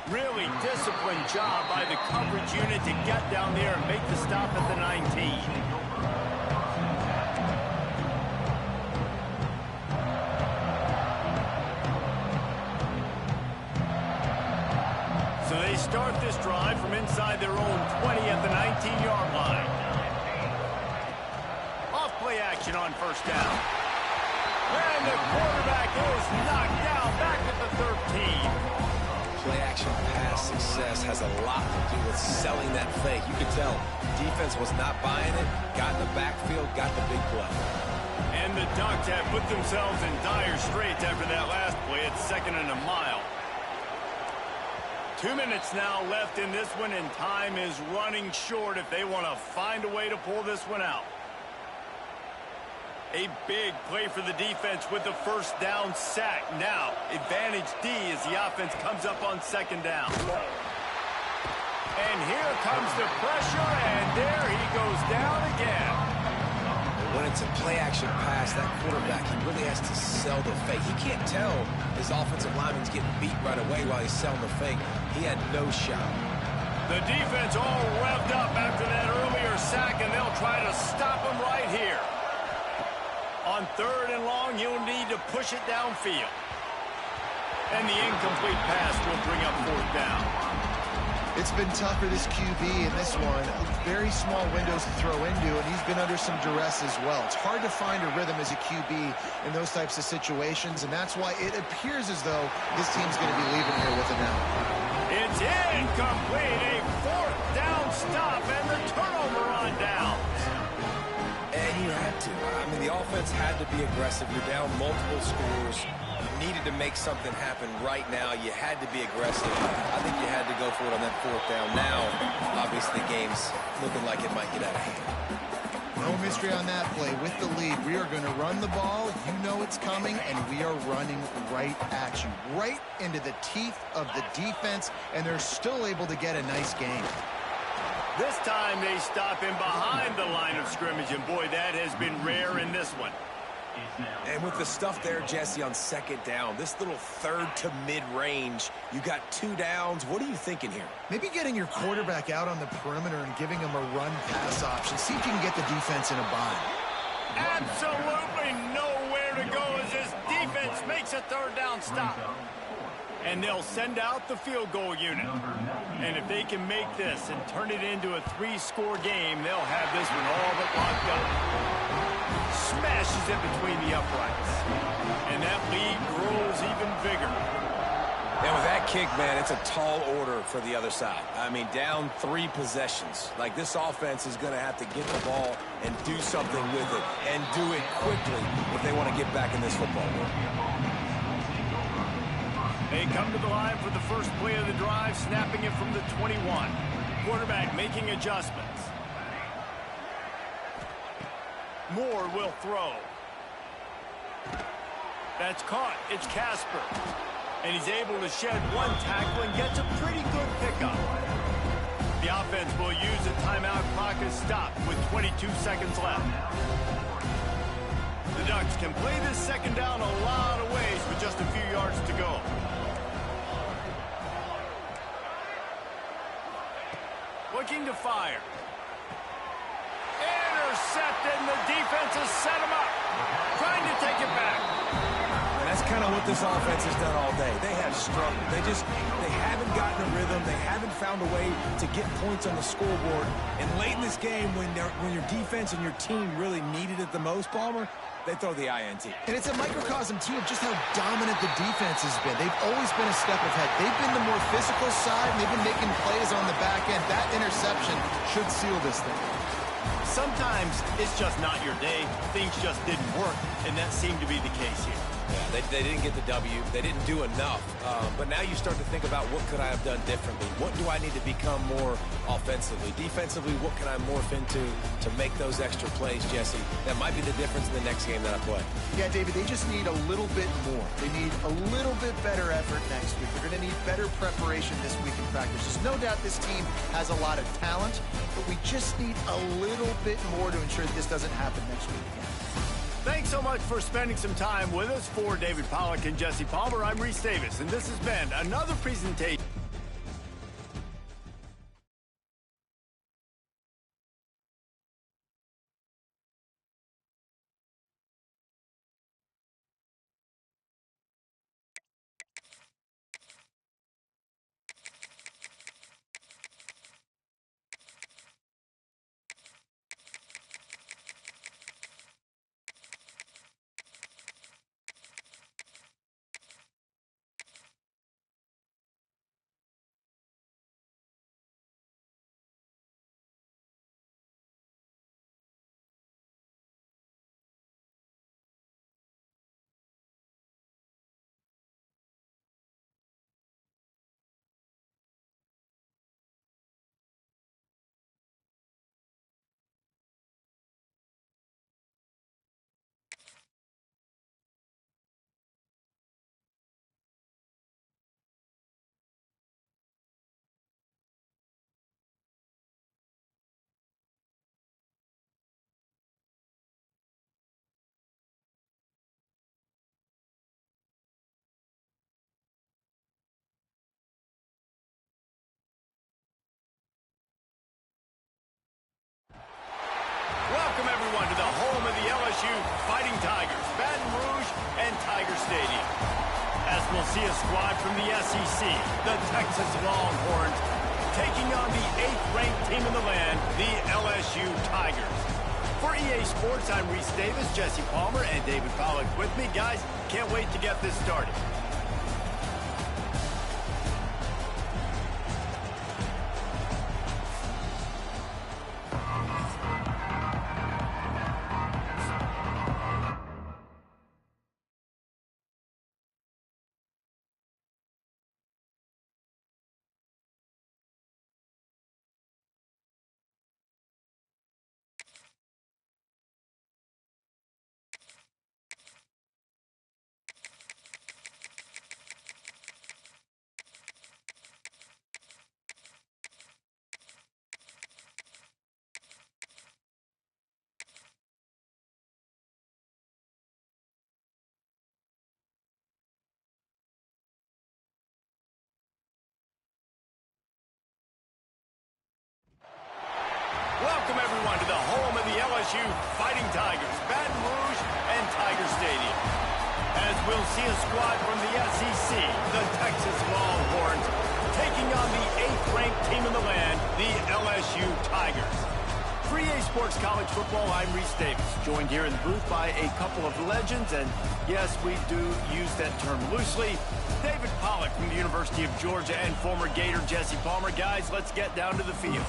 Really disciplined job by the coverage unit to get down there and make the stop at the 19. So they start this drive from inside their own 20 at the 19-yard line. Off play action on first down. And the quarterback is knocked down back at the 13. Play-action pass success has a lot to do with selling that fake. You could tell defense was not buying it, got in the backfield, got the big play. And the Ducks have put themselves in dire straits after that last play. It's 2nd and a mile. 2 minutes now left in this one, and time is running short if they want to find a way to pull this one out. A big play for the defense with the first down sack. Now, advantage D as the offense comes up on second down. And here comes the pressure, and there he goes down again. When it's a play-action pass, that quarterback, he really has to sell the fake. He can't tell his offensive lineman's getting beat right away while he's selling the fake. He had no shot. The defense all revved up after that earlier sack, and they'll try to stop him right here. On 3rd and long, you'll need to push it downfield. And the incomplete pass will bring up 4th down. It's been tough for this QB in this one. Very small windows to throw into, and he's been under some duress as well. It's hard to find a rhythm as a QB in those types of situations, and that's why it appears as though this team's going to be leaving here with a now. It's incomplete. A 4th down stop, and the turnover on downs. And you had to. I mean, the offense had to be aggressive. You're down multiple scores. needed to make something happen right now. You had to be aggressive. I think you had to go for it on that 4th down. Now, obviously, the game's looking like it might get out of hand. No mystery on that play. With the lead, we are going to run the ball. You know it's coming, and we are running right at you, right into the teeth of the defense, and they're still able to get a nice game. This time they stop him behind the line of scrimmage, and boy, that has been rare in this one. And with the stuff there, Jesse, on 2nd down, this little 3rd to mid-range, you got 2 downs. What are you thinking here? Maybe getting your quarterback out on the perimeter and giving him a run-pass option. See if you can get the defense in a bind. Absolutely nowhere to go as this defense makes a 3rd down stop. And they'll send out the field goal unit. And if they can make this and turn it into a 3-score game, they'll have this one all but locked up. Smashes it between the uprights. And that lead grows even bigger. And with that kick, man, it's a tall order for the other side. I mean, down 3 possessions. Like, this offense is going to have to get the ball and do something with it, and do it quickly if they want to get back in this football game. They come to the line for the first play of the drive, snapping it from the 21. Quarterback making adjustments. Moore will throw. That's caught. It's Casper. And he's able to shed 1 tackle and gets a pretty good pickup. The offense will use a timeout. Clock is stopped with 22 seconds left. The Ducks can play this 2nd down a lot of ways with just a few yards to go. Looking to fire. Intercepted, and the defense has set him up. Trying to take it back. And that's kind of what this offense has done all day. They have struggled. They haven't gotten a rhythm. They haven't found a way to get points on the scoreboard. And late in this game, when your defense and your team really needed it the most, Palmer, they throw the INT. And it's a microcosm, too, of just how dominant the defense has been. They've always been a step ahead. They've been the more physical side, and they've been making plays on the back end. That interception should seal this thing. Sometimes it's just not your day. Things just didn't work, and that seemed to be the case here. Yeah, they didn't get the W. They didn't do enough. But now you start to think about, what could I have done differently? What do I need to become more offensively? Defensively, what can I morph into to make those extra plays, Jesse? That might be the difference in the next game that I play. Yeah, David, they just need a little bit more. They need a little bit better effort next week. They're going to need better preparation this week in practice. There's no doubt this team has a lot of talent, but we just need a little bit more to ensure that this doesn't happen next week again. Thanks so much for spending some time with us. For David Pollack and Jesse Palmer, I'm Reese Davis, and this has been another presentation. Welcome, everyone, to the home of the LSU Fighting Tigers, Baton Rouge and Tiger Stadium. As we'll see a squad from the SEC, the Texas Longhorns, taking on the 8th-ranked team in the land, the LSU Tigers. For EA Sports, I'm Reese Davis, Jesse Palmer, and David Pollack with me. Guys, can't wait to get this started. Welcome, everyone, to the home of the LSU Fighting Tigers, Baton Rouge and Tiger Stadium. As we'll see a squad from the SEC, the Texas Longhorns, taking on the 8th-ranked team in the land, the LSU Tigers. For EA Sports College Football, I'm Reese Davis, joined here in the booth by a couple of legends, and yes, we do use that term loosely. David Pollack from the University of Georgia and former Gator Jesse Palmer. Guys, let's get down to the field.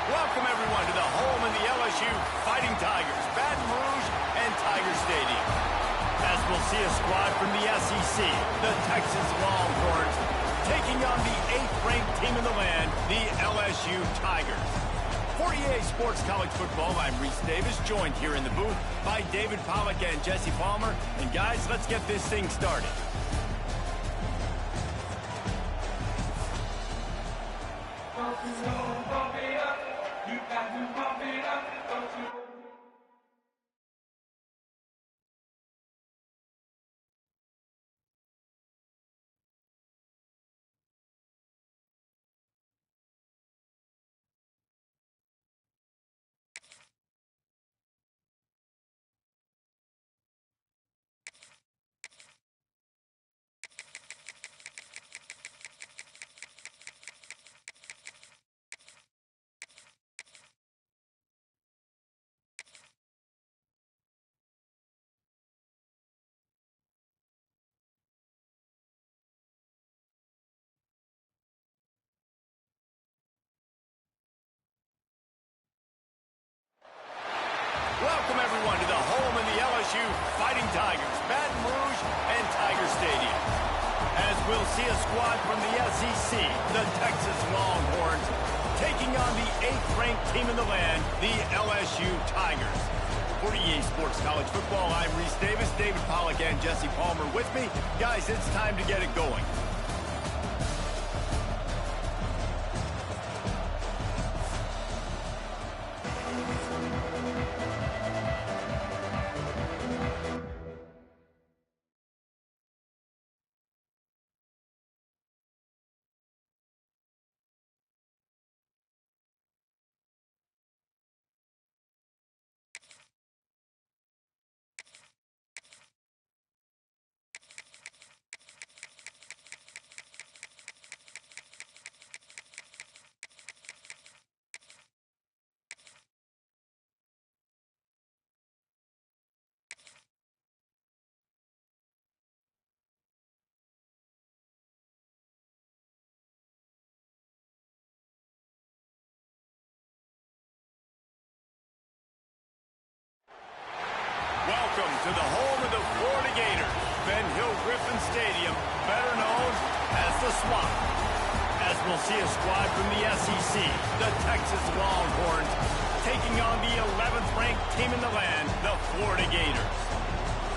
Welcome, everyone, to the home of the LSU Fighting Tigers, Baton Rouge and Tiger Stadium. As we'll see a squad from the SEC, the Texas Longhorns, taking on the 8th-ranked team in the land, the LSU Tigers. For EA Sports College Football, I'm Reese Davis, joined here in the booth by David Pollack and Jesse Palmer. And guys, let's get this thing started. Welcome, everyone, to the home of the LSU Fighting Tigers, Baton Rouge and Tiger Stadium. As we'll see a squad from the SEC, the Texas Longhorns, taking on the 8th-ranked team in the land, the LSU Tigers. For EA Sports College Football, I'm Reese Davis, David Pollack and Jesse Palmer with me. Guys, it's time to get it going. Welcome to the home of the Florida Gators, Ben Hill Griffin Stadium, better known as the Swamp. As we'll see a squad from the SEC, the Texas Longhorns, taking on the 11th-ranked team in the land, the Florida Gators.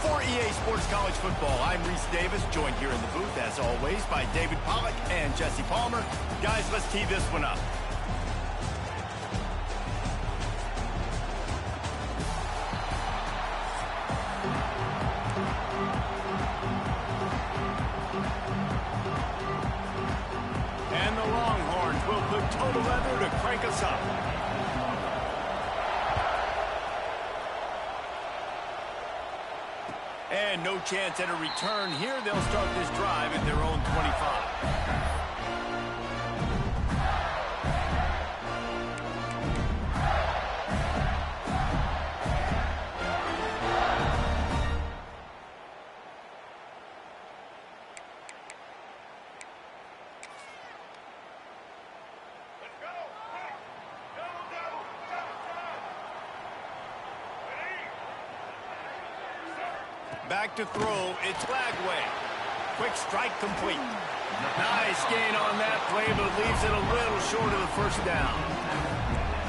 For EA Sports College Football, I'm Reese Davis, joined here in the booth, as always, by David Pollack and Jesse Palmer. Guys, let's tee this one up. Total leather to crank us up. And find no chance at a return here. They'll start this drive at their own 25. Back to throw, it's Lagway. Quick strike complete. Nice gain on that play, but leaves it a little short of the first down.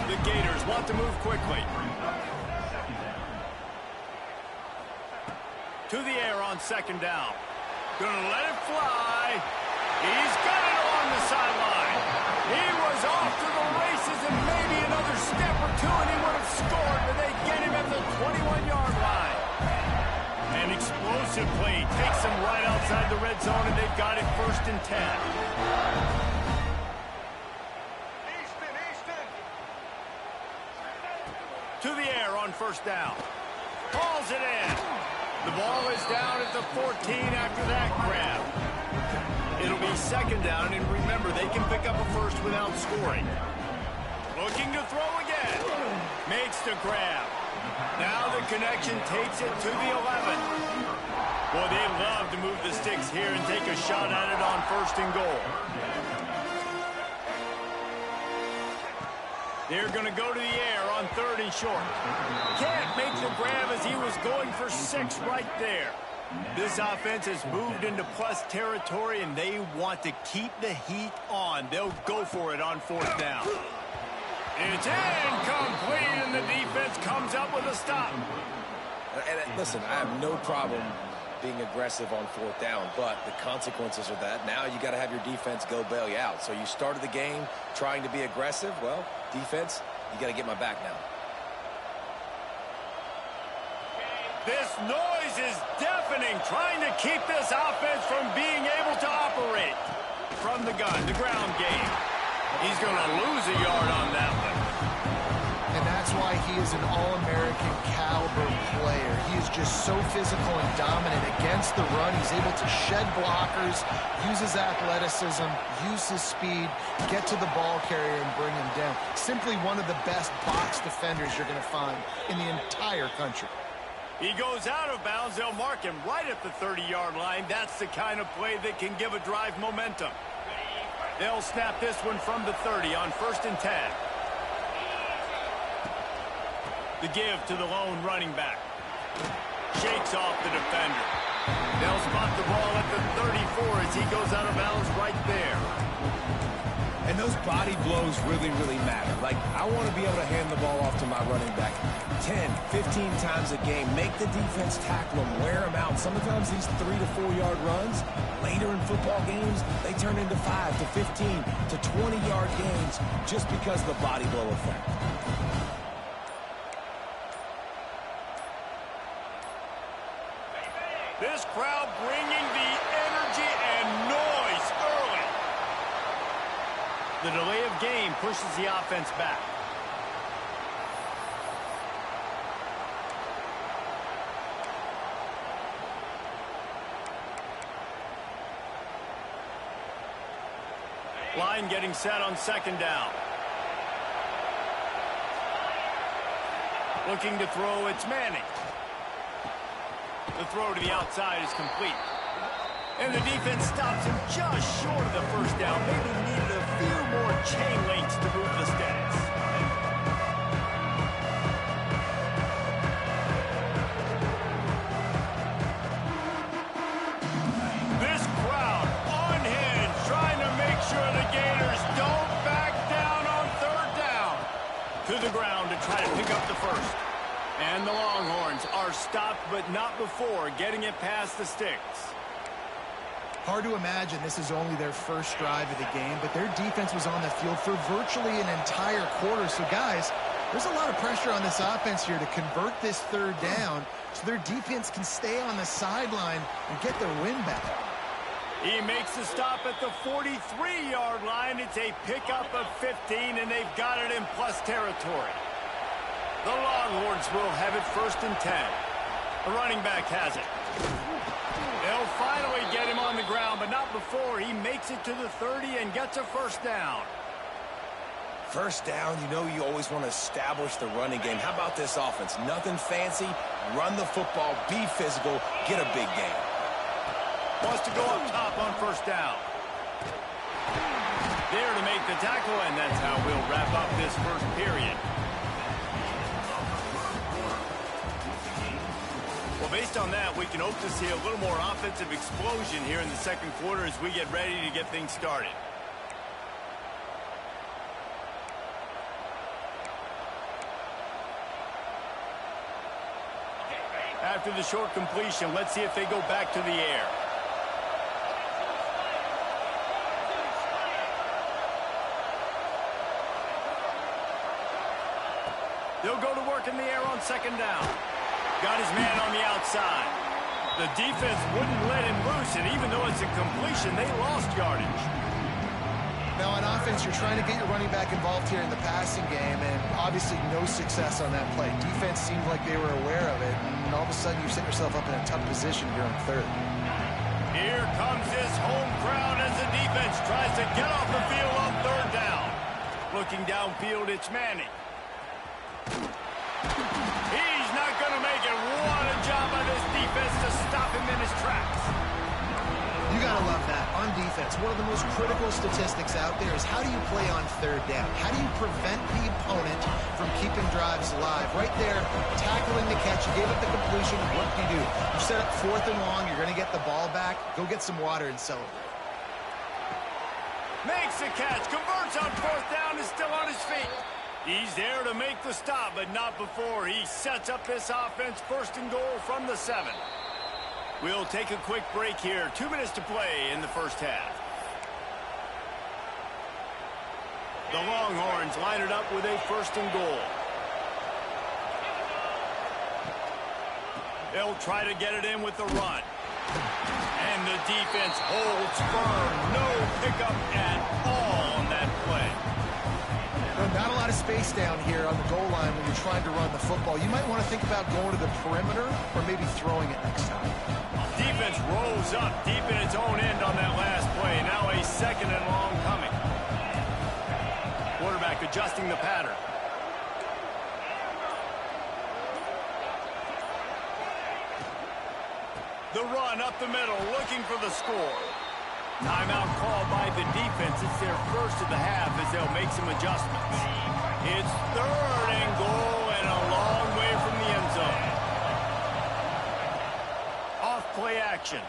The Gators want to move quickly. To the air on second down. Gonna let it fly. He's got it along the sideline. He was off to the races and maybe another step or two and he would have scored, but they get him at the 21-yard line. An explosive play takes them right outside the red zone, and they've got it 1st and 10. To the air on 1st down. Hauls it in. The ball is down at the 14 after that grab. It'll be 2nd down, and remember, they can pick up a first without scoring. Looking to throw again. Makes the grab. Now the connection takes it to the 11. Boy, they love to move the sticks here and take a shot at it on 1st and goal. They're going to go to the air on 3rd and short. Can't make the grab as he was going for 6 right there. This offense has moved into plus territory, and they want to keep the heat on. They'll go for it on 4th down. It's incomplete, and the defense comes up with a stop. And listen, I have no problem being aggressive on 4th down, but the consequences of that, now you got to have your defense go bail you out. So you started the game trying to be aggressive. Well, defense, you got to get my back now. This noise is deafening, trying to keep this offense from being able to operate. From the gun, the ground game. He's going to lose a yard on that one. And that's why he is an All-American caliber player. He is just so physical and dominant against the run. He's able to shed blockers, use his athleticism, use his speed, get to the ball carrier and bring him down. Simply one of the best box defenders you're going to find in the entire country. He goes out of bounds. They'll mark him right at the 30-yard line. That's the kind of play that can give a drive momentum. They'll snap this one from the 30 on 1st and 10. The give to the lone running back. Shakes off the defender. They'll spot the ball at the 34 as he goes out of bounds right there. And those body blows really, really matter. Like, I want to be able to hand the ball off to my running back 10, 15 times a game. Make the defense tackle them, wear them out. Sometimes these 3 to 4 yard runs, later in football games, they turn into 5 to 15 to 20-yard gains just because of the body blow effect. This crowd bringing the energy and noise early. The delay of game pushes the offense back. Line getting set on 2nd down. Looking to throw, it's Manning. The throw to the outside is complete. And the defense stops him just short of the 1st down. Maybe needed a few more chain links to move the stats. This crowd unhinged, trying to make sure the Gators don't back down on 3rd down. To the ground to try to pick up the first. And the Longhorns are stopped, but not before getting it past the sticks. Hard to imagine this is only their first drive of the game, but their defense was on the field for virtually an entire quarter. So, guys, there's a lot of pressure on this offense here to convert this 3rd down so their defense can stay on the sideline and get their win back. He makes the stop at the 43-yard line. It's a pickup of 15, and they've got it in plus territory. The Longhorns will have it 1st and 10. The running back has it. but not before he makes it to the 30 and gets a first down. First down, you know you always want to establish the running game. How about this offense? Nothing fancy. Run the football, be physical, get a big gain. Wants to go up top on first down. There to make the tackle, and that's how we'll wrap up this first period. Well, based on that, we can hope to see a little more offensive explosion here in the second quarter as we get ready to get things started. After the short completion, let's see if they go back to the air. They'll go to work in the air on second down. Got his man on the outside. The defense wouldn't let him loose, and even though it's a completion, they lost yardage. Now on offense, you're trying to get your running back involved here in the passing game, and obviously no success on that play. Defense seemed like they were aware of it, and all of a sudden you set yourself up in a tough position here on third. Here comes this home crowd as the defense tries to get off the field on third down. Looking downfield, it's Manning. He's not going to make it. What a job by this defense to stop him in his tracks. You got to love that. On defense, one of the most critical statistics out there is how do you play on third down? How do you prevent the opponent from keeping drives alive? Right there, tackling the catch. You gave up the completion. What do? You set up fourth and long. You're going to get the ball back. Go get some water and celebrate. Makes the catch. Converts on fourth down. Is still on his feet. He's there to make the stop, but not before he sets up this offense first and goal from the 7. We'll take a quick break here. 2 minutes to play in the first half. The Longhorns line it up with a first and goal. They'll try to get it in with the run. And the defense holds firm. No pickup at all on that play. Not a lot of space down here on the goal line when you're trying to run the football. You might want to think about going to the perimeter or maybe throwing it next time. Defense rolls up deep in its own end on that last play. Now a second and long coming. Quarterback adjusting the pattern. The run up the middle, looking for the score. Timeout called by the defense. It's their first of the half as they'll make some adjustments. It's third and goal and a long way from the end zone. Off play action.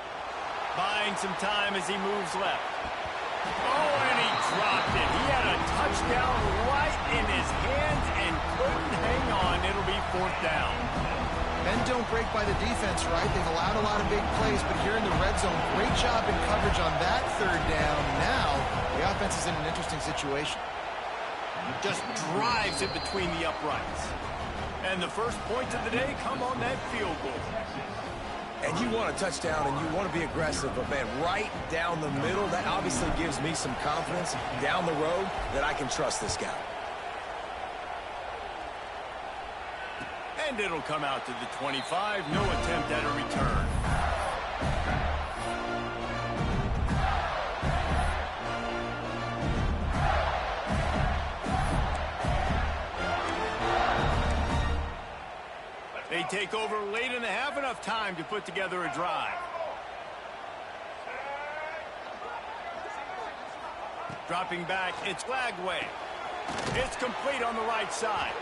Buying some time as he moves left. Oh, and he dropped it. He had a touchdown right in his hands and couldn't hang on. It'll be fourth down. Men don't break by the defense, right? They've allowed a lot of big plays, but here in the red zone, great job in coverage on that third down. Now, the offense is in an interesting situation. Just drives it between the uprights. And the first points of the day come on that field goal. And you want a touchdown and you want to be aggressive, but man, right down the middle, that obviously gives me some confidence down the road that I can trust this guy. And it'll come out to the 25. No attempt at a return. They take over late in the half, enough time to put together a drive. Dropping back, it's Lagway. It's complete on the right side.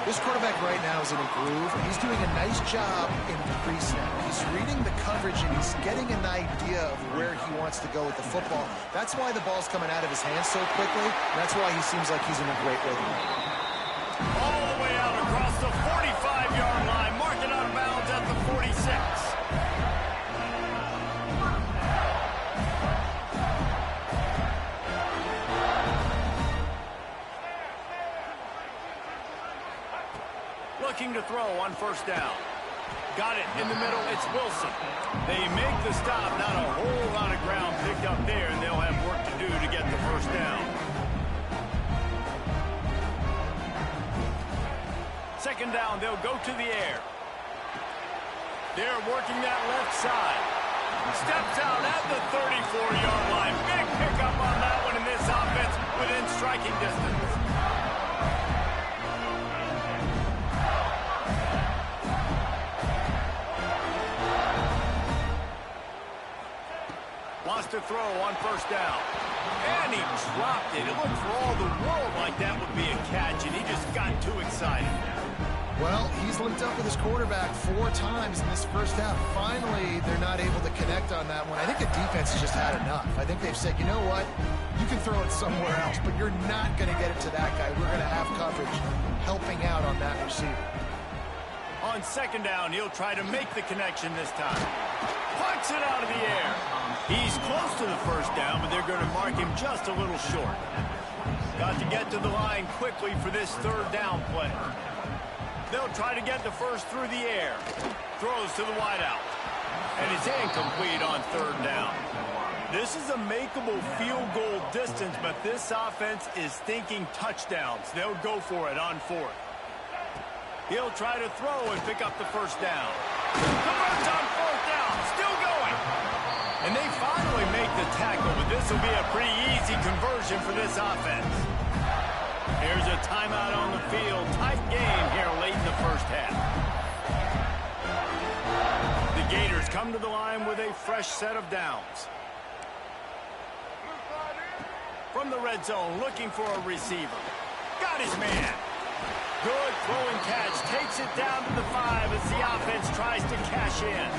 This quarterback right now is in a groove. He's doing a nice job in pre-snap. He's reading the coverage, and he's getting an idea of where he wants to go with the football. That's why the ball's coming out of his hands so quickly. That's why he seems like he's in a great rhythm. All the way out across the 45-yard line. Mark it out of bounds at the 46. Looking to throw on first down. Got it in the middle. It's Wilson. They make the stop. Not a whole lot of ground picked up there, and they'll have work to do to get the first down. Second down, they'll go to the air. They're working that left side. Steps out at the 34-yard line. Big pickup on that one in this offense within striking distance. Wants to throw on first down. And he dropped it. It looked for all the world like that would be a catch, and he just got too excited. Well, he's linked up with his quarterback 4 times in this first half. Finally, they're not able to connect on that one. I think the defense has just had enough. I think they've said, you know what? You can throw it somewhere else, but you're not going to get it to that guy. We're going to have coverage helping out on that receiver. On second down, he'll try to make the connection this time. Plucks it out of the air. He's close to the first down, but they're going to mark him just a little short. Got to get to the line quickly for this third down play. They'll try to get the first through the air. Throws to the wideout. And it's incomplete on third down. This is a makeable field goal distance, but this offense is thinking touchdowns. They'll go for it on fourth. He'll try to throw and pick up the first down. Converts on fourth down. Still going. And they finally make the tackle, but this will be a pretty easy conversion for this offense. Here's a timeout on the field. Tight game here late in the first half. The Gators come to the line with a fresh set of downs. From the red zone, looking for a receiver. Got his man. Good throwing catch. Takes it down to the 5 as the offense tries to cash in.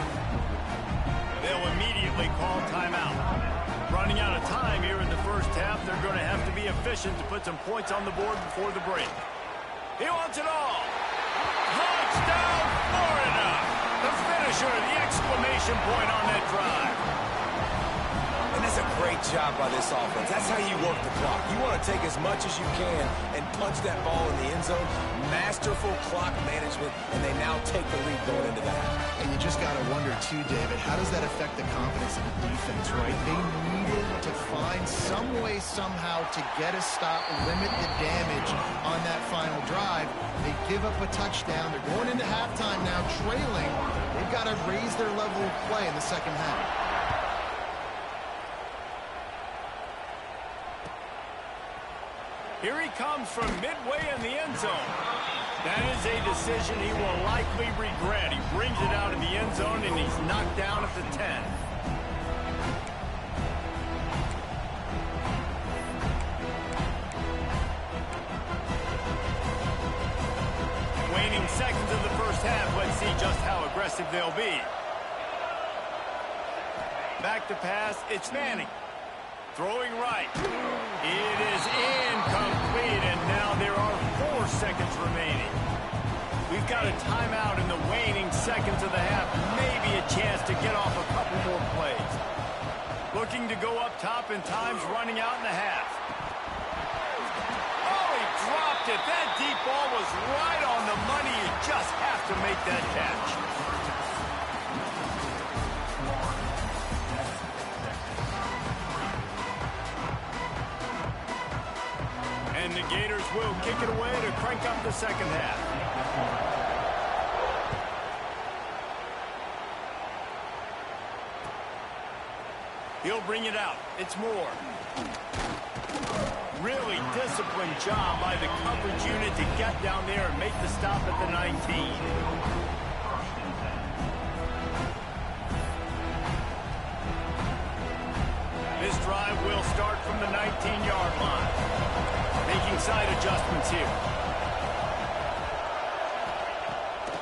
They'll immediately call timeout. Running out of time here in the first half, they're going to have to be efficient to put some points on the board before the break. He wants it all. Touchdown, Florida! The finisher, the exclamation point on that drive. And that's a great job by this offense. That's how you work the clock. You want to take as much as you can and punch that ball in the end zone. Masterful clock management, and they now take the lead going into that. And you just got to wonder, too, David, how does that affect the confidence of the defense, right? They needed to find some way, somehow, to get a stop, limit the damage on that final drive. They give up a touchdown. They're going into halftime now, trailing. They've got to raise their level of play in the second half. Here he comes from midway in the end zone. That is a decision he will likely regret. He brings it out of the end zone, and he's knocked down at the 10. Waning seconds of the first half. Let's see just how aggressive they'll be. Back to pass. It's Manning. Throwing right. It is incomplete, and now there are 4 seconds remaining. We've got a timeout in the waning seconds of the half. Maybe a chance to get off a couple more plays. Looking to go up top, and time's running out in the half. Oh, he dropped it. That deep ball was right on the money. You just have to make that catch. And the Gators will kick it away to crank up the second half. He'll bring it out. It's Moore. Really disciplined job by the coverage unit to get down there and make the stop at the 19. This drive will start from the 19-yard line. Making side adjustments here.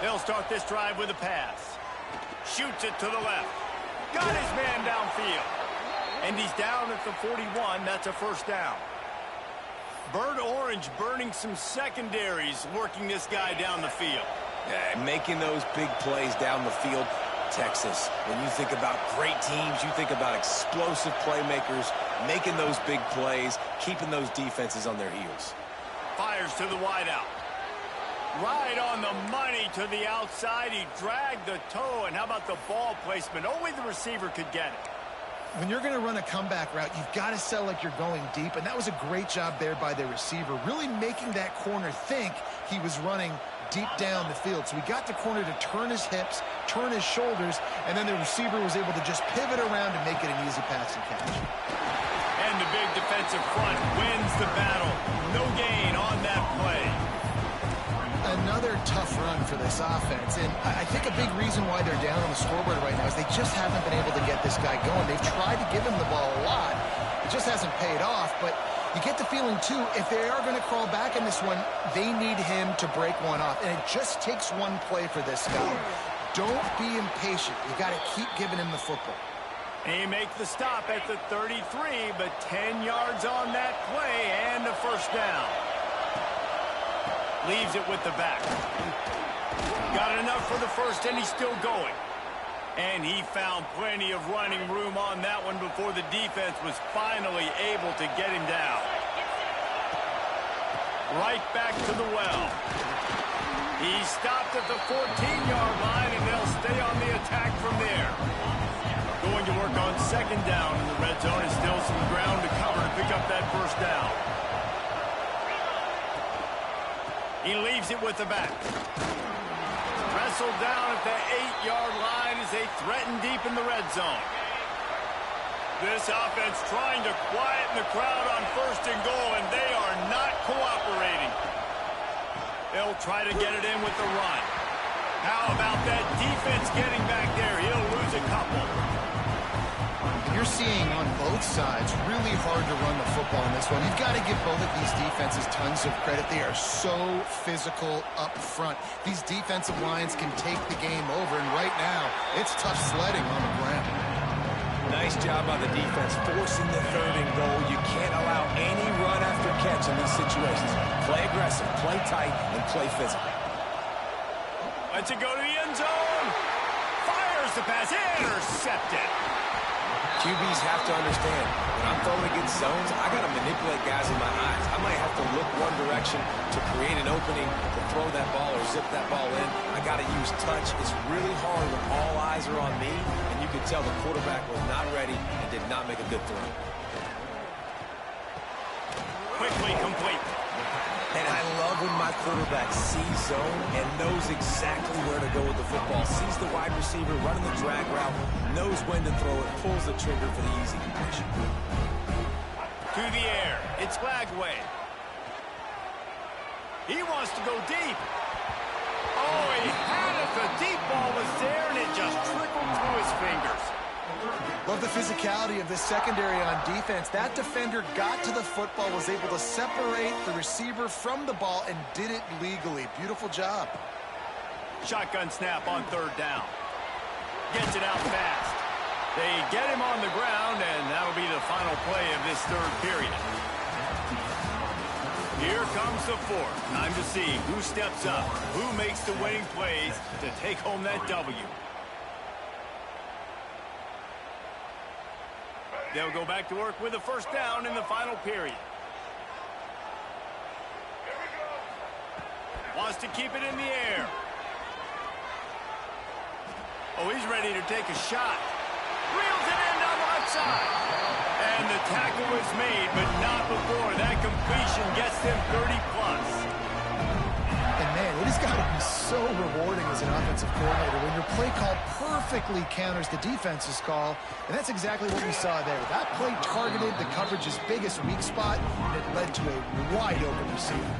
They'll start this drive with a pass. Shoots it to the left. Got his man downfield. And he's down at the 41. That's a first down. Bird Orange burning some secondaries, working this guy down the field. Yeah, making those big plays down the field. Texas, when you think about great teams, you think about explosive playmakers, making those big plays, keeping those defenses on their heels. Fires to the wideout. Right on the money to the outside. He dragged the toe, and how about the ball placement? Only the receiver could get it. When you're going to run a comeback route, you've got to sell like you're going deep, and that was a great job there by the receiver, really making that corner think he was running deep down the field. So he got the corner to turn his hips, turn his shoulders, and then the receiver was able to just pivot around and make it an easy pass and catch. And the big defensive front wins the battle. No gain on that play. Another tough run for this offense, and I think a big reason why they're down on the scoreboard right now is they just haven't been able to get this guy going. They've tried to give him the ball a lot. It just hasn't paid off, but you get the feeling, too, if they are going to crawl back in this one, they need him to break one off, and it just takes one play for this guy. Don't be impatient. You got to keep giving him the football. He makes the stop at the 33, but 10 yards on that play and a first down. Leaves it with the back. Got enough for the first, and he's still going. And he found plenty of running room on that one before the defense was finally able to get him down. Right back to the well. He stopped at the 14-yard line, and they'll stay on the attack from there. Going to work on second down in the red zone. Is still some ground to cover to pick up that first down. He leaves it with the back. Wrestled down at the 8-yard line as they threaten deep in the red zone. This offense trying to quieten the crowd on first and goal, and they are not cooperating. They'll try to get it in with the run. How about that defense getting back there? He'll lose a couple. You're seeing on both sides really hard to run the football in this one. You've got to give both of these defenses tons of credit. They are so physical up front. These defensive lines can take the game over, and right now, it's tough sledding on the ground. Nice job by the defense forcing the third and goal. You can't allow any run after catch in these situations. Play aggressive, play tight, and play physical. Lets it go to the end zone. Fires the pass. Intercepted. QBs have to understand, when I'm throwing against zones, I got to manipulate guys in my eyes. I might have to look one direction to create an opening to throw that ball or zip that ball in. I got to use touch. It's really hard when all eyes are on me, and you could tell the quarterback was not ready and did not make a good throw. Quickly complete. And I love when my quarterback sees zone and knows exactly where to go with the football. Sees the wide receiver running the drag route, knows when to throw it, pulls the trigger for the easy completion. To the air. It's Lagway. He wants to go deep. Oh, he had it. The deep ball was there, and it just trickled through his fingers. Love the physicality of this secondary on defense. That defender got to the football, was able to separate the receiver from the ball, and did it legally. Beautiful job. Shotgun snap on third down. Gets it out fast. They get him on the ground, and that'll be the final play of this third period. Here comes the fourth. Time to see who steps up, who makes the winning plays to take home that W. They'll go back to work with a first down in the final period. Wants to keep it in the air. Oh, he's ready to take a shot. Reels it in on the left side. And the tackle is made, but not before. That completion gets them 30+. And, man, it has got to be so rewarding as an offensive coordinator when your play call perfectly counters the defense's call, and that's exactly what we saw there. That play targeted the coverage's biggest weak spot, and it led to a wide-open receiver.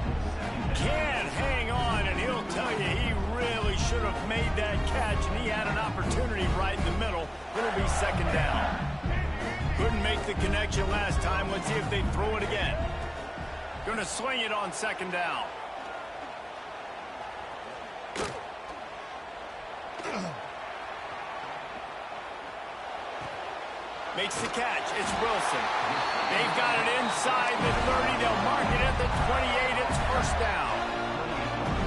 Can't hang on, and he'll tell you he really should have made that catch, and he had an opportunity right in the middle. It'll be second down. Couldn't make the connection last time. Let's see if they throw it again. Gonna swing it on second down. Makes the catch. It's Wilson. They've got it inside the 30. They'll mark it at the 28. It's first down.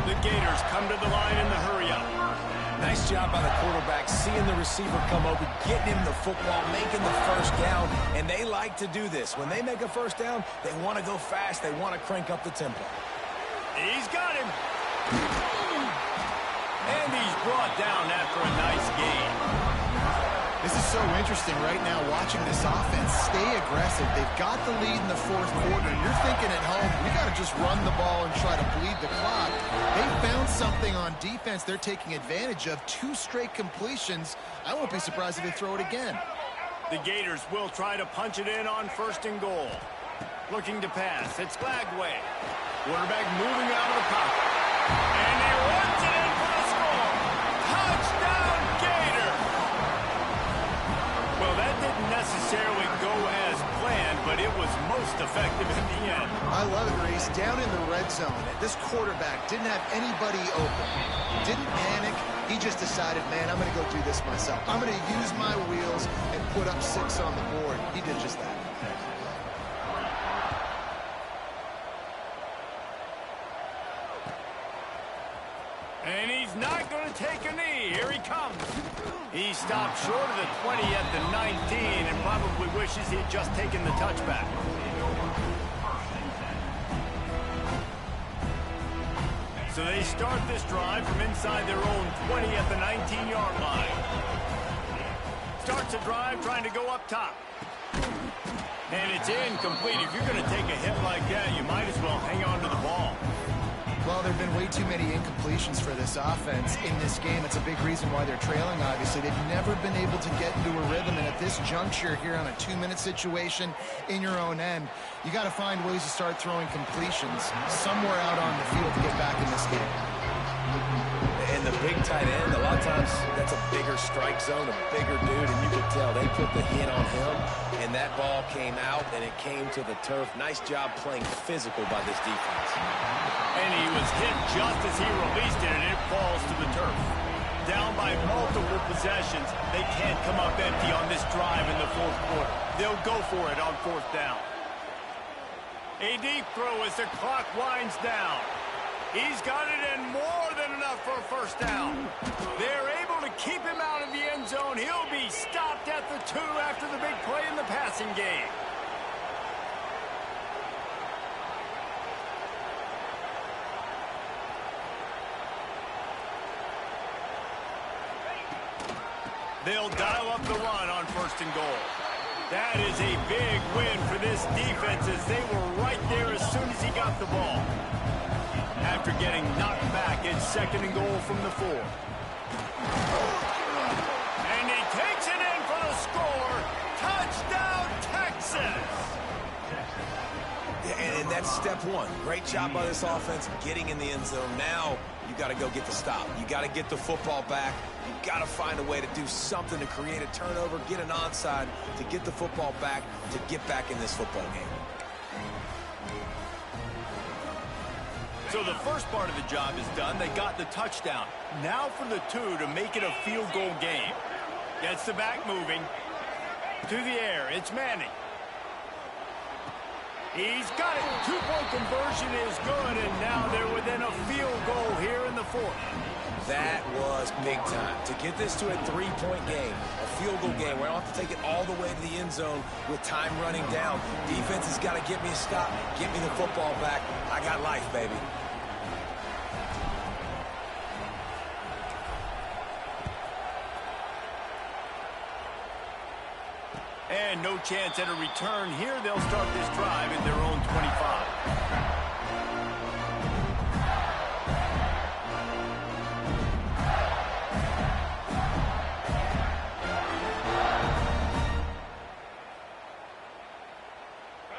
The Gators come to the line in the hurry-up. Nice job by the quarterback, seeing the receiver come open, getting him the football, making the first down, and they like to do this. When they make a first down, they want to go fast. They want to crank up the tempo. He's got him. And he's brought down after a nice gain. This is so interesting right now watching this offense stay aggressive. They've got the lead in the fourth quarter. You're thinking at home, we got to just run the ball and try to bleed the clock. They found something on defense they're taking advantage of. 2 straight completions. I won't be surprised if they throw it again. The Gators will try to punch it in on 1st and goal. Looking to pass. It's Flagway. Quarterback moving out of the pocket. And he runs it in for the score. Touchdown, Gator! Well, that didn't necessarily go as planned, but it was most effective in the end. I love it, Reese. Down in the red zone, this quarterback didn't have anybody open. Didn't panic. He just decided, man, I'm going to go do this myself. I'm going to use my wheels and put up 6 on the board. He did just that. And he's not going to take a knee. Here he comes. He stopped short of the 20 at the 19 and probably wishes he had just taken the touchback. So they start this drive from inside their own 20 at the 19-yard line. Starts a drive trying to go up top. And it's incomplete. If you're going to take a hit like that, you might as well hang on to the ball. Well, there have been way too many incompletions for this offense in this game. It's a big reason why they're trailing, obviously. They've never been able to get into a rhythm, and at this juncture here on a 2-minute situation in your own end, you got to find ways to start throwing completions somewhere out on the field to get back in this game. And the big tight end, a lot of times that's a bigger strike zone, a bigger dude, and you could tell they put the hit on him, and that ball came out, and it came to the turf. Nice job playing physical by this defense. And he was hit just as he released it, and it falls to the turf. Down by multiple possessions, they can't come up empty on this drive in the fourth quarter. They'll go for it on 4th down. A deep throw as the clock winds down. He's got it in more than enough for a 1st down. They're able to keep him out of the end zone. He'll be stopped at the 2 after the big play in the passing game. They'll dial up the run on 1st and goal. That is a big win for this defense as they were right there as soon as he got the ball. After getting knocked back, it's 2nd and goal from the 4. And he takes it in for the score. Touchdown, Texas! Yeah, and that's step 1. Great job by this offense getting in the end zone. Now you got to go get the stop. You got to get the football back. You got to find a way to do something to create a turnover, get an onside, to get the football back, to get back in this football game. So the first part of the job is done. They got the touchdown. Now for the 2 to make it a field goal game. Gets the back moving. To the air. It's Manning. He's got it. 2-point conversion is good, and now they're within a field goal here in the 4th. That was big time. To get this to a 3-point game, a field goal game, where I don't have to take it all the way to the end zone with time running down. Defense has got to get me a stop, get me the football back. I got life, baby. And no chance at a return here. They'll start this drive in their own 25.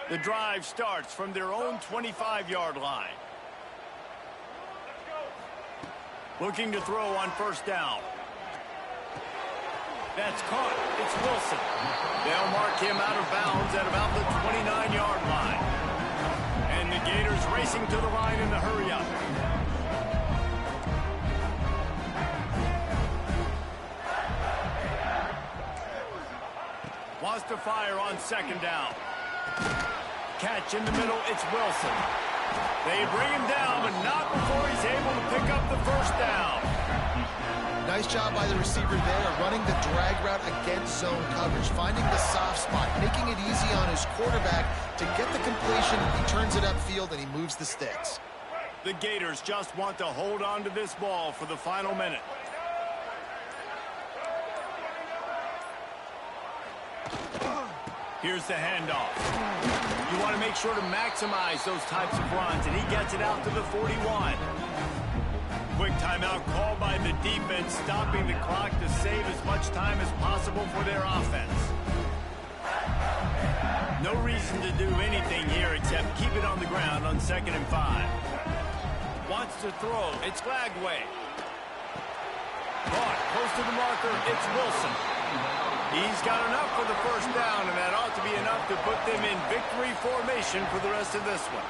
The drive starts from their own 25-yard line. Looking to throw on 1st down. That's caught. It's Wilson. They'll mark him out of bounds at about the 29-yard line. And the Gators racing to the line in the hurry-up. Wants to fire on 2nd down. Catch in the middle. It's Wilson. They bring him down, but not before he's able to pick up the 1st down. Nice job by the receiver there, running the drag route against zone coverage, finding the soft spot, making it easy on his quarterback to get the completion. He turns it upfield, and he moves the sticks. The Gators just want to hold on to this ball for the final minute. Here's the handoff. You want to make sure to maximize those types of runs, and he gets it out to the 41. Quick timeout called by the defense, stopping the clock to save as much time as possible for their offense. No reason to do anything here except keep it on the ground on 2nd and 5. Wants to throw. It's Lagway. Caught close to the marker. It's Wilson. He's got enough for the first down, and that ought to be enough to put them in victory formation for the rest of this one.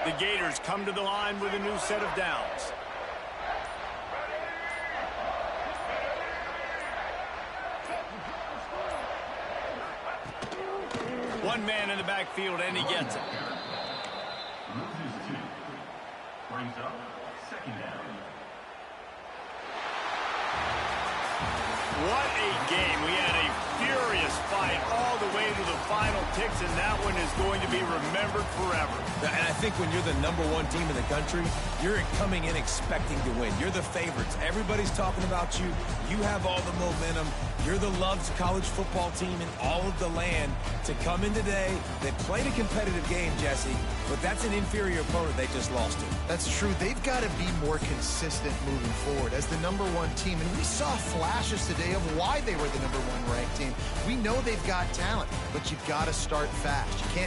The Gators come to the line with a new set of downs. One man in the backfield, and he gets it. Loses 2. Brings up 2nd down. What a game. We had a furious fight all the way to the final ticks, and that one is going to be remembered forever. And I think when you're the #1 team in the country, you're coming in expecting to win. You're the favorites. Everybody's talking about you. You have all the momentum. You're the loved college football team in all of the land. To come in today, they played a competitive game, Jesse, but that's an inferior opponent they just lost to. That's true. They've got to be more consistent moving forward as the #1 team. And we saw flashes today of why they were the #1 ranked team. We know they've got talent, but you've got to start fast. You can't